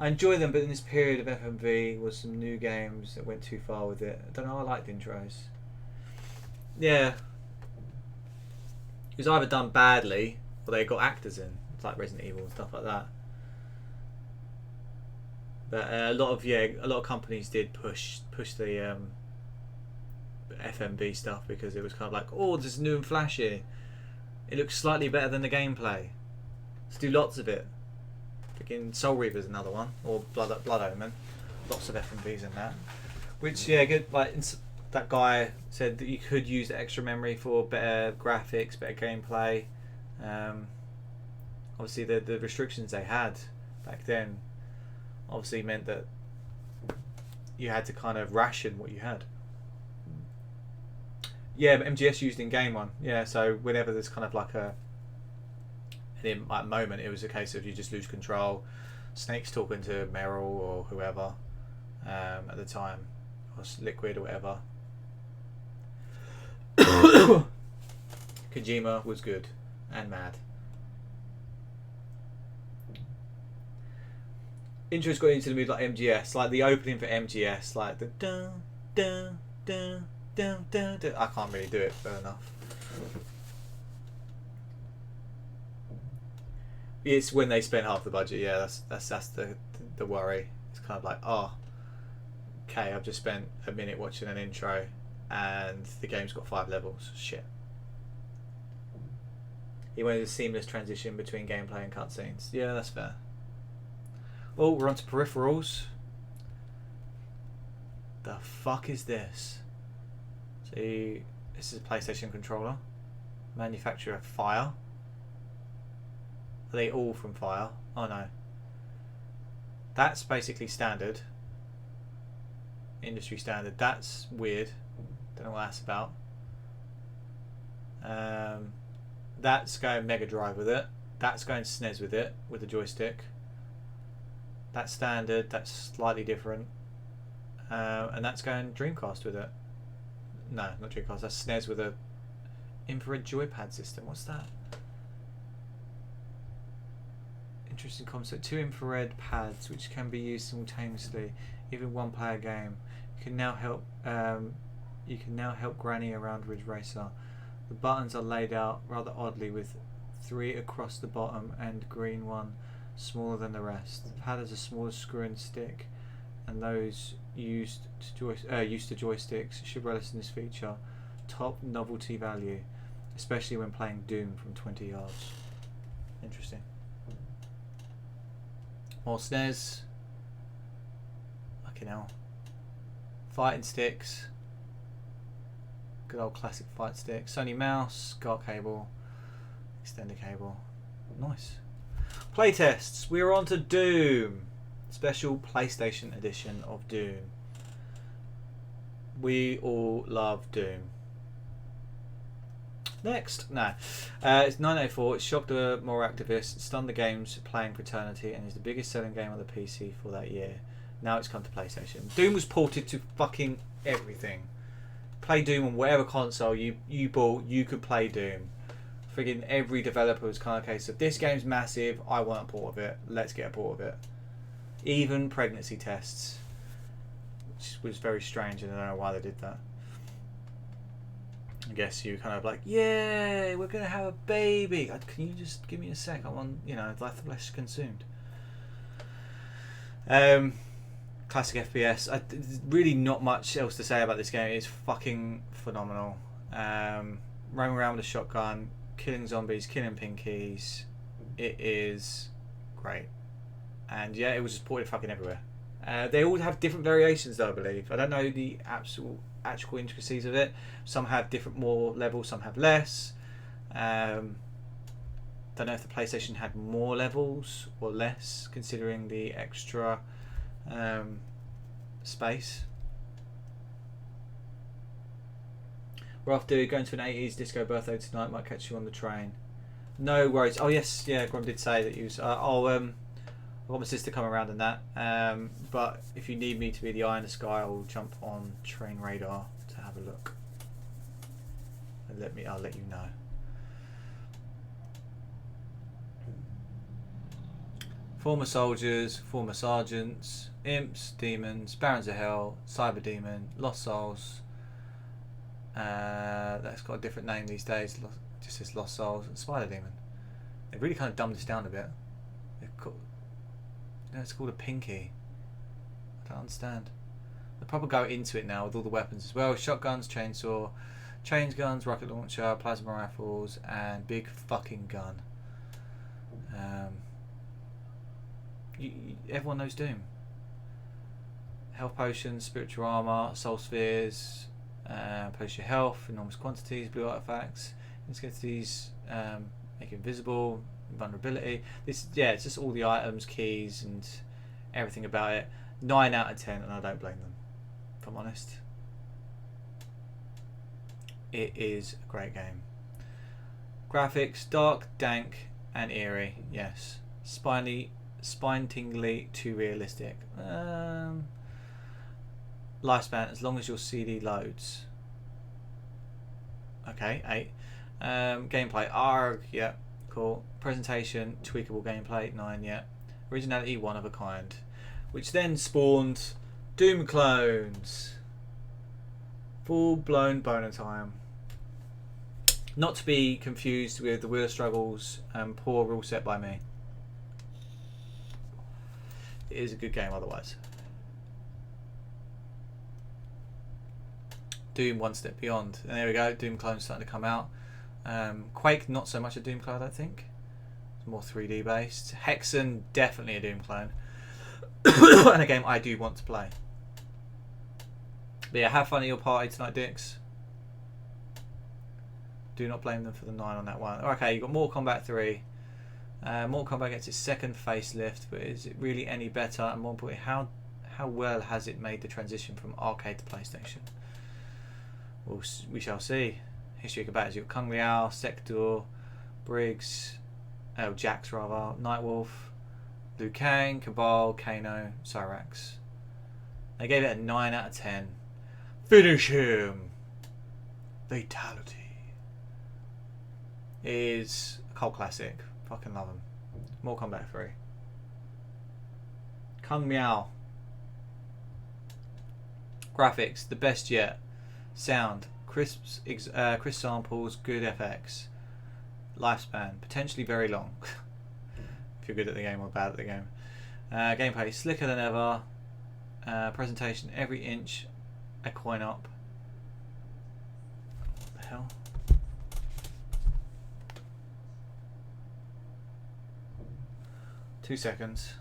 I enjoy them, but in this period of FMV was some new games that went too far with it. I don't know, I liked intros. Yeah. It was either done badly, or they got actors in. It's like Resident Evil and stuff like that. But a lot of companies did push the FMV stuff because it was kind of like, oh, this is new and flashy. It looks slightly better than the gameplay. Let's do lots of it. Freaking Soul Reaper's another one, or Blood Omen. Lots of FMVs in that. Which good. Like that guy said that you could use the extra memory for better graphics, better gameplay. Obviously, the restrictions they had back then obviously meant that you had to kind of ration what you had. Yeah, but MGS used in-game one. Yeah, so whenever there's kind of like a moment, it was a case of you just lose control. Snake's talking to Meryl or whoever at the time, or Liquid or whatever. Kojima was good and mad. Intros got into the mood like MGS, like the opening for MGS, like the dun dun dun dun dun dun. I can't really do it well enough. It's when they spend half the budget. Yeah, that's the worry. It's kind of like, oh, okay, I've just spent a minute watching an intro, and the game's got 5 levels. Shit. He wanted a seamless transition between gameplay and cutscenes. Yeah, that's fair. Oh, we're on to peripherals. The fuck is this? See, this is a PlayStation controller. Manufacturer Fire. Are they all from Fire? Oh no. That's basically standard. Industry standard. That's weird. Don't know what that's about. That's going Mega Drive with it. That's going SNES with it, with the joystick. That's standard. That's slightly different. And that's going Dreamcast with it. No, not Dreamcast. That's SNES with a infrared joypad system. What's that? Interesting concept. 2 infrared pads which can be used simultaneously, even one player game. You can now help Granny around Ridge Racer. The buttons are laid out rather oddly, with 3 across the bottom and green one smaller than the rest. The pad has a smaller screw and stick, and those used to joysticks should relish in this feature. Top novelty value, especially when playing Doom from 20 yards. Interesting. More SNES. Fucking hell. Fighting sticks. Good old classic fight stick. Sony mouse, SCART cable, extender cable. Nice. Playtests. We're on to Doom. Special PlayStation edition of Doom. We all love Doom. Next, no. It's 1984. It shocked the more activists, stunned the games playing for eternity, and is the biggest selling game on the PC for that year. Now it's come to PlayStation. Doom was ported to fucking everything. Play Doom on whatever console you bought, you could play Doom. Friggin' every developer was kind of a case of, this game's massive, I want a port of it, let's get a port of it. Even pregnancy tests, which was very strange, and I don't know why they did that. I guess you kind of like, yeah, we're gonna have a baby. Can you just give me a sec? I want, life the flesh consumed. Classic FPS. There's really not much else to say about this game. It's fucking phenomenal. Roaming around with a shotgun, killing zombies, killing pinkies. It is great. And yeah, it was just ported fucking everywhere. They all have different variations though, I believe. I don't know the actual intricacies of it. Some have more levels, some have less. Don't know if the PlayStation had more levels or less, considering the extra space. We're off to going to an 80s disco birthday tonight. Might catch you on the train. No worries. Oh yes, yeah. Grom did say that you was. I've got my sister coming around and that. But if you need me to be the eye in the sky, I'll jump on Train Radar to have a look. And I'll let you know. Former soldiers, former sergeants, imps, demons, barons of hell, cyber demon, lost souls. That's got a different name these days. Just says lost souls and spider demon. They really kind of dumbed this down a bit. It's called a pinky. I don't understand. They probably go into it now with all the weapons as well. Shotguns, chainsaw, chains guns, rocket launcher, plasma rifles, and big fucking gun. Everyone knows Doom. Health potions, spiritual armor, soul spheres, replace your health, enormous quantities, blue artifacts, entities, make invisible, vulnerability. It's just all the items, keys, and everything about it. 9 out of 10, and I don't blame them, if I'm honest. It is a great game. Graphics, dark, dank, and eerie. Yes. Spine-tingly too realistic. Lifespan, as long as your CD loads. Okay, 8. Gameplay, ARG, yeah, cool. Presentation, tweakable gameplay, 9, yeah. Originality, one of a kind. Which then spawned Doom clones. Full-blown boner time. Not to be confused with the Wheel of Struggles and poor rule set by me. It is a good game otherwise. Doom one step beyond. And there we go, Doom clone's starting to come out. Quake, not so much a Doom clone, I don't think. It's more 3D based. Hexen, definitely a Doom clone. And a game I do want to play. But yeah, have fun at your party tonight, Dix. Do not blame them for the 9 on that one. Okay, you've got Mortal Kombat 3. Mortal Kombat gets its second facelift, but is it really any better? And more importantly, how well has it made the transition from arcade to PlayStation? We shall see. History of combatants: you've got Kung Liao, Sector, Briggs, Jax rather, Nightwolf, Liu Kang, Cabal, Kano, Cyrax. They gave it a 9 out of 10. Finish him! Fatality. It is a cult classic. Fucking love him. Mortal Kombat 3. Kung Miao. Graphics, the best yet. Sound, crisp samples, good FX. Lifespan, potentially very long. If you're good at the game or bad at the game. Gameplay, slicker than ever. Presentation, every inch a coin up. What the hell? Two seconds.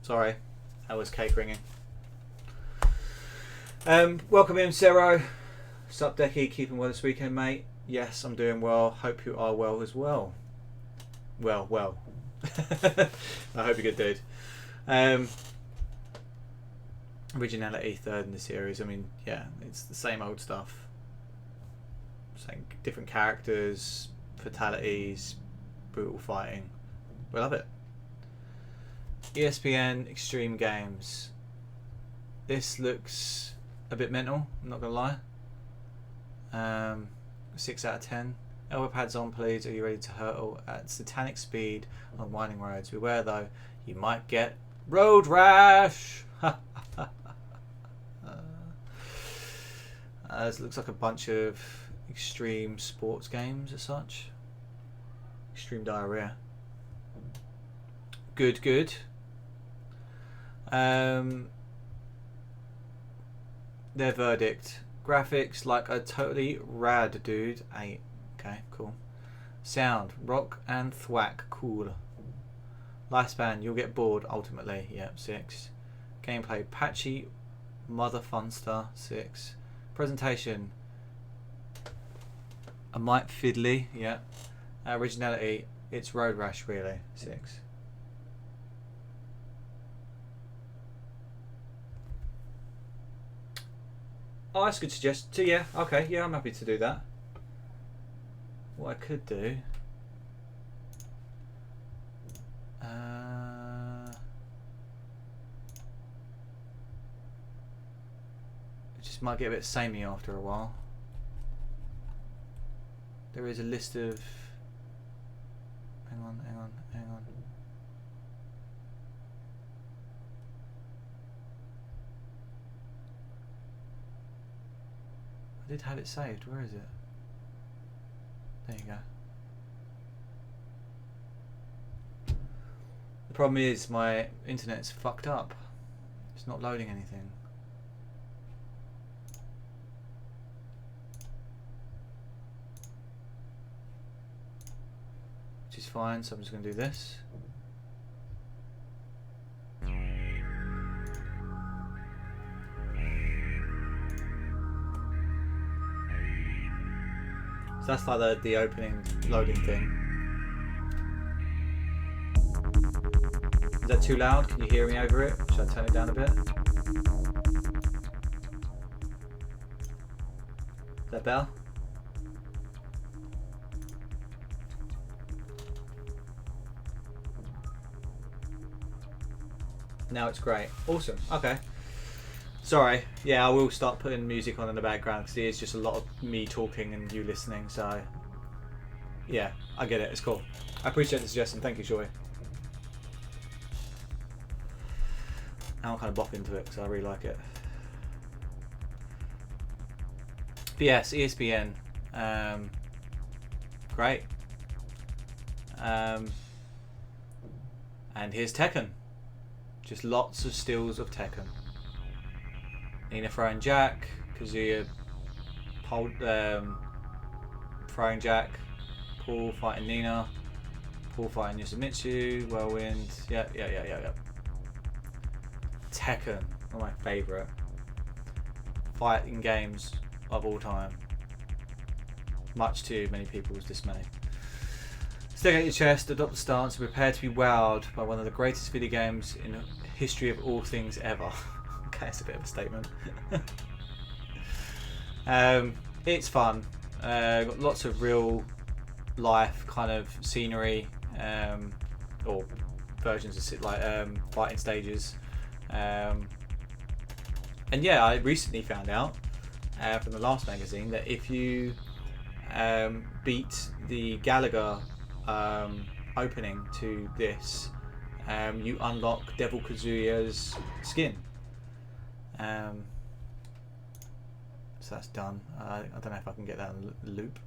Sorry, that was cake ringing. Welcome in, Zero. Sup, Decky? Keeping well this weekend, mate? Yes, I'm doing well. Hope you are well as well. Well. I hope you're good, dude. Originality, third in the series. I mean, yeah, it's the same old stuff. Same different characters, fatalities, brutal fighting. We love it. ESPN Extreme Games. This looks a bit mental, I'm not gonna lie. 6 out of 10. Elbow pads on, please. Are you ready to hurtle at satanic speed on winding roads? Beware though, you might get road rash. This looks like a bunch of extreme sports games as such. Extreme diarrhea. Good. Their verdict: graphics like a totally rad dude. 8. Okay, cool. Sound, rock and thwack, cool. Lifespan, you'll get bored ultimately. Yep, 6. Gameplay, patchy mother funster. 6. Presentation, a mite fiddly. Yeah. Originality, it's road rash really. 6. Oh, that's a good suggestion. So yeah, okay, yeah, I'm happy to do that. What I could do, it just might get a bit samey after a while. There is a list of. Hang on. I did have it saved. Where is it? There you go. The problem is my internet's fucked up. It's not loading anything. Which is fine, so I'm just going to do this. So that's like the opening loading thing. Is that too loud? Can you hear me over it? Should I turn it down a bit? Is that better? Now it's great. Awesome. Okay. Sorry. Yeah, I will start putting music on in the background because it is just a lot of me talking and you listening. So, yeah, I get it. It's cool. I appreciate the suggestion. Thank you, Joy. Now I'll kind of bop into it because I really like it. But yes, ESPN. Great. And here's Tekken. Just lots of stills of Tekken. Nina throwing Jack, Kazuya throwing Jack, Paul fighting Nina, Paul fighting Yoshimitsu, Whirlwind, yeah. Tekken, one of my favourite fighting games of all time. Much to many people's dismay. Stick out your chest, adopt a stance, and prepare to be wowed by one of the greatest video games in the history of all things ever. Okay, it's a bit of a statement. It's fun. Got lots of real life kind of scenery, or versions of like fighting stages. And yeah, I recently found out from the last magazine that if you beat the Gallagher opening to this, you unlock Devil Kazuya's skin. So that's done. I don't know if I can get that in loop.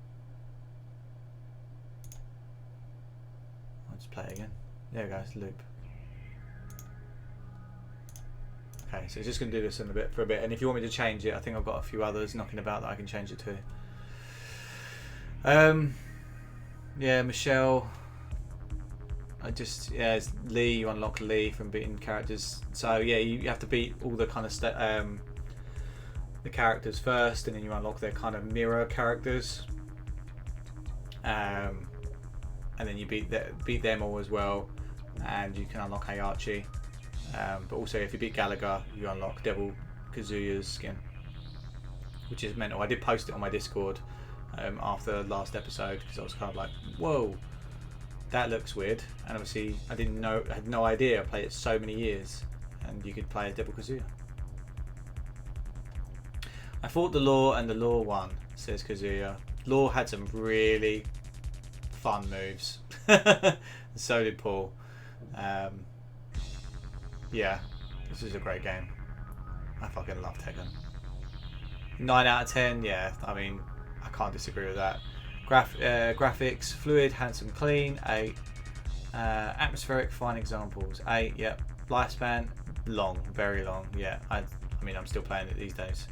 I'll just play it again. There we go, it's loop. Okay, so it's just going to do this for a bit, and if you want me to change it, I think I've got a few others knocking about that I can change it to. Yeah, Michelle. It's Lee. You unlock Lee from beating characters. So yeah, you have to beat all the kind of the characters first, and then you unlock their kind of mirror characters. And then you beat them all as well, and you can unlock Heihachi. But also, if you beat Gallagher, you unlock Devil Kazuya's skin, which is mental. I did post it on my Discord after the last episode because I was kind of like, whoa, that looks weird. And obviously, I had no idea. I played it so many years, and you could play as Devil Kazuya. I fought the Law, and the Law won, says Kazuya. Law had some really fun moves. So did Paul. Yeah, this is a great game. I fucking love Tekken. 9 out of 10, yeah, I mean, I can't disagree with that. Graphics, fluid, handsome, clean, 8. Atmospheric, fine examples, 8, yep. Lifespan, long, very long, yeah. I mean, I'm still playing it these days.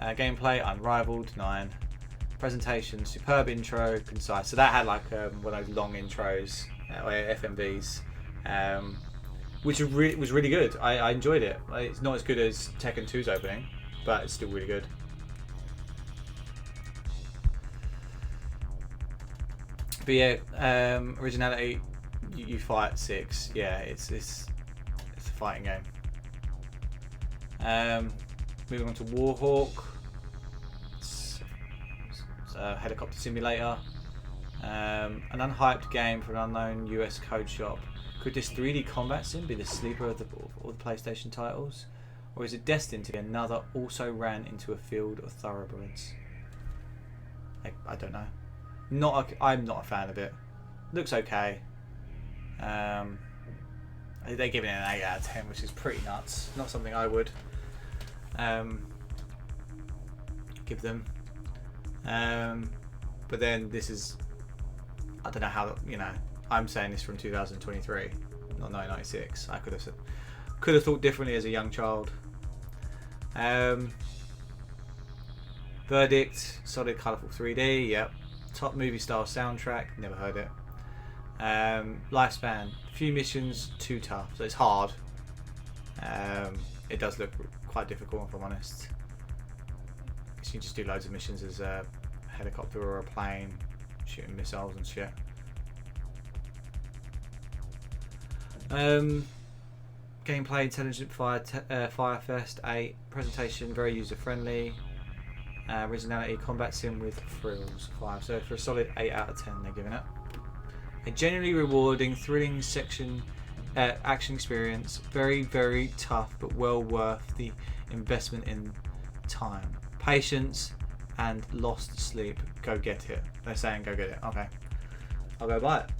Gameplay, unrivaled, 9. Presentation, superb intro, concise. So that had like one of those long intros, or FMVs. Which was really good. I enjoyed it. It's not as good as Tekken 2's opening, but it's still really good. But yeah, originality. You fight 6. Yeah, it's a fighting game. Moving on to Warhawk. It's a helicopter simulator. An unhyped game for an unknown US code shop. Could this 3D combat sim be the sleeper of all the PlayStation titles? Or is it destined to be another also ran into a field of thoroughbreds? I don't know. I'm not a fan of it. Looks okay. They're giving it an 8 out of 10, which is pretty nuts. Not something I would give them. But then this is, I don't know how, I'm saying this from 2023, not 1996. I could have thought differently as a young child. Verdict, solid, colourful 3D. Yep. Top movie style soundtrack. Never heard it. Lifespan, few missions, too tough. So it's hard. It does look quite difficult, if I'm honest. You can just do loads of missions as a helicopter or a plane, shooting missiles and shit. Gameplay, intelligent Firefest, 8. Presentation, very user friendly. Originality, combat sim with thrills, 5. So for a solid 8 out of 10 they're giving it. A genuinely rewarding, thrilling section action experience. Very, very tough, but well worth the investment in time, patience, and lost sleep. Go get it. They're saying go get it. Okay, I'll go buy it.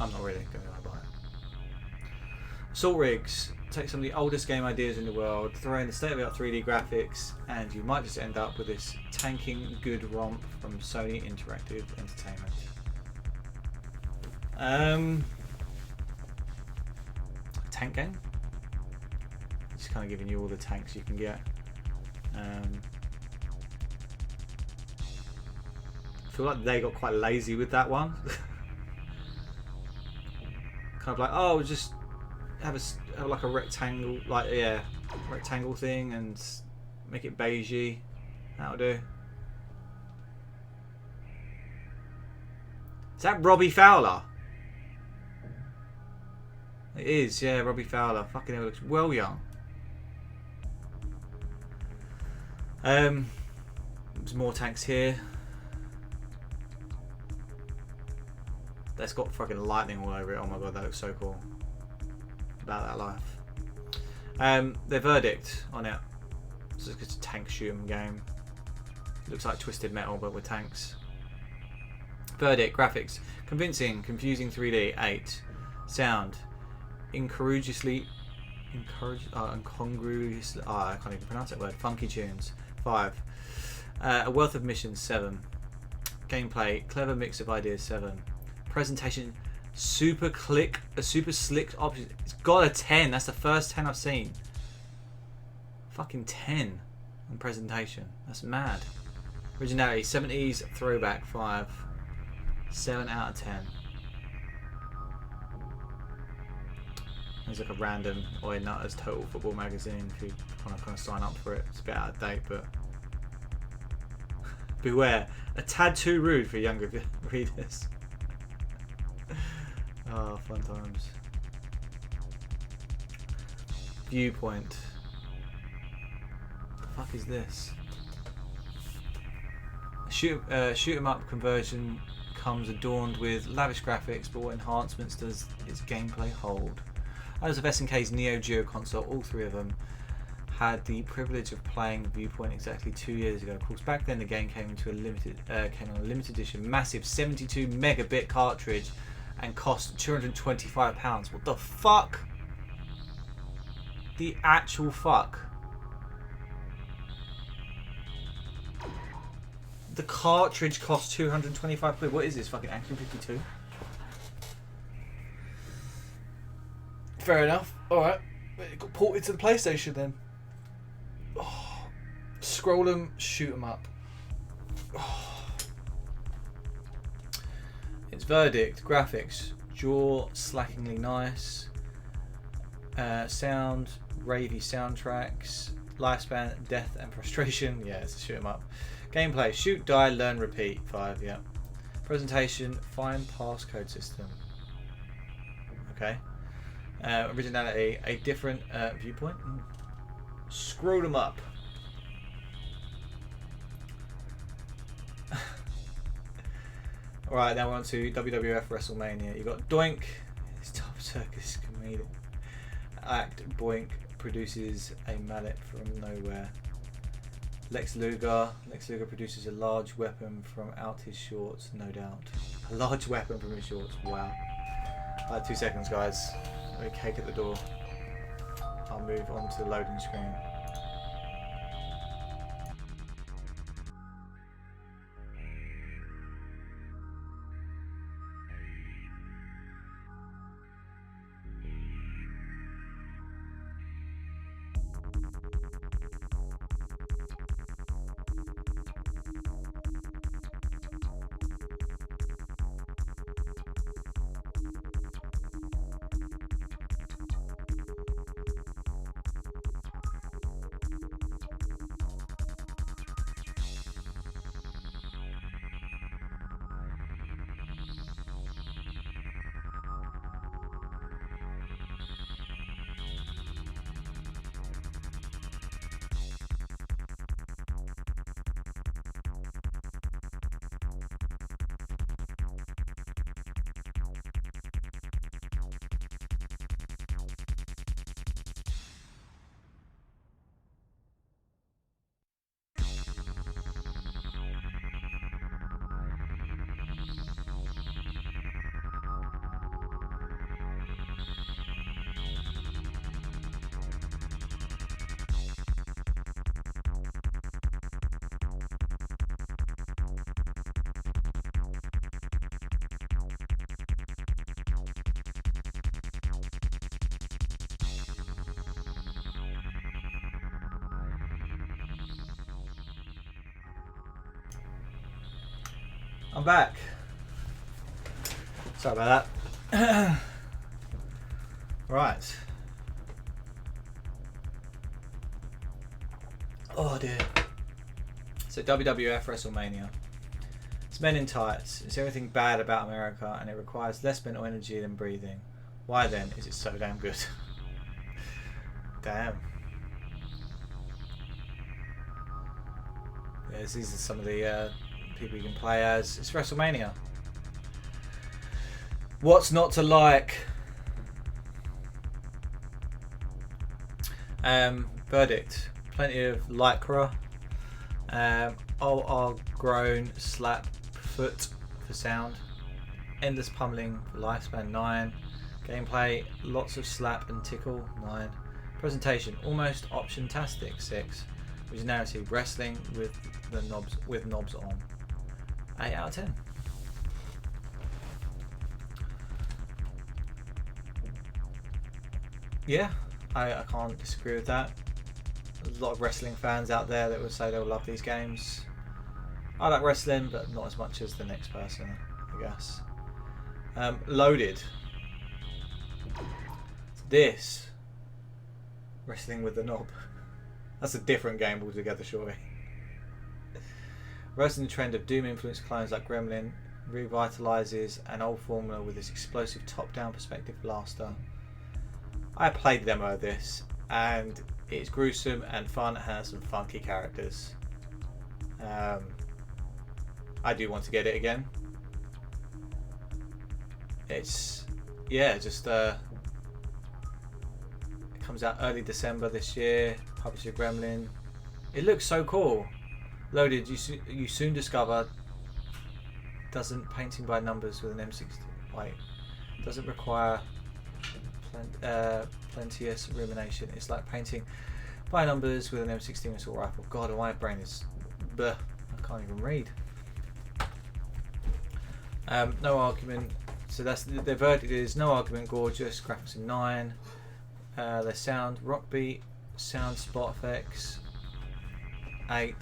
I'm not really going to buy it. Assault Rigs. Take some of the oldest game ideas in the world, throw in the state-of-the-art 3D graphics, and you might just end up with this tanking good romp from Sony Interactive Entertainment. Tank game. Just kind of giving you all the tanks you can get. I feel like they got quite lazy with that one. Kind of like, oh, just have like a rectangle, rectangle thing, and make it beigey. That'll do. Is that Robbie Fowler? It is, yeah, Robbie Fowler. Fucking hell, looks well young. There's more tanks here. That's got fucking lightning all over it. Oh my god, that looks so cool. About that life. Their verdict on it. It's just a tank shooting game. Looks like Twisted Metal but with tanks. Verdict: graphics convincing, confusing 3D. 8. Sound incongruously, I can't even pronounce that word. Funky tunes. 5. A wealth of missions. 7. Gameplay clever mix of ideas. 7. Presentation super slick options. It's got a 10. That's the first 10 I've seen. Fucking 10 on presentation. That's mad. Originality 70s throwback. 5. 7 out of 10. There's like a random Oi Nutters Total Football magazine if you want to kind of sign up for it. It's a bit out of date, but beware, a tad too rude for younger readers. Oh, fun times. Viewpoint. What the fuck is this? Shoot 'em up conversion comes adorned with lavish graphics, but what enhancements does its gameplay hold? As of SNK's Neo Geo console, all 3 of them had the privilege of playing Viewpoint exactly 2 years ago. Of course, back then the game came on a limited edition, massive 72 megabit cartridge, and cost £225. What the fuck? The actual fuck? The cartridge cost 225 quid. What is this? Fucking Action 52? Fair enough. Alright. It got ported to the PlayStation then. Oh. Scroll them, shoot them up. Oh. Its verdict: graphics, jaw-slackingly nice. Sound, ravey soundtracks. Lifespan, death and frustration. Yeah, it's a shoot 'em up. Gameplay: shoot, die, learn, repeat. 5. Yeah. Presentation: fine passcode system. Okay. Originality: a different viewpoint. Screw them up. Alright, now we're on to WWF WrestleMania. You got Doink, this top circus comedian. Act Boink produces a mallet from nowhere. Lex Luger produces a large weapon from out his shorts, no doubt. A large weapon from his shorts, wow. 2 seconds, guys. Let me cake at the door. I'll move on to the loading screen. I'm back. Sorry about that. Right. Oh dear. So WWF WrestleMania. It's men in tights. It's everything bad about America, and it requires less mental energy than breathing. Why then is it so damn good? Damn. Yes, these are some of the people you can play as. It's WrestleMania. What's not to like? Verdict. Plenty of lycra. OR groan slap foot for sound. Endless pummeling for lifespan 9. Gameplay, lots of slap and tickle 9. Presentation, almost option-tastic 6. Originality, wrestling with the knobs on 8 out of 10. Yeah, I can't disagree with that. There's a lot of wrestling fans out there that would say they'll love these games. I like wrestling, but not as much as the next person, I guess. Loaded. This. Wrestling with the knob. That's a different game altogether, surely. Roasting the trend of Doom-influenced clones like Gremlin revitalises an old formula with this explosive top-down perspective blaster. I played the demo of this, and it's gruesome and fun. It has some funky characters. I do want to get it again. It's, yeah, just it comes out early December this year. Publisher Gremlin. It looks so cool. Loaded. You soon discover doesn't painting by numbers with an M60. Wait, doesn't require plenteous rumination. It's like painting by numbers with an M16 assault rifle. God, my brain is, bleh, I can't even read. No argument. So that's the verdict is no argument. Gorgeous graphics in 9. Their sound rock beat, sound spot effects 8.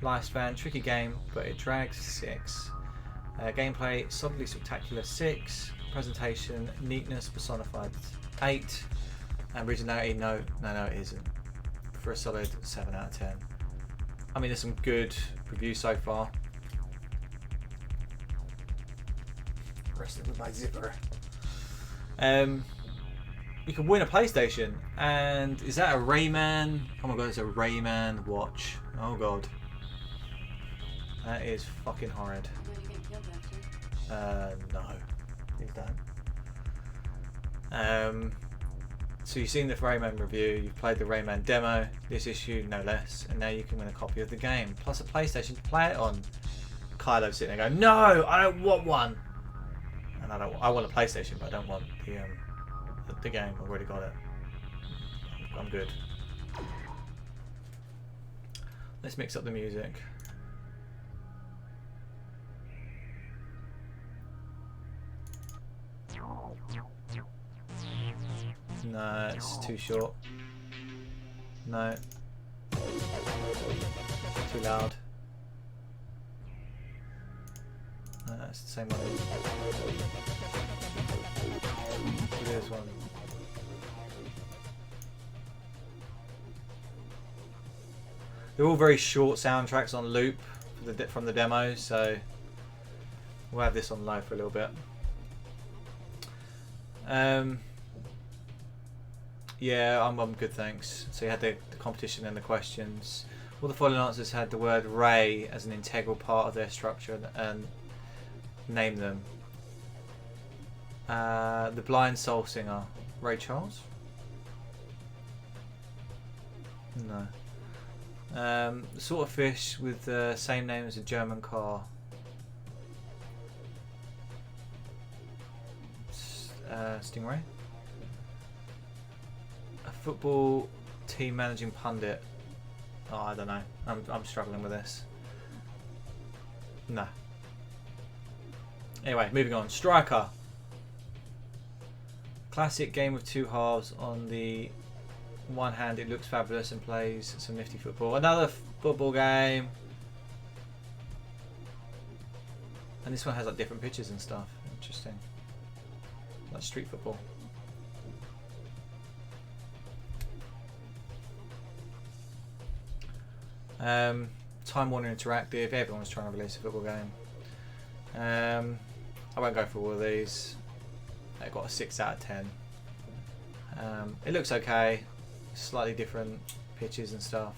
Lifespan tricky game, but it drags 6. Gameplay solidly spectacular 6. Presentation neatness personified 8. And originality no it isn't. For a solid 7 out of 10. I mean, there's some good reviews so far. Wrestling with my zipper. You can win a PlayStation, and is that a Rayman? Oh my god, it's a Rayman watch. Oh god, that is fucking horrid. No, please don't. So you've seen the Rayman review, you've played the Rayman demo, this issue no less, and now you can win a copy of the game plus a PlayStation to play it on. Kylo's sitting there going, "No, I don't want one." And I want a PlayStation, but I don't want the game. I've already got it. I'm good. Let's mix up the music. No, it's too short. No. Too loud. No, it's the same one. There's one. They're all very short soundtracks on loop from the demo, so we'll have this on low for a little bit. Yeah, I'm good, thanks. So you had the competition and the questions. All the following answers had the word Ray as an integral part of their structure and name them. The Blind Soul Singer, Ray Charles? No. The sort of fish with the same name as a German car. Stingray? A football team managing pundit. Oh, I don't know. I'm struggling with this. No. Anyway, moving on. Striker. Classic game of two halves. On the one hand, it looks fabulous and plays some nifty football. Another football game. And this one has like different pitches and stuff. Interesting. Like street football. Time Warner Interactive. Everyone's trying to release a football game. I won't go through all of these. I got a 6 out of 10. It looks okay. Slightly different pitches and stuff.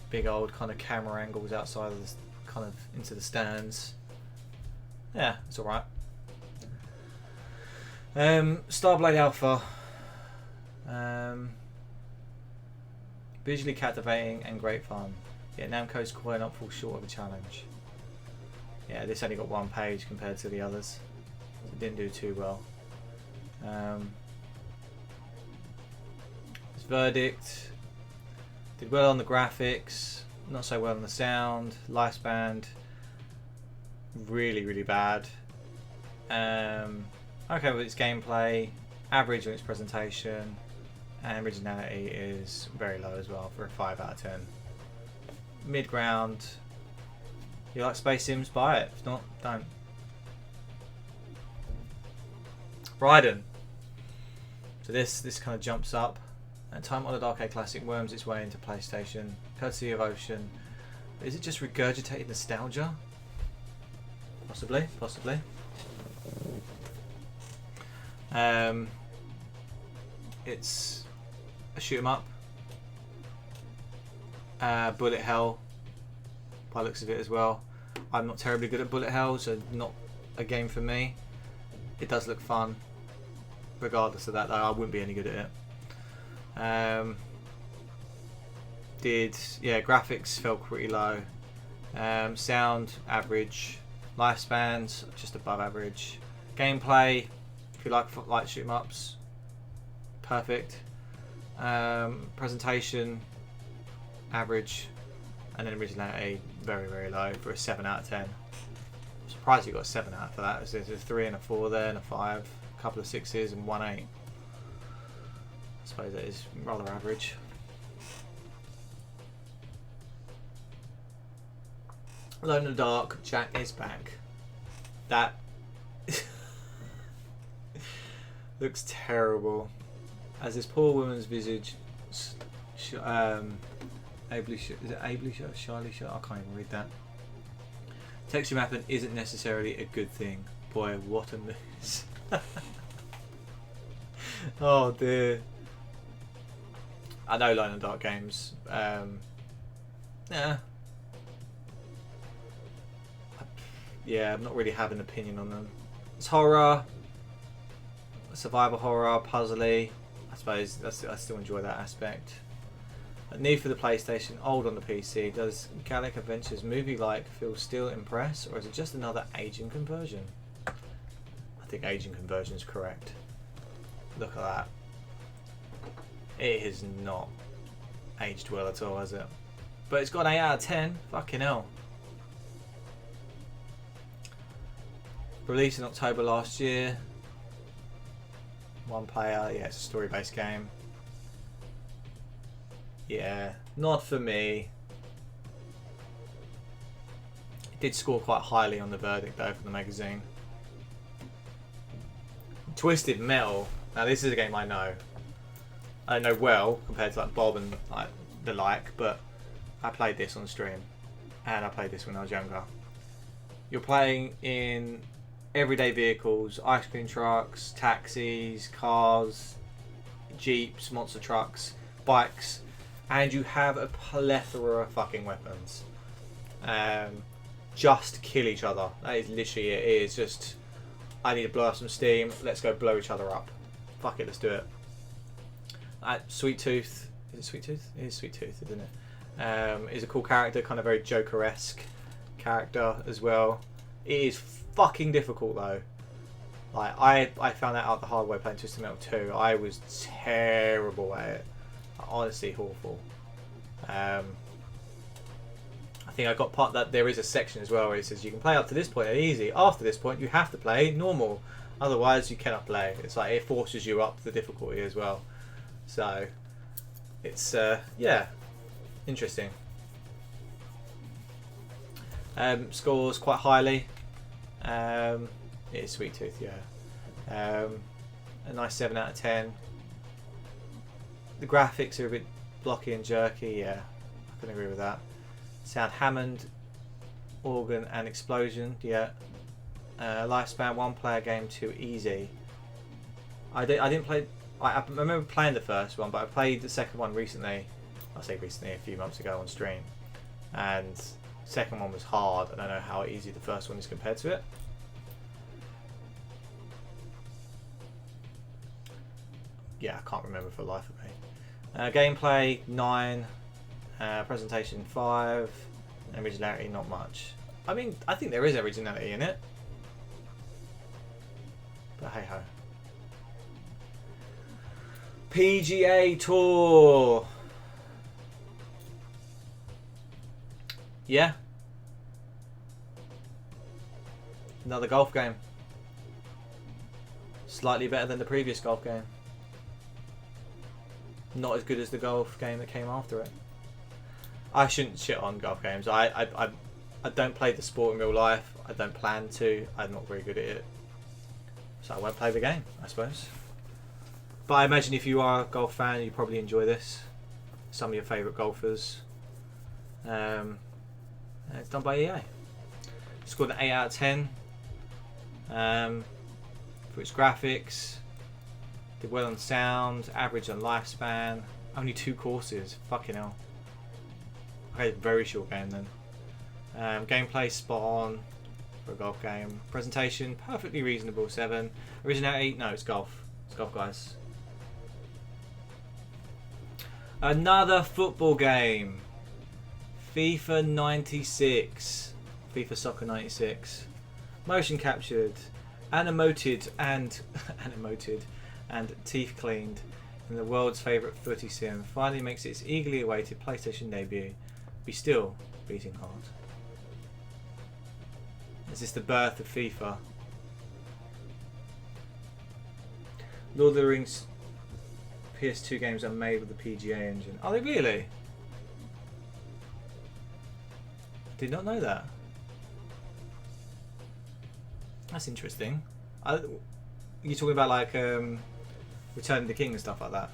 Big old kind of camera angles outside of the kind of into the stands. Yeah, it's alright. Starblade Alpha. Visually captivating and great fun. Yet Namco's quite not fall short of a challenge. Yeah, this only got 1 page compared to the others. It didn't do too well. Its verdict. Did well on the graphics, not so well on the sound. Lifespan, really, really bad. Okay with its gameplay, average on its presentation, and originality is very low as well for a 5 out of 10. Mid ground. You like Space Sims? Buy it. If not, don't. Raiden. So this kind of jumps up. And Time Honored Arcade Classic worms its way into PlayStation, courtesy of Ocean. But is it just regurgitated nostalgia? Possibly, possibly. It's a shoot 'em up. Bullet hell, by the looks of it as well. I'm not terribly good at bullet hell, so not a game for me. It does look fun. Regardless of that, though, I wouldn't be any good at it. Graphics felt pretty low. Sound average. Lifespans just above average. Gameplay, if you like shoot 'em ups, perfect. Presentation average, and then originality very, very low for a 7 out of 10. I'm surprised you got a 7 out for that. There's a 3 and a 4 there, and a 5, a couple of 6s and 1 8. I suppose that is rather average. Alone in the Dark, Jack is back. That looks terrible. As this poor woman's visage, shyly shut? I can't even read that. Texture mapping isn't necessarily a good thing. Boy, what a mess. Oh dear. I know Alone in the Dark games. Yeah, I'm not really having an opinion on them. It's horror, survival horror, puzzly. I suppose I still enjoy that aspect. Need for the PlayStation, old on the PC. Does Gallic Adventures movie-like feel still impress, or is it just another aging conversion? I think aging conversion is correct. Look at that. It has not aged well at all, has it? But it's got an 8 out of 10. Fucking hell. Released in October last year. 1 player. Yeah, it's a story-based game. Yeah, not for me. It did score quite highly on the verdict though from the magazine. Twisted Metal. Now this is a game I know. I know well compared to like Bob and like the like, but I played this on stream, and I played this when I was younger. You're playing in everyday vehicles, ice cream trucks, taxis, cars, jeeps, monster trucks, bikes. And you have a plethora of fucking weapons. Just kill each other. That is literally it. It is just, I need to blow up some steam. Let's go blow each other up. Fuck it, let's do it. Sweet Tooth. Is it Sweet Tooth? It is Sweet Tooth, isn't it? Is a cool character, kind of very Joker-esque character as well. It is fucking difficult though. Like I found that out the hard way playing Twisted Metal 2. I was terrible at it. Honestly awful. I think I got part that there is a section as well where it says you can play up to this point at easy. After this point you have to play normal, otherwise you cannot play. It's like it forces you up the difficulty as well. So it's yeah, interesting. Scores quite highly. It is Sweet Tooth, yeah. A nice 7 out of 10. The graphics are a bit blocky and jerky, yeah. I can agree with that. Sound Hammond, organ and explosion, yeah. Lifespan, 1 player game, too easy. I didn't play. I remember playing the first one, but I played the second one recently. I say recently, a few months ago on stream, and the second one was hard. I don't know how easy the first one is compared to it. Yeah, I can't remember for the life of me. Gameplay 9, presentation 5, originality not much. I mean, I think there is originality in it, but hey ho. PGA Tour. Yeah. Another golf game. Slightly better than the previous golf game. Not as good as the golf game that came after it. I shouldn't shit on golf games. I don't play the sport in real life. I don't plan to. I'm not very good at it. So I won't play the game, I suppose. But I imagine if you are a golf fan, you probably enjoy this. Some of your favourite golfers. It's done by EA. Scored an 8 out of 10 for its graphics. Did well on sound, average on lifespan. Only 2 courses. Fucking hell. Okay, very short game then. Gameplay spot on for a golf game. Presentation perfectly reasonable, 7. Originality, no, it's golf. It's golf, guys. Another football game. FIFA 96. FIFA Soccer 96. Motion captured, animated and teeth cleaned in the world's favourite footy sim. Finally makes its eagerly awaited PlayStation debut. Be still beating hard. Is this the birth of FIFA? Lord of the Rings PS2 games are made with the PGA engine. Are they really? I did not know that. That's interesting. You're talking about like Return of the King and stuff like that?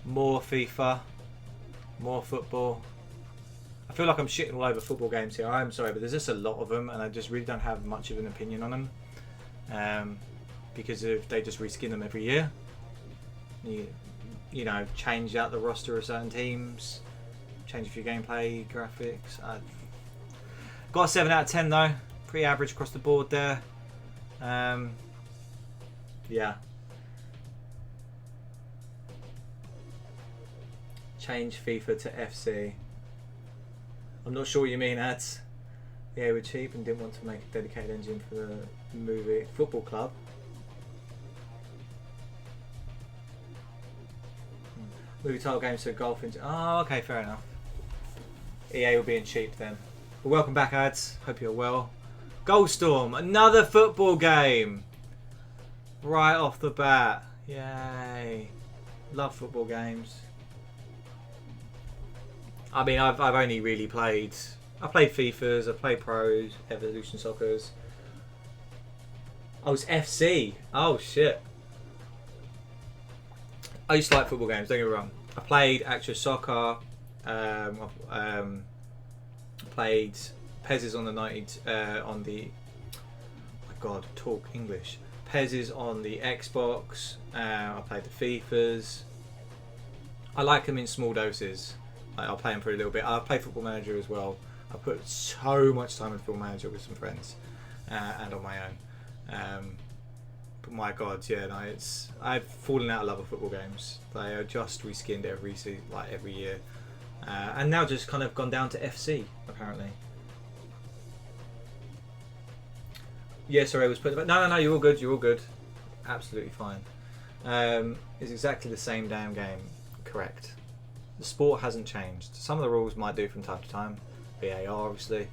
More FIFA, more football. I feel like I'm shitting all over football games here. I'm sorry, but there's just a lot of them, and I just really don't have much of an opinion on them, because they just reskin them every year. You know, change out the roster of certain teams, change a few gameplay graphics. Got a 7 out of 10 though, pretty average across the board there. Yeah. Change FIFA to FC. I'm not sure what you mean, ads. Yeah, we're cheap and didn't want to make a dedicated engine for the movie Football Club. Movie title games for golf engine. Oh, okay, fair enough. EA will be in cheap then. But welcome back, ads. Hope you're well. Goldstorm, another football game. Right off the bat. Yay. Love football games. I mean, I've only really played. I played FIFAs, I played Pros, Evolution Soccers. Oh, it's FC. Oh shit. I used to like football games. Don't get me wrong. I played actual soccer. Played Pez's on the 90. On the. Oh my God, talk English. Pez's on the Xbox. I played the FIFAs. I like them in small doses. I'll play them for a little bit. I'll play Football Manager as well. I put so much time in Football Manager with some friends and on my own. But my God, yeah, no, I've fallen out of love with football games. They are just reskinned every season, like every year, and now just kind of gone down to FC apparently. Yeah, sorry, I was putting. No, you're all good. You're all good. Absolutely fine. It's exactly the same damn game. Correct. The sport hasn't changed. Some of the rules might do from time to time. VAR, obviously.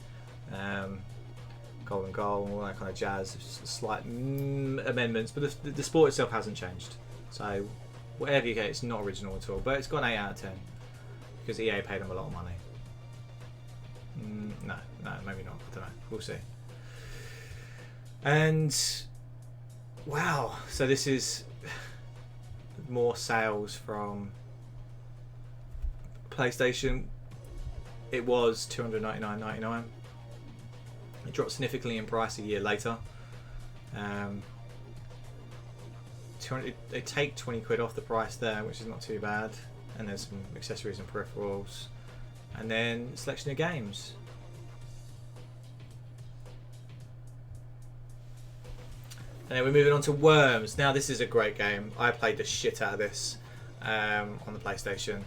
golden goal, and all that kind of jazz. Just slight amendments, but the sport itself hasn't changed. So whatever you get, it's not original at all. But it's got an 8 out of 10 because EA paid them a lot of money. No, maybe not. I don't know. We'll see. And wow, so this is more sales from PlayStation. It was $299.99. It dropped significantly in price a year later. They take 20 quid off the price there, which is not too bad. And there's some accessories and peripherals, and then a selection of games. And then we're moving on to Worms. Now this is a great game. I played the shit out of this on the PlayStation.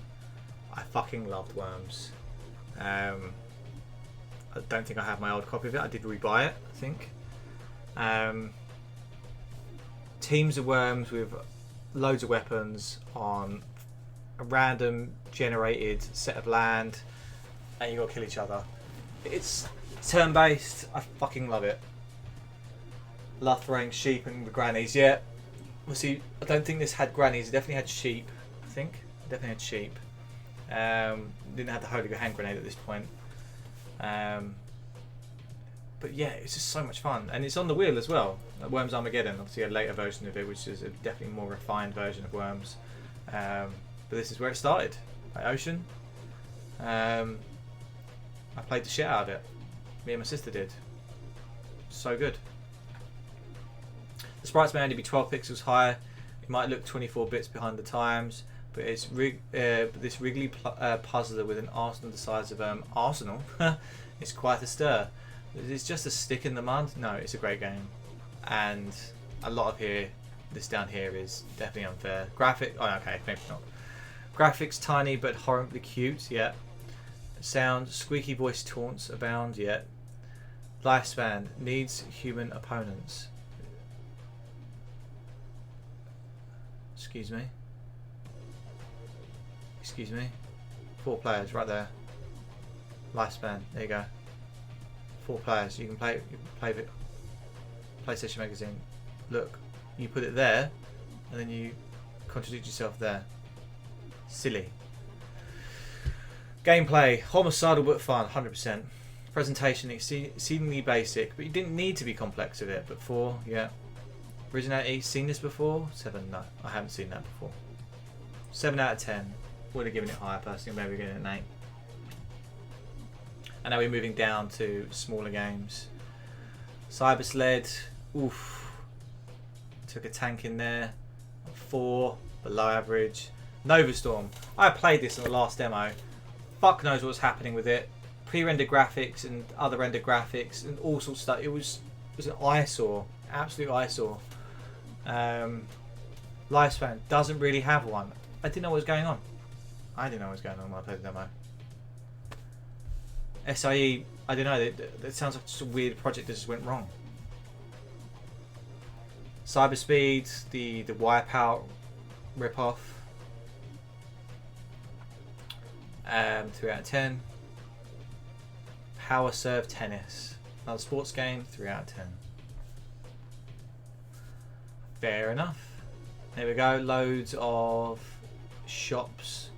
I fucking loved Worms. I don't think I have my old copy of it. I did rebuy it, I think. Teams of worms with loads of weapons on a random generated set of land, and you got to kill each other. It's turn-based. I fucking love it. Love throwing sheep and the grannies. Yeah. Well, see, I don't think this had grannies. It definitely had sheep. I think it definitely had sheep. Didn't have the holy hand grenade at this point. But yeah, it's just so much fun, and it's on the wheel as well. Worms Armageddon, obviously a later version of it, which is a definitely more refined version of Worms. But this is where it started, by Ocean. I played the shit out of it. Me and my sister did. So good. The sprites may only be 12 pixels high. It might look 24 bits behind the times, but it's this wriggly puzzler with an arsenal the size of Arsenal. It's quite a stir. It's just a stick in the mud. No, it's a great game, and a lot of this down here is definitely unfair. Okay, maybe not. Graphics tiny but horribly cute. Yeah. Sound squeaky voice taunts abound. Yeah. Lifespan needs human opponents. Excuse me. 4 players right there. Lifespan. There you go. 4 players. You can play it. PlayStation Magazine. Look, you put it there, and then you contradict yourself there. Silly. Gameplay, homicidal but fun, 100%. Presentation, exceedingly basic, but you didn't need to be complex with it. But 4, yeah. Originality, seen this before? 7, no, I haven't seen that before. 7 out of 10. Would have given it higher personally, maybe giving it an 8. And now we're moving down to smaller games. Cyber Sled, oof. Took a tank in there. 4, below average. Nova Storm, I played this in the last demo. Fuck knows what's happening with it. Pre-rendered graphics and other rendered graphics and all sorts of stuff. It was an eyesore, absolute eyesore. Lifespan doesn't really have one. I didn't know what was going on. I didn't know what was going on when I played the demo. SIE, I don't know. That sounds like just a weird project that just went wrong. Cyberspeed, the Wipeout ripoff. 3 out of 10. Power Serve Tennis, another sports game. 3 out of 10. Fair enough. There we go. Loads of shops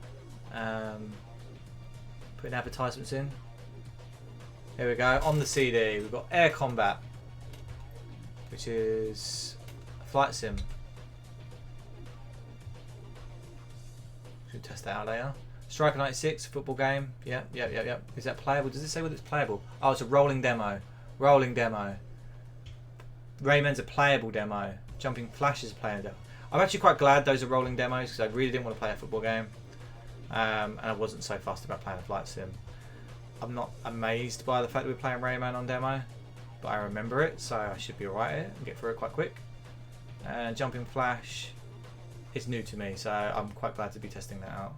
putting advertisements in. Here we go. On the CD, we've got Air Combat, which is a flight sim. Should test that out later. Striker 96, football game. Yep. Is that playable? Does it say whether it's playable? Oh, it's a rolling demo. Rayman's a playable demo. Jumping Flash is a playable demo. I'm actually quite glad those are rolling demos because I really didn't want to play a football game. And I wasn't so fussed about playing a flight sim. I'm not amazed by the fact that we're playing Rayman on demo, but I remember it, so I should be alright at it and get through it quite quick. And Jumping Flash is new to me, so I'm quite glad to be testing that out.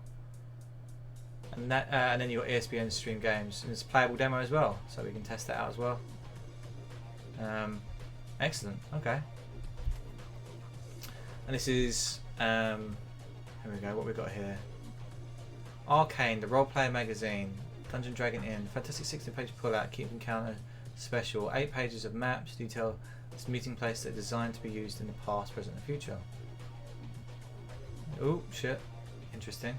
And then you got ESPN stream games, and it's a playable demo as well, so we can test that out as well. Excellent. Okay. And this is here we go. What we got here? Arcane, the role-player magazine. Dungeon Dragon Inn, fantastic 16-page pull-out, keep encounter special. 8 pages of maps detail this meeting place that are designed to be used in the past, present and future. Oh shit, interesting.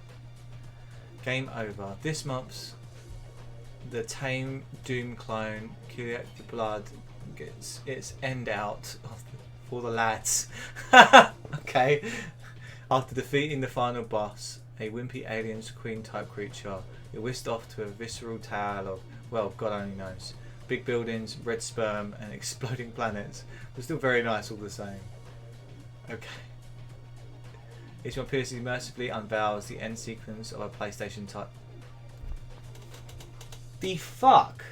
Game over. This month's the Tame Doom clone Kiliak Blood gets its end out for the lads. Okay. After defeating the final boss, a wimpy alien queen type creature, you're whisked off to a visceral tale of, well, God only knows. Big buildings, red sperm, and exploding planets. But still very nice all the same. Okay. Each one piercingly mercifully unveils the end sequence of a PlayStation type. The fuck?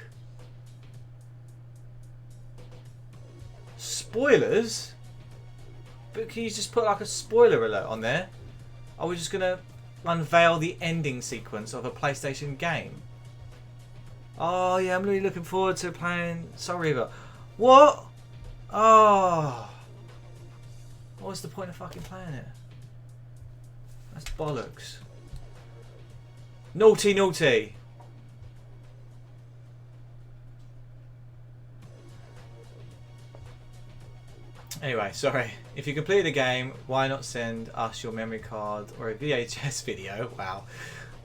Spoilers? But can you just put like a spoiler alert on there? Are we just gonna unveil the ending sequence of a PlayStation game? Oh yeah, I'm really looking forward to playing Soul Reaver. What? Oh. What's the point of fucking playing it? That's bollocks. Naughty, naughty. Anyway, sorry. If you completed the game, why not send us your memory card or a VHS video, wow,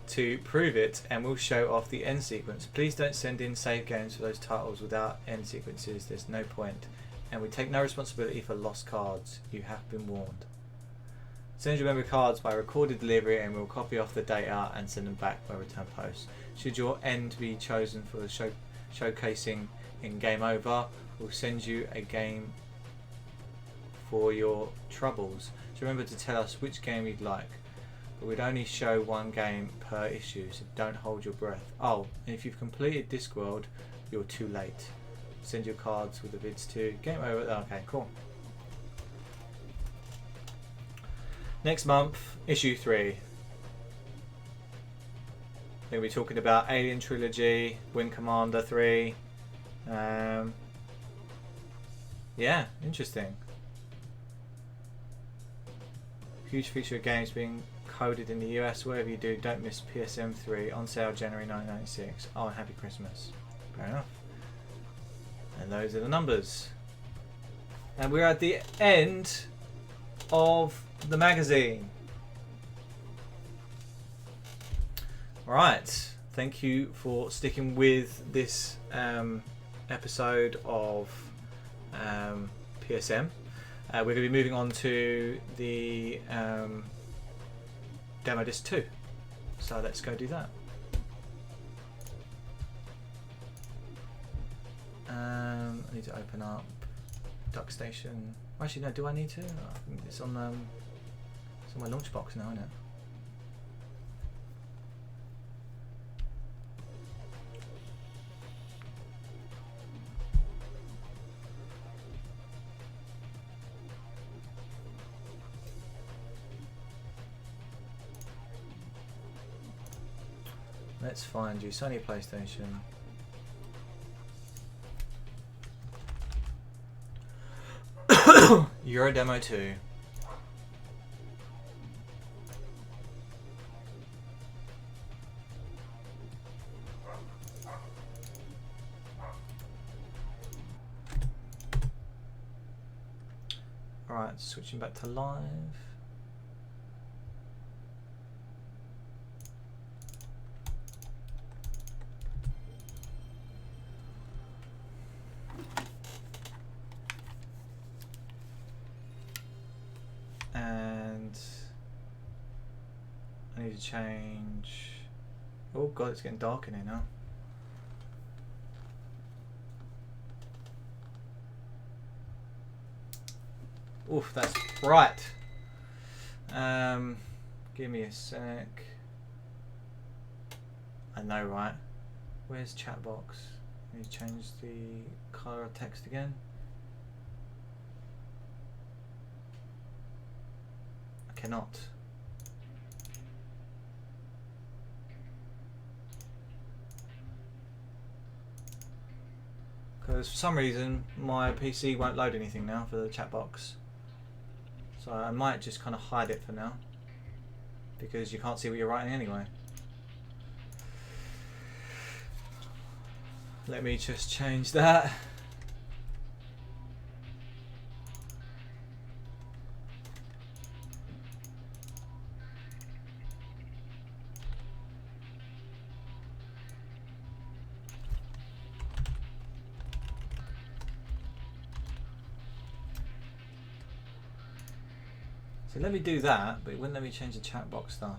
to prove it, and we'll show off the end sequence. Please don't send in save games for those titles without end sequences. There's no point. And we take no responsibility for lost cards. You have been warned. Send your memory cards by recorded delivery and we'll copy off the data and send them back by return post. Should your end be chosen for the showcasing in Game Over, we'll send you a game for your troubles. So remember to tell us which game you'd like. But we'd only show one game per issue, so don't hold your breath. Oh, and if you've completed Discworld, you're too late. Send your cards with the vids to Game Over. Okay, cool. Next month, issue 3. Then we're talking about Alien Trilogy, Wing Commander 3. Yeah, interesting. Huge feature of games being coded in the US. Whatever you do, don't miss PSM 3 on sale January 1996. Oh, and happy Christmas. Fair enough. And those are the numbers. And we're at the end of the magazine. Right, thank you for sticking with this episode of PSM. We're going to be moving on to the Demo Disc 2, so let's go do that. I need to open up Duck Station. Actually, no. Do I need to? It's on my launch box now, isn't it? Let's find you. Sony PlayStation. Euro Demo 2. Alright, switching back to live. And I need to change. Oh god, it's getting dark in here now. Oof, that's bright. Give me a sec. I know, right? Where's chat box? I need to change the color of text again. I cannot. Because for some reason my PC won't load anything now for the chat box. So I might just kind of hide it for now, because you can't see what you're writing anyway. Let me just change that. So let me do that, but it wouldn't let me change the chat box stuff.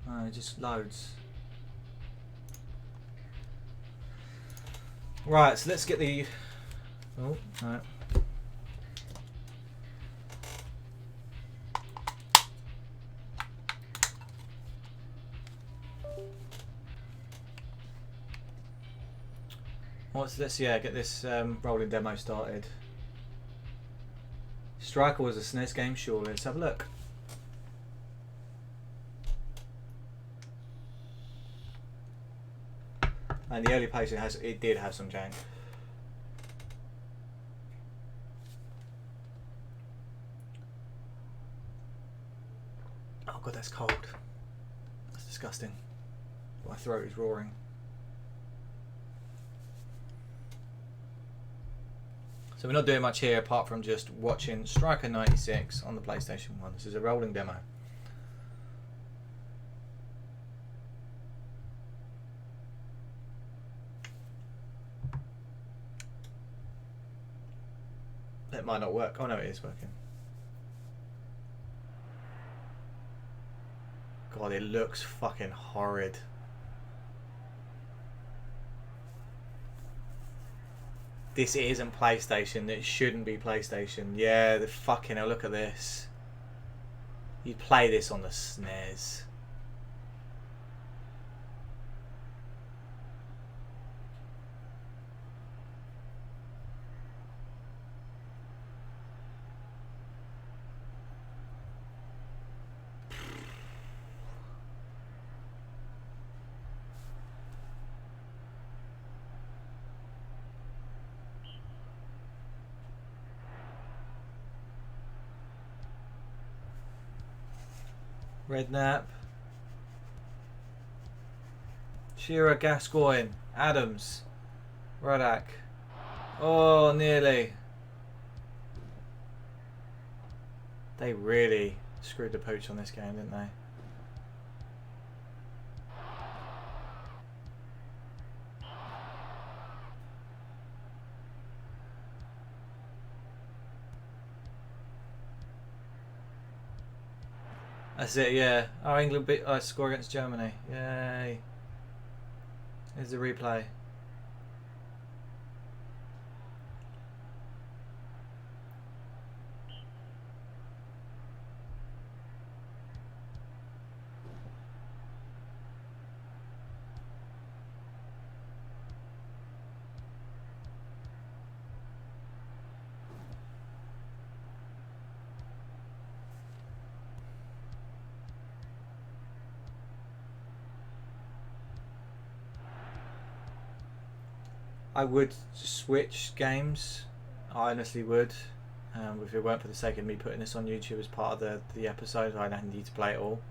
No, it just loads. Right, so let's get the... Oh, no. Let's get this rolling demo started. Striker was a SNES game, sure. Let's have a look. And the early page it did have some jank. Oh god, that's cold. That's disgusting. My throat is roaring. So we're not doing much here apart from just watching Striker 96 on the PlayStation 1. This is a rolling demo. It might not work. Oh no, it is working. God, it looks fucking horrid. This isn't PlayStation. It shouldn't be PlayStation. Yeah, the fucking hell, look at this. You'd play this on the SNES. Redknapp, Shearer, Gascoigne, Adams, Rodak. Oh, nearly. They really screwed the pooch on this game, didn't they? That's it, yeah. Oh, England beat score against Germany. Yay. Here's the replay. I would switch games. I honestly would. If it weren't for the sake of me putting this on YouTube as part of the episode, I don't need to play it all.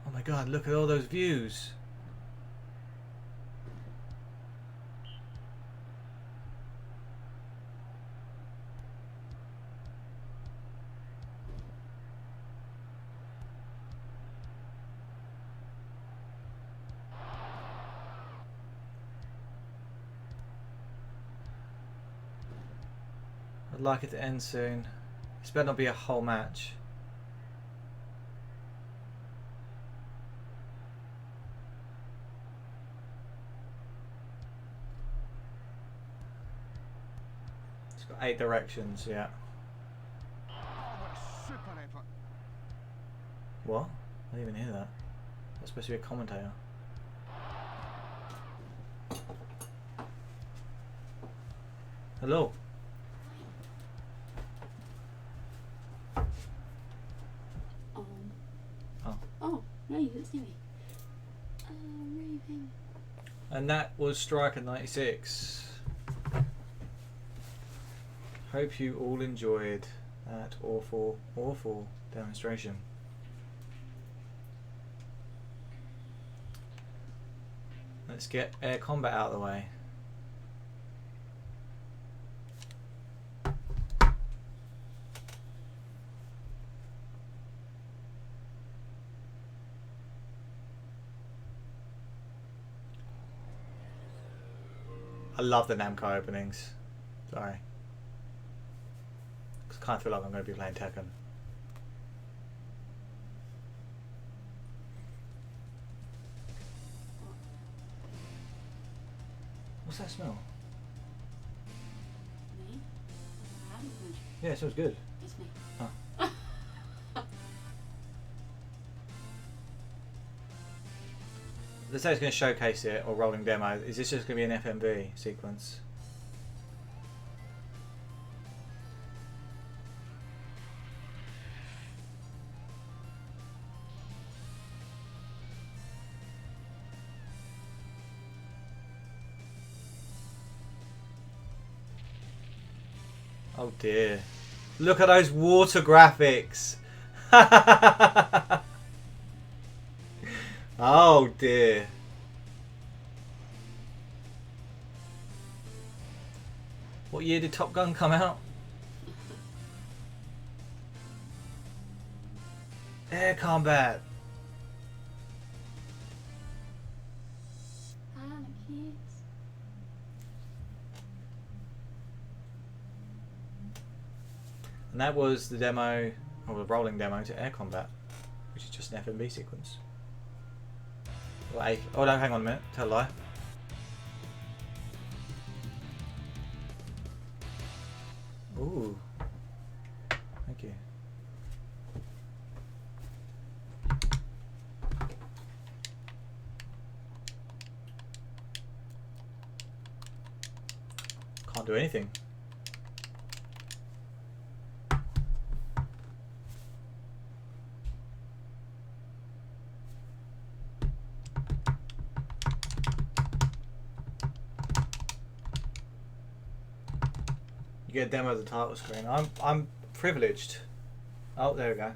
Oh my god, look at all those views. I'd like it to end soon. This better not be a whole match. It's got 8 directions, yeah. What? I didn't even hear that. That's supposed to be a commentator. Hello. Oh, no, you didn't see me. Raving. And that was Striker 96. Hope you all enjoyed that awful, awful demonstration. Let's get air combat out of the way. I love the Namco openings. Sorry. I kind of feel like I'm going to be playing Tekken. What's that smell? Me? I haven't been. Yeah, it smells good. It's me. Oh. Let's say it's going to showcase it or rolling demo. Is this just going to be an FMV sequence? Oh dear. Look at those water graphics. Oh dear. What year did Top Gun come out? Air combat. Kids. And that was the demo, or the rolling demo to air combat, which is just an FMV sequence. Oh no, hang on a minute, tell a lie. Ooh. Thank you. Can't do anything. You get a demo of the title screen. I'm privileged. Oh, there we go.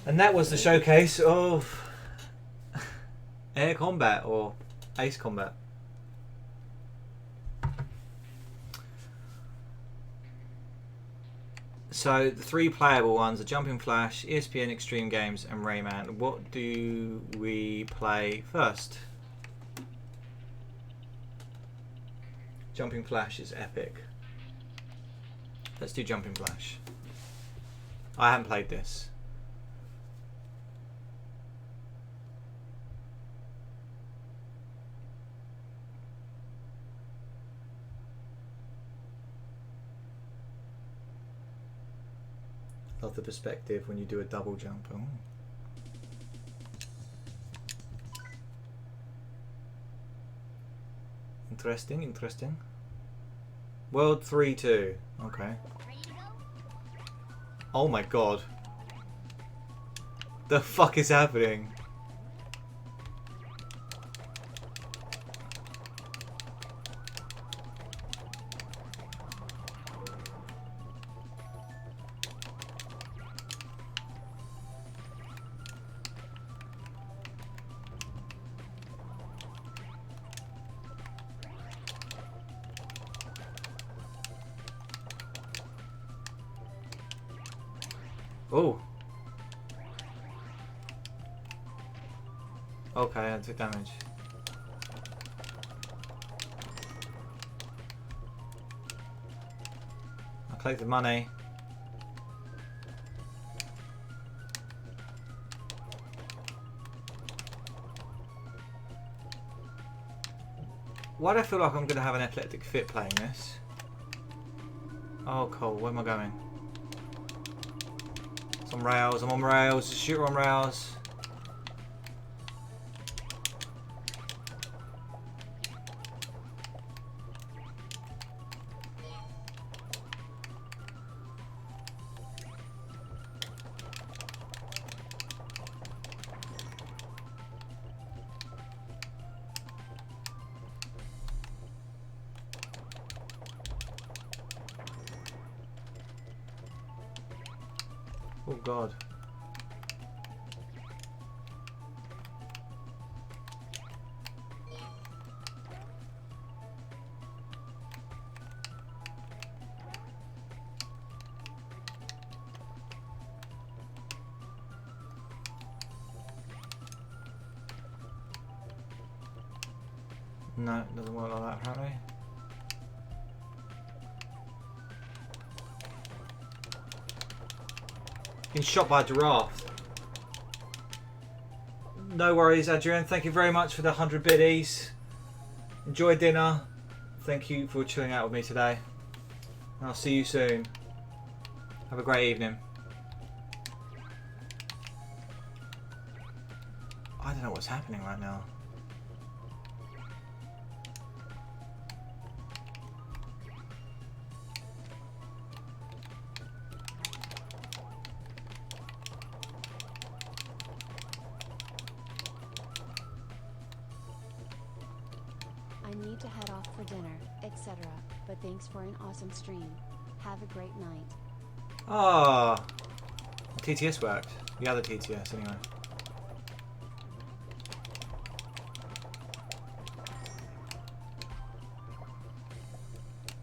And that was the showcase of Air Combat or Ace Combat. So the 3 playable ones are Jumping Flash, ESPN Extreme Games, and Rayman. What do we play first? Jumping Flash is epic. Let's do Jumping Flash. I haven't played this. Love the perspective when you do a double jump. Oh. Interesting, interesting. World 3-2. Okay. Oh my god. The fuck is happening? Oh. Okay, I took damage. I collected money. Why do I feel like I'm going to have an epileptic fit playing this? Oh, cool. Where am I going? It's on rails. I'm on rails. Shooter on rails. Oh God. No, it doesn't work like that apparently. Been shot by a giraffe. No worries, Adrian. Thank you very much for the 100 biddies. Enjoy dinner. Thank you for chilling out with me today. And I'll see you soon. Have a great evening. I don't know what's happening right now. I need to head off for dinner, etc. But thanks for an awesome stream. Have a great night. Ah, TTS worked. The other TTS, anyway.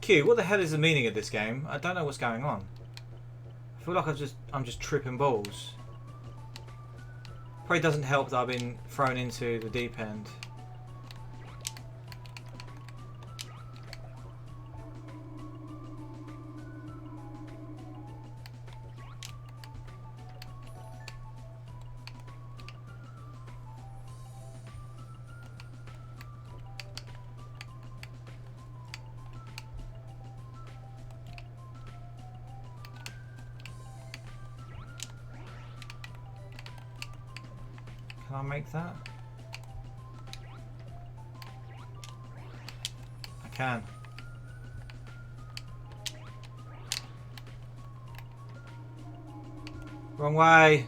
Q, what the hell is the meaning of this game? I don't know what's going on. I feel like I'm just tripping balls. Probably doesn't help that I've been thrown into the deep end. Can I make that? I can. Wrong way.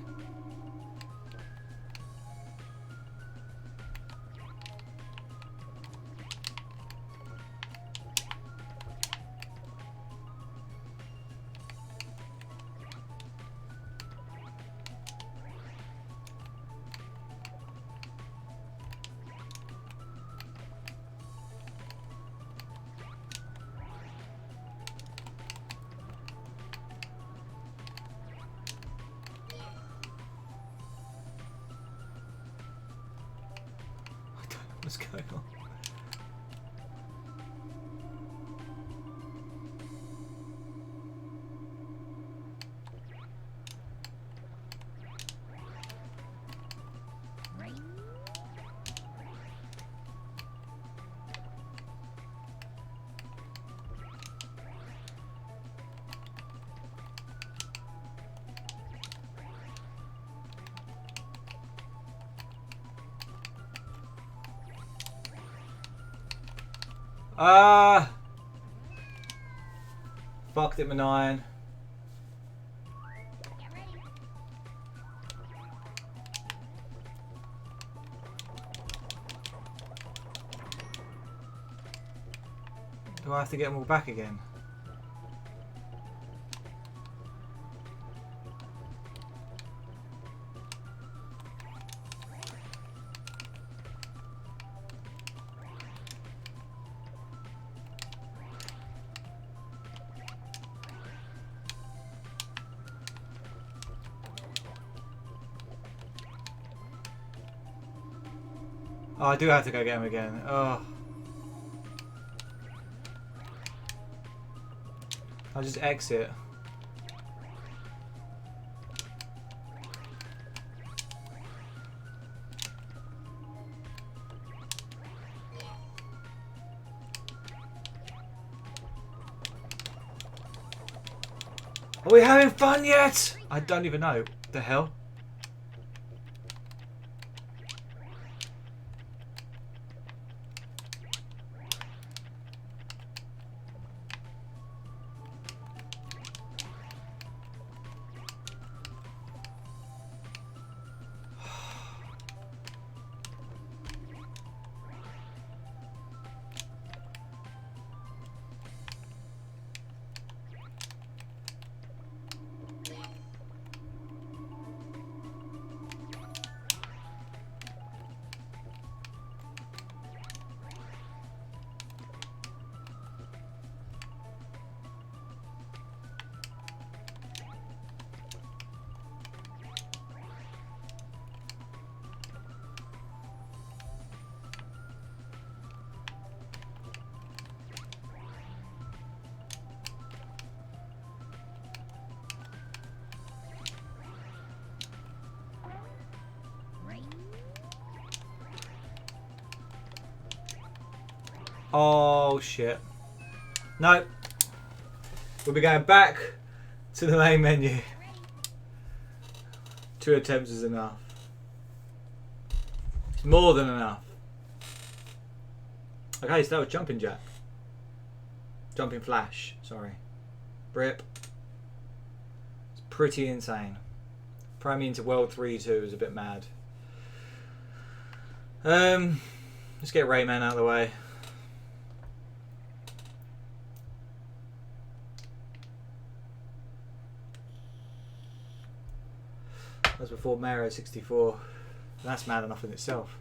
What's going on? Fucked it, Manine. Do I have to get them all back again? Oh, I do have to go get him again. Oh. I'll just exit. Are we having fun yet? I don't even know. The hell? Oh shit. No. We'll be going back to the main menu. 2 attempts is enough. It's more than enough. Okay, so that was jumping jack. Jumping flash, sorry. Rip. It's pretty insane. Throwing me into World 3-2 is a bit mad. Let's get Rayman out of the way. That was before Mario 64. That's mad enough in itself.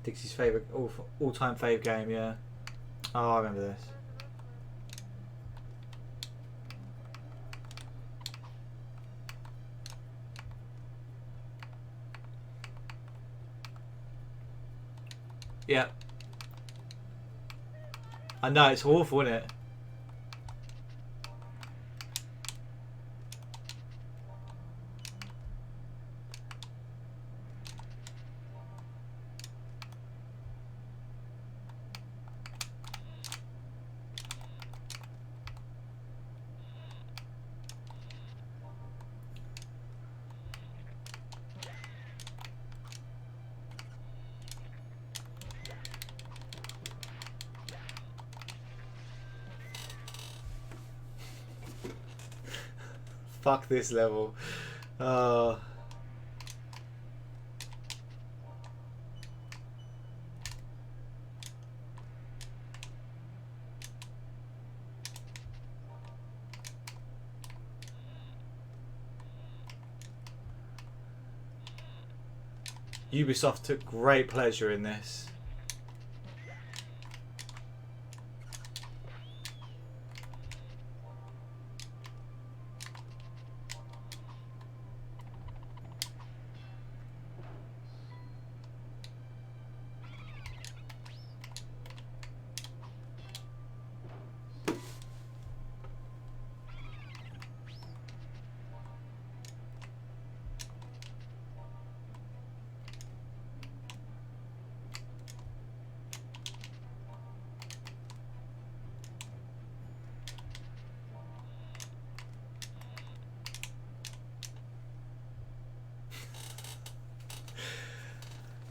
Dixie's favourite, all-time fave game, yeah. Oh, I remember this. Yeah. I know, it's awful, isn't it? Fuck this level. Ubisoft took great pleasure in this.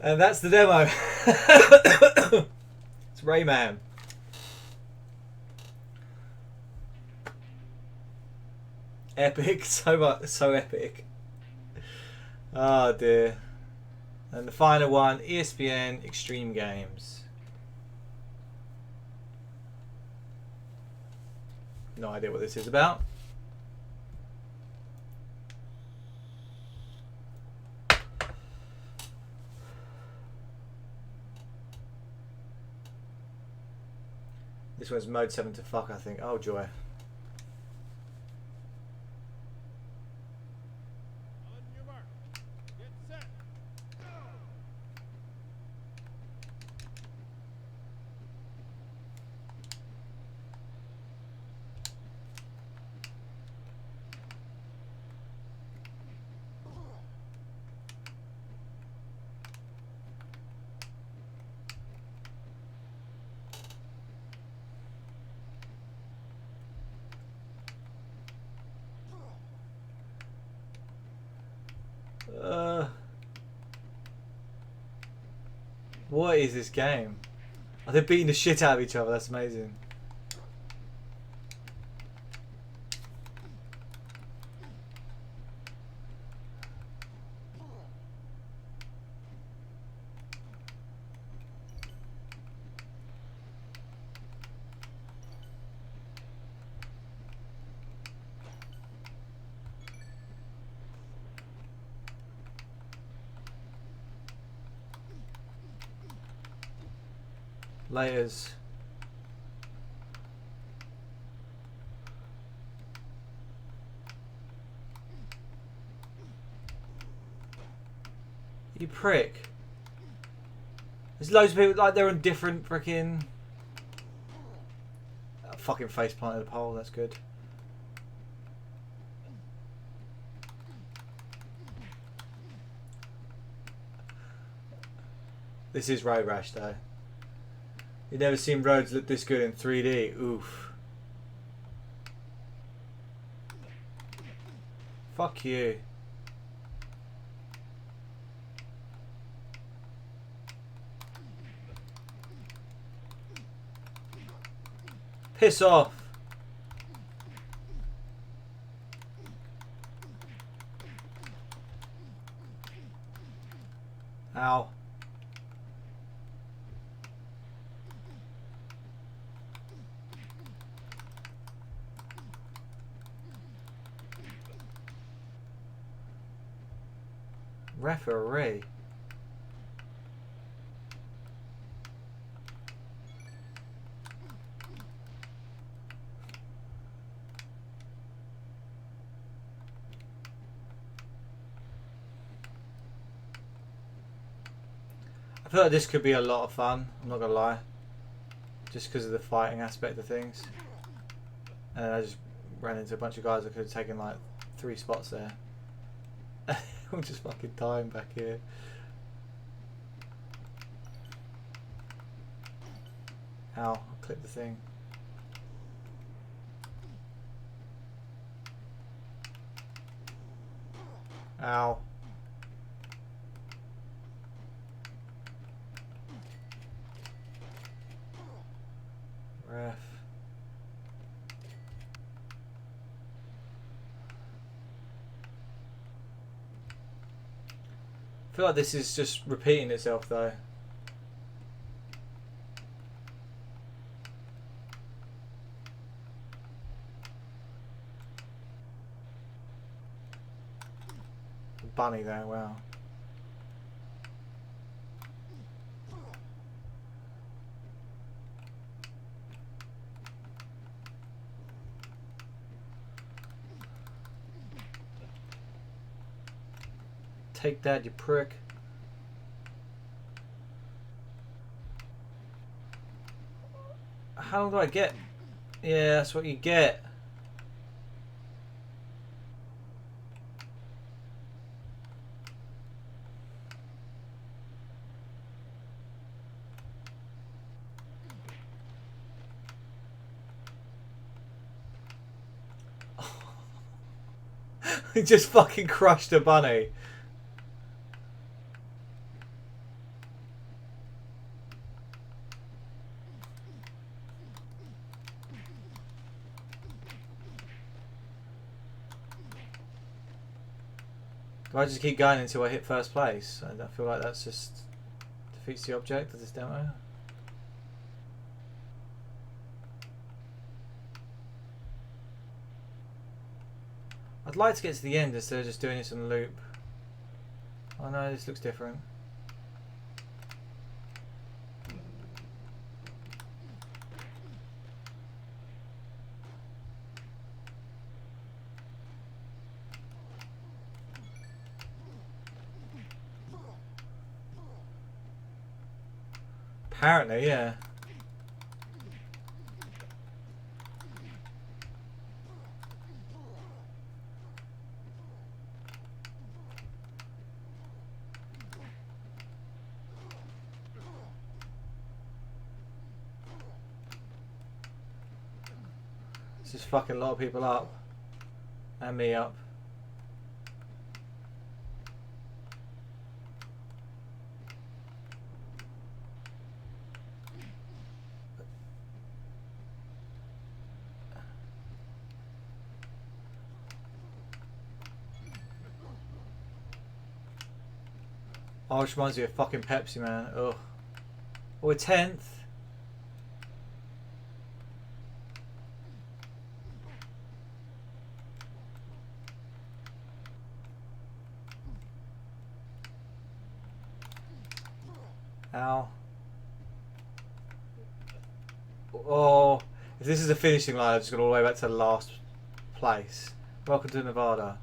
And that's the demo. It's Rayman. Epic, so epic. Oh dear. And the final one, ESPN Extreme Games. No idea what this is about. This one's mode 7 to fuck, I think. Oh joy. What is this game? Oh, they're beating the shit out of each other. That's amazing. Layers. You prick. There's loads of people like they're on different freaking. Fucking face planted the pole. That's good. This is Road Rash though. You've never seen roads look this good in 3D. Oof. Fuck you. Piss off. Ow. Referee. I feel like this could be a lot of fun, I'm not gonna lie. Just because of the fighting aspect of things. And I just ran into a bunch of guys that could have taken like 3 spots there. I'm just fucking dying back here. Ow, I'll clip the thing. Ow. Ref. I feel like this is just repeating itself though. Bunny there, wow. Take that, you prick. How long do I get? Yeah, that's what you get. He just fucking crushed a bunny. Do I just keep going until I hit first place? I feel like that's just defeats the object of this demo. I'd like to get to the end instead of just doing this on a loop. Oh no, this looks different. Apparently, yeah. This is fucking a lot of people up. And me up. Oh, which reminds me of fucking Pepsi, man. Ugh. Or 10th. Ow. Oh, if this is a finishing line, I've just gone all the way back to the last place. Welcome to Nevada.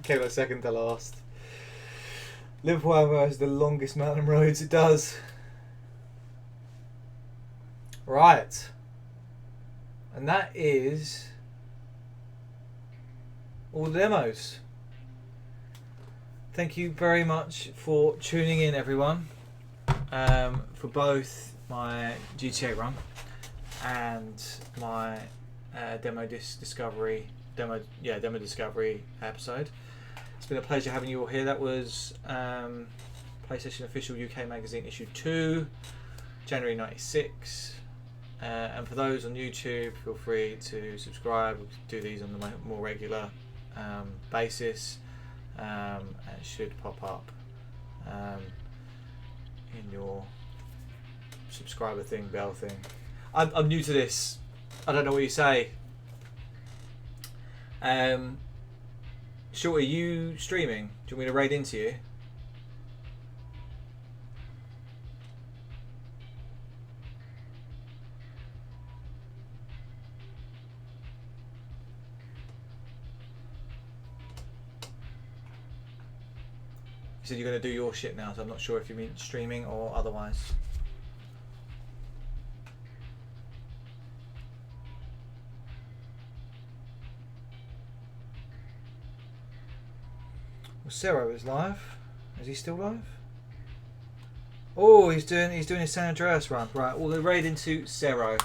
came a second to last. Liverpool has the longest mountain roads. It does. Right. And that is all the demos. Thank you very much for tuning in, everyone, for both my GTA run and my DemoDiscovery episode. It's been a pleasure having you all here. That was PlayStation Official UK Magazine issue 2, January 96. And for those on YouTube, feel free to subscribe. We do these on a more regular basis. And it should pop up in your subscriber thing, bell thing. I'm new to this. I don't know what you say. Shorty, are you streaming? Do you want me to raid into you? You said you're going to do your shit now, so I'm not sure if you mean streaming or otherwise. Well, Cero is live. Is he still live? Oh, he's doing his San Andreas run. Right, well, they're raid into Cero.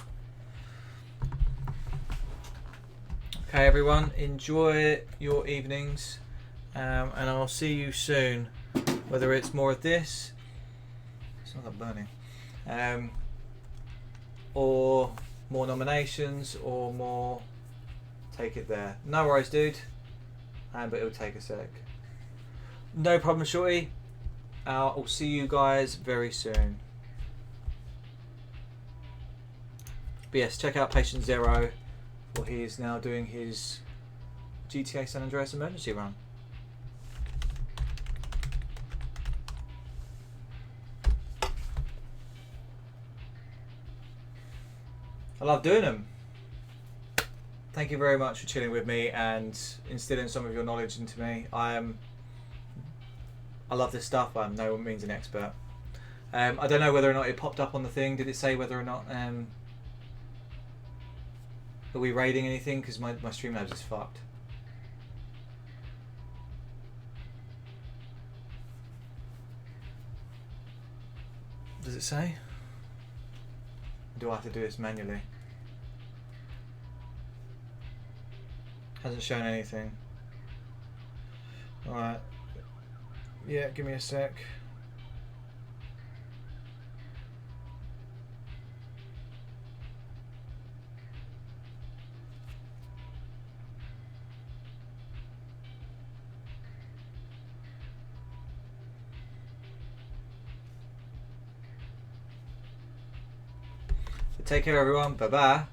Okay, everyone, enjoy your evenings, and I'll see you soon. Whether it's more of this, it's not that burning, or more nominations, or more take it there. No worries, dude. But it'll take a sec. No problem, shorty. I'll see you guys very soon. But yes, check out Patient Zero, for he is now doing his GTA San Andreas emergency run. I love doing them. Thank you very much for chilling with me and instilling some of your knowledge into me. I love this stuff. I'm no means an expert. I don't know whether or not it popped up on the thing. Did it say whether or not are we raiding anything? Because my Streamlabs is fucked. Does it say? Do I have to do this manually? Hasn't shown anything. Alright. Yeah, give me a sec. So take care, everyone. Bye bye.